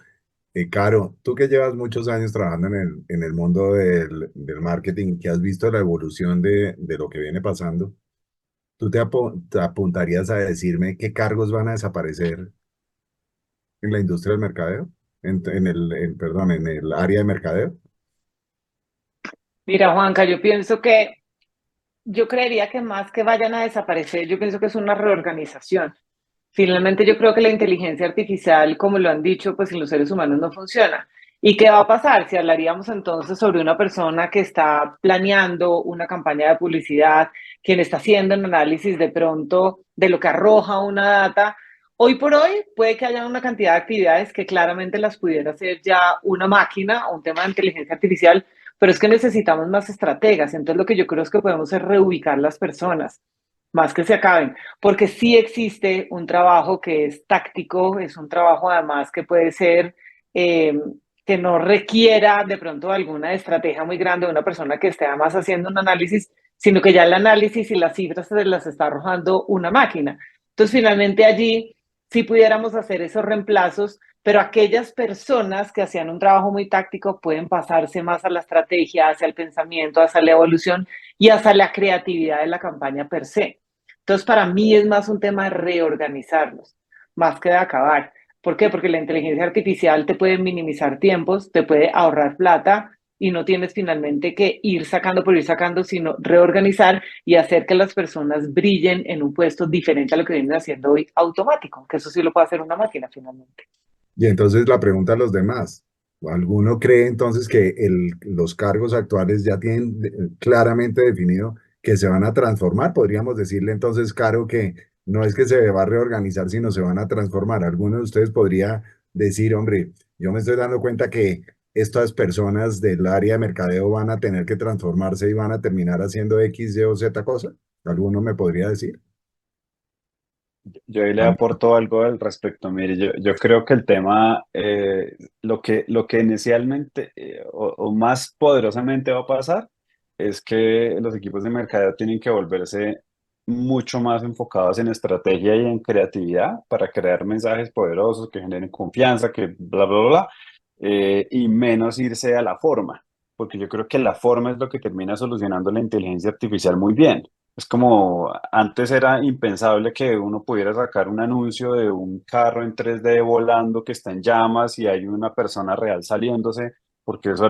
Caro, tú que llevas muchos años trabajando en el mundo del marketing, que has visto la evolución de lo que viene pasando, ¿tú te apuntarías a decirme qué cargos van a desaparecer en la industria del mercadeo? Perdón, en el área de mercadeo. Mira, Juanca, yo creería que más que vayan a desaparecer, yo pienso que es una reorganización. Finalmente, yo creo que la inteligencia artificial, como lo han dicho, pues en los seres humanos no funciona. ¿Y qué va a pasar? Si hablaríamos entonces sobre una persona que está planeando una campaña de publicidad, quien está haciendo un análisis de pronto de lo que arroja una data, hoy por hoy puede que haya una cantidad de actividades que claramente las pudiera hacer ya una máquina o un tema de inteligencia artificial, pero es que necesitamos más estrategas. Entonces, lo que yo creo es que podemos es reubicar las personas, más que se acaben, porque sí existe un trabajo que es táctico, es un trabajo además que puede ser, que no requiera de pronto alguna estrategia muy grande de una persona que esté además haciendo un análisis, sino que ya el análisis y las cifras se las está arrojando una máquina. Entonces, finalmente allí sí pudiéramos hacer esos reemplazos, pero aquellas personas que hacían un trabajo muy táctico pueden pasarse más a la estrategia, hacia el pensamiento, hacia la evolución y hacia la creatividad de la campaña per se. Entonces, para mí es más un tema de reorganizarlos, más que de acabar. ¿Por qué? Porque la inteligencia artificial te puede minimizar tiempos, te puede ahorrar plata y no tienes finalmente que ir sacando por ir sacando, sino reorganizar y hacer que las personas brillen en un puesto diferente a lo que vienen haciendo hoy automático, que eso sí lo puede hacer una máquina finalmente. Y entonces la pregunta a los demás. ¿Alguno cree entonces que los cargos actuales ya tienen claramente definido que se van a transformar? Podríamos decirle entonces, Caro, que no es que se va a reorganizar, sino se van a transformar. ¿Alguno de ustedes podría decir, hombre, yo me estoy dando cuenta que estas personas del área de mercadeo van a tener que transformarse y van a terminar haciendo X, Y o Z cosa? ¿Alguno me podría decir? Yo ahí le aporto algo al respecto. Mire, yo creo que el tema, lo que inicialmente o más poderosamente va a pasar es que los equipos de mercadeo tienen que volverse mucho más enfocados en estrategia y en creatividad para crear mensajes poderosos que generen confianza, que bla, bla, bla, bla, y menos irse a la forma, porque yo creo que la forma es lo que termina solucionando la inteligencia artificial muy bien. Es como antes era impensable que uno pudiera sacar un anuncio de un carro en 3D volando que está en llamas y hay una persona real saliéndose porque eso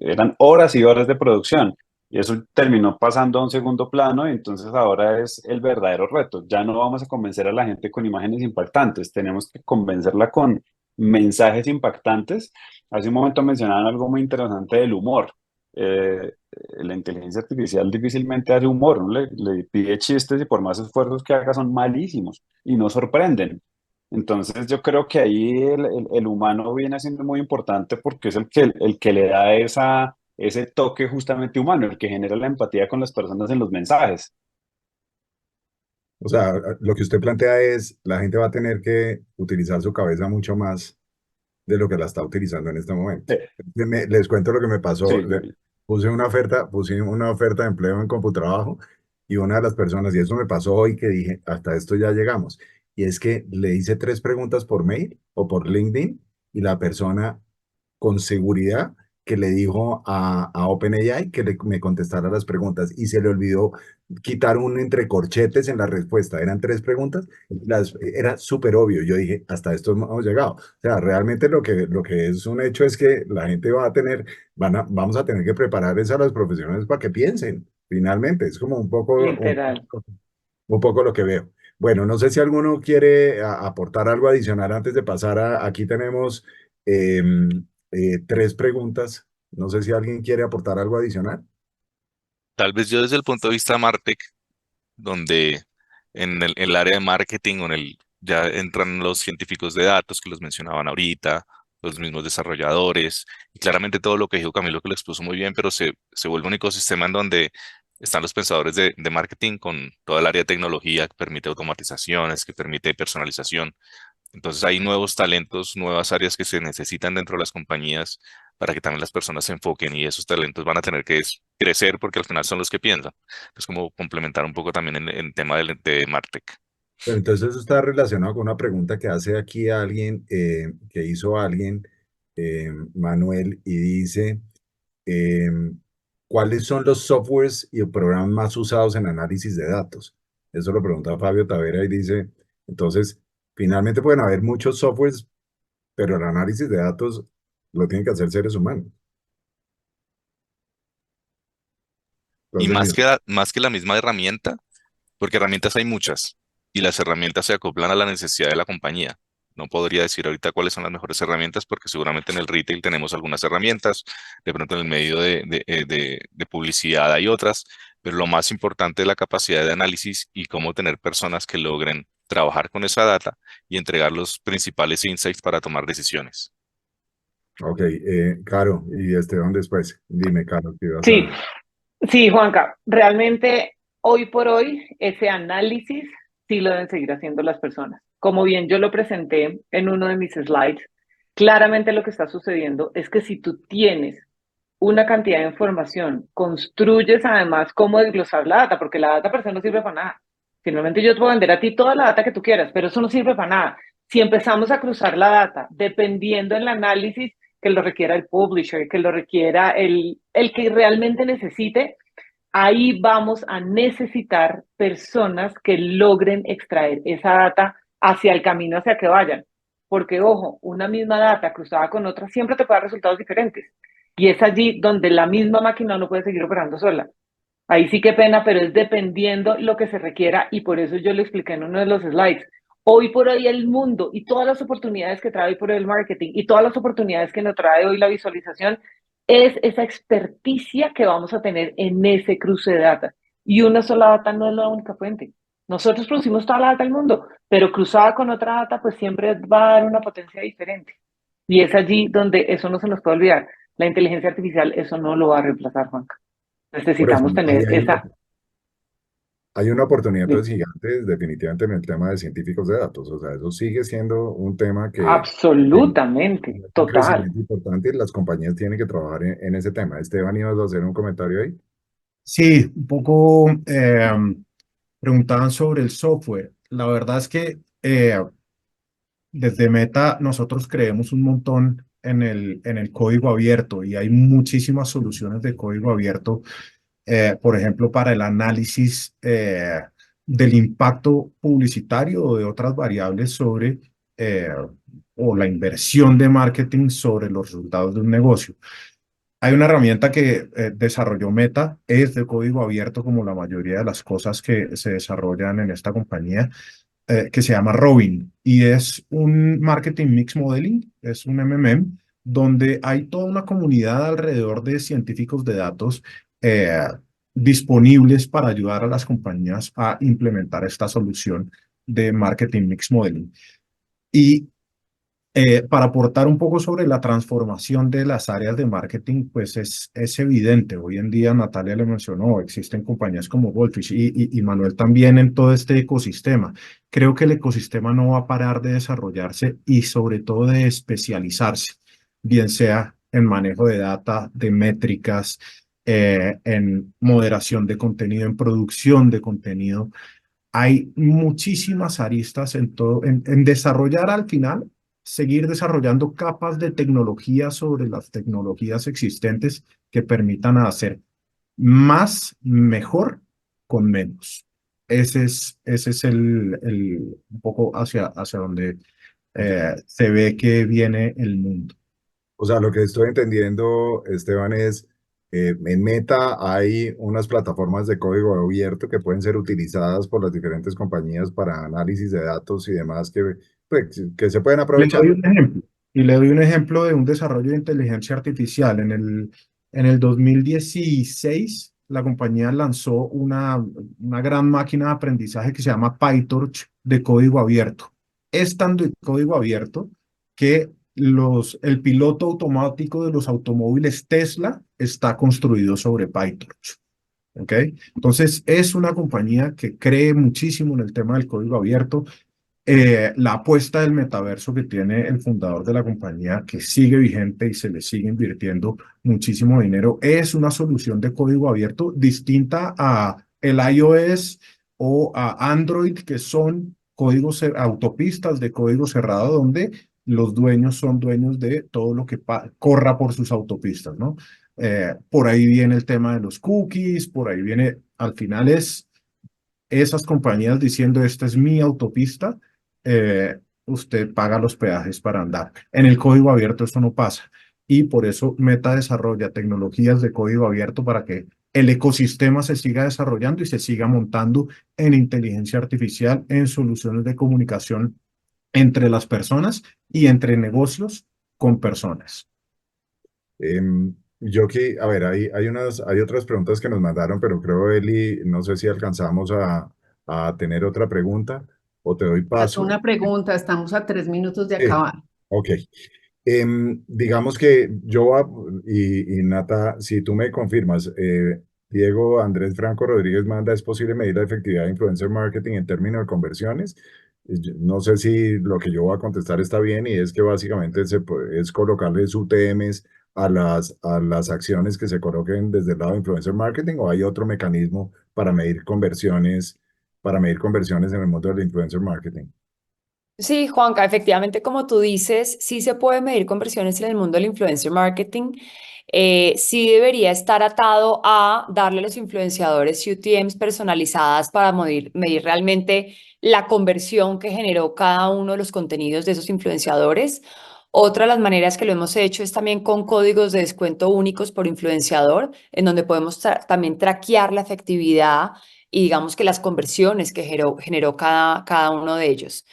eran horas y horas de producción. Y eso terminó pasando a un segundo plano y entonces ahora es el verdadero reto. Ya no vamos a convencer a la gente con imágenes impactantes, tenemos que convencerla con mensajes impactantes. Hace un momento mencionaban algo muy interesante del humor. La inteligencia artificial difícilmente hace humor, ¿no? Le pide chistes y por más esfuerzos que haga son malísimos y no sorprenden. Entonces yo creo que ahí el humano viene siendo muy importante porque es el que le da ese toque justamente humano, el que genera la empatía con las personas en los mensajes. O sea, lo que usted plantea es, la gente va a tener que utilizar su cabeza mucho más de lo que la está utilizando en este momento. Sí, Les cuento lo que me pasó. sí, Puse una oferta de empleo en Computrabajo y una de las personas, y eso me pasó hoy que dije, hasta esto ya llegamos, y es que le hice 3 preguntas por mail o por LinkedIn y la persona con seguridad que le dijo a OpenAI que me contestara las preguntas y se le olvidó quitar un entre corchetes en la respuesta. Eran 3 preguntas, era súper obvio. Yo dije, hasta esto hemos llegado. O sea, realmente lo que es un hecho es que la gente va a tener, vamos a tener que preparar a los profesionales para que piensen. Finalmente, es como Literal. un poco lo que veo. Bueno, no sé si alguno quiere aportar algo adicional antes de pasar aquí tenemos 3 preguntas. No sé si alguien quiere aportar algo adicional. Tal vez yo desde el punto de vista Martech, donde en el área de marketing o ya entran los científicos de datos que los mencionaban ahorita, los mismos desarrolladores, y claramente todo lo que dijo Camilo que lo expuso muy bien, pero se vuelve un ecosistema en donde están los pensadores de marketing con toda el área de tecnología que permite automatizaciones, que permite personalización. Entonces hay nuevos talentos, nuevas áreas que se necesitan dentro de las compañías para que también las personas se enfoquen y esos talentos van a tener que crecer porque al final son los que piensan. Es como complementar un poco también en tema de Martech. Pero entonces eso está relacionado con una pregunta que hace aquí alguien, que hizo alguien, Manuel, y dice, eh, ¿cuáles son los softwares y programas más usados en análisis de datos? Eso lo pregunta Fabio Tavera y dice, entonces, finalmente pueden haber muchos softwares, pero el análisis de datos lo tienen que hacer seres humanos. Y Entonces, más que la misma herramienta, porque herramientas hay muchas y las herramientas se acoplan a la necesidad de la compañía. No podría decir ahorita cuáles son las mejores herramientas porque seguramente en el retail tenemos algunas herramientas, de pronto en el medio de publicidad hay otras, pero lo más importante es la capacidad de análisis y cómo tener personas que logren trabajar con esa data y entregar los principales insights para tomar decisiones. ok, Caro y Esteban después. Dime, Caro, ¿qué ibas Sí, a...? sí, Juanca, realmente hoy por hoy ese análisis sí lo deben seguir haciendo las personas. Como bien yo lo presenté en uno de mis slides, claramente lo que está sucediendo es que si tú tienes una cantidad de información, construyes además cómo desglosar la data, porque la data per se no sirve para nada. Finalmente yo te puedo vender a ti toda la data que tú quieras, pero eso no sirve para nada. Si empezamos a cruzar la data, dependiendo del análisis que lo requiera el publisher, que lo requiera el que realmente necesite, ahí vamos a necesitar personas que logren extraer esa data hacia el camino hacia que vayan. Porque, ojo, una misma data cruzada con otra siempre te puede dar resultados diferentes. Y es allí donde la misma máquina no puede seguir operando sola. Ahí sí que pena, pero es dependiendo lo que se requiera y por eso yo lo expliqué en uno de los slides. Hoy por hoy el mundo y todas las oportunidades que trae hoy por hoy el marketing y todas las oportunidades que nos trae hoy la visualización es esa experticia que vamos a tener en ese cruce de data. Y una sola data no es la única fuente. Nosotros producimos toda la data del mundo, pero cruzada con otra data pues siempre va a dar una potencia diferente. Y es allí donde eso no se nos puede olvidar. La inteligencia artificial eso no lo va a reemplazar, Juanca. Por eso, Necesitamos ahí tener esa... hay una oportunidad entonces gigante definitivamente en el tema de científicos de datos. O sea, eso sigue siendo un tema que Absolutamente, es un total. crecimiento importante y las compañías tienen que trabajar en ese tema. Esteban, ¿ibas a hacer un comentario ahí? Sí, un poco preguntaban sobre el software. La verdad es que desde Meta nosotros creemos un montón en el código abierto y hay muchísimas soluciones de código abierto, por ejemplo, para el análisis del impacto publicitario o de otras variables sobre o la inversión de marketing sobre los resultados de un negocio. Hay una herramienta que desarrolló Meta, es de código abierto como la mayoría de las cosas que se desarrollan en esta compañía, que se llama Robin y es un Marketing Mix Modeling, es un MMM, donde hay toda una comunidad alrededor de científicos de datos eh, disponibles para ayudar a las compañías a implementar esta solución de Marketing Mix Modeling. Y para aportar un poco sobre la transformación de las áreas de marketing, pues es evidente. Hoy en día, Natalia le mencionó, existen compañías como Goldfish y Manuel también en todo este ecosistema. Creo que el ecosistema no va a parar de desarrollarse y sobre todo de especializarse, bien sea en manejo de data, de métricas, en moderación de contenido, en producción de contenido. Hay muchísimas aristas en todo, en desarrollar al final, seguir desarrollando capas de tecnología sobre las tecnologías existentes que permitan hacer más, mejor, con menos. Ese es un poco hacia donde se ve que viene el mundo. O sea, lo que estoy entendiendo, Esteban, es en Meta hay unas plataformas de código abierto que pueden ser utilizadas por las diferentes compañías para análisis de datos y demás que, pues, que se pueden Le aprovechar. doy un ejemplo, y le doy un ejemplo de un desarrollo de inteligencia artificial. En el 2016, la compañía lanzó una gran máquina de aprendizaje que se llama PyTorch de código abierto. Es tanto de código abierto que el piloto automático de los automóviles Tesla está construido sobre PyTorch. ¿Ok? Entonces, es una compañía que cree muchísimo en el tema del código abierto. La apuesta del metaverso que tiene el fundador de la compañía, que sigue vigente y se le sigue invirtiendo muchísimo dinero, es una solución de código abierto distinta a el iOS o a Android, que son autopistas de código cerrado, donde los dueños son dueños de todo lo que corra por sus autopistas, ¿no? Por ahí viene el tema de los cookies, por ahí viene, al final es esas compañías diciendo, esta es mi autopista, usted paga los peajes para andar. En el código abierto esto no pasa. Y por eso Meta desarrolla tecnologías de código abierto para que el ecosistema se siga desarrollando y se siga montando en inteligencia artificial, en soluciones de comunicación entre las personas y entre negocios con personas. Yo que, a ver, hay otras preguntas que nos mandaron, pero creo, Eli, no sé si alcanzamos a tener otra pregunta o te doy Faltó paso. una pregunta, estamos a 3 minutos de Sí, acabar. ok. Digamos que y Nata, si tú me confirmas, Diego Andrés Franco Rodríguez manda, ¿es posible medir la efectividad de influencer marketing en términos de conversiones? No sé si lo que yo voy a contestar está bien y es que básicamente es colocarles UTMs a las acciones que se coloquen desde el lado de influencer marketing o hay otro mecanismo para medir conversiones en el mundo del influencer marketing. Sí, Juanca, efectivamente, como tú dices, sí se puede medir conversiones en el mundo del influencer marketing. Sí debería estar atado a darle a los influenciadores UTMs personalizadas para medir realmente la conversión que generó cada uno de los contenidos de esos influenciadores. Otra de las maneras que lo hemos hecho es también con códigos de descuento únicos por influenciador, en donde podemos también traquear la efectividad y digamos que las conversiones que generó cada uno de ellos.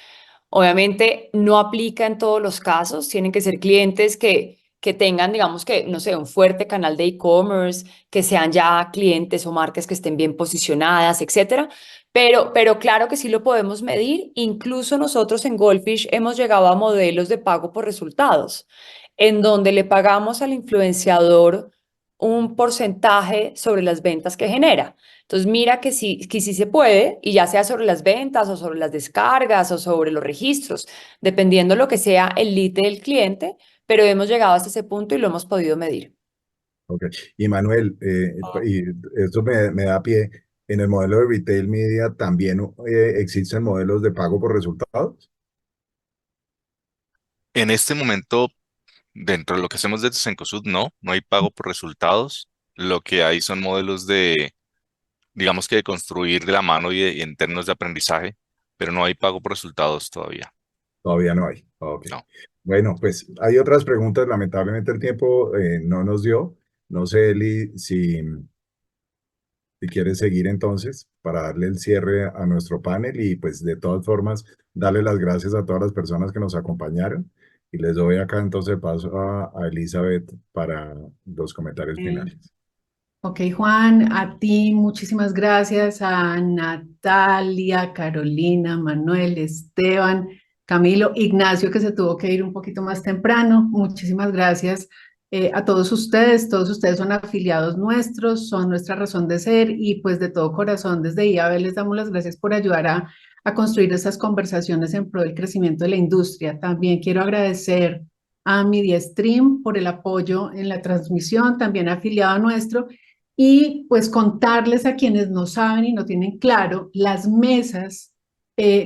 Obviamente no aplica en todos los casos, tienen que ser clientes que tengan, digamos que, no sé, un fuerte canal de e-commerce, que sean ya clientes o marcas que estén bien posicionadas, etcétera. Pero claro que sí lo podemos medir. Incluso nosotros en Goldfish hemos llegado a modelos de pago por resultados, en donde le pagamos al influenciador un porcentaje sobre las ventas que genera. Entonces, mira que sí se puede, y ya sea sobre las ventas o sobre las descargas o sobre los registros, dependiendo lo que sea el lead del cliente, pero hemos llegado hasta ese punto y lo hemos podido medir. Ok. Y Manuel, y esto me da pie, en el modelo de retail media también existen modelos de pago por resultados. En este momento, dentro de lo que hacemos desde Cencosud, no hay pago por resultados. Lo que hay son modelos digamos que de construir de la mano y en términos de aprendizaje, pero no hay pago por resultados todavía. Todavía no hay. Ok. No. Bueno, pues hay otras preguntas. Lamentablemente el tiempo no nos dio. No sé, Eli, si quieres seguir entonces para darle el cierre a nuestro panel y pues de todas formas darle las gracias a todas las personas que nos acompañaron y les doy acá entonces paso a Elizabeth para los comentarios finales. Ok, Juan, a ti muchísimas gracias, a Natalia, Carolina, Manuel, Esteban, Camilo, Ignacio, que se tuvo que ir un poquito más temprano. Muchísimas gracias a todos ustedes son afiliados nuestros, son nuestra razón de ser y pues de todo corazón desde IAB les damos las gracias por ayudar a construir estas conversaciones en pro del crecimiento de la industria. También quiero agradecer a MediaStream por el apoyo en la transmisión, también afiliado nuestro. Y pues contarles a quienes no saben y no tienen claro, las mesas,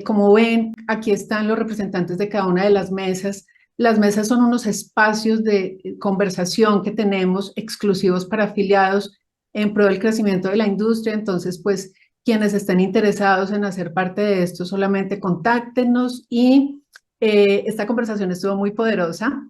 como ven, aquí están los representantes de cada una de las mesas. Las mesas son unos espacios de conversación que tenemos exclusivos para afiliados en pro del crecimiento de la industria. Entonces, pues quienes estén interesados en hacer parte de esto, solamente contáctenos y esta conversación estuvo muy poderosa.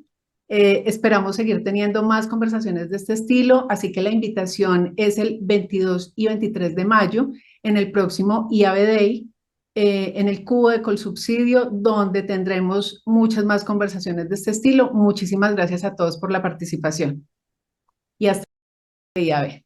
Esperamos seguir teniendo más conversaciones de este estilo, así que la invitación es el 22 y 23 de mayo en el próximo IAB Day, en el Cubo de Colsubsidio, donde tendremos muchas más conversaciones de este estilo. Muchísimas gracias a todos por la participación y hasta IAB.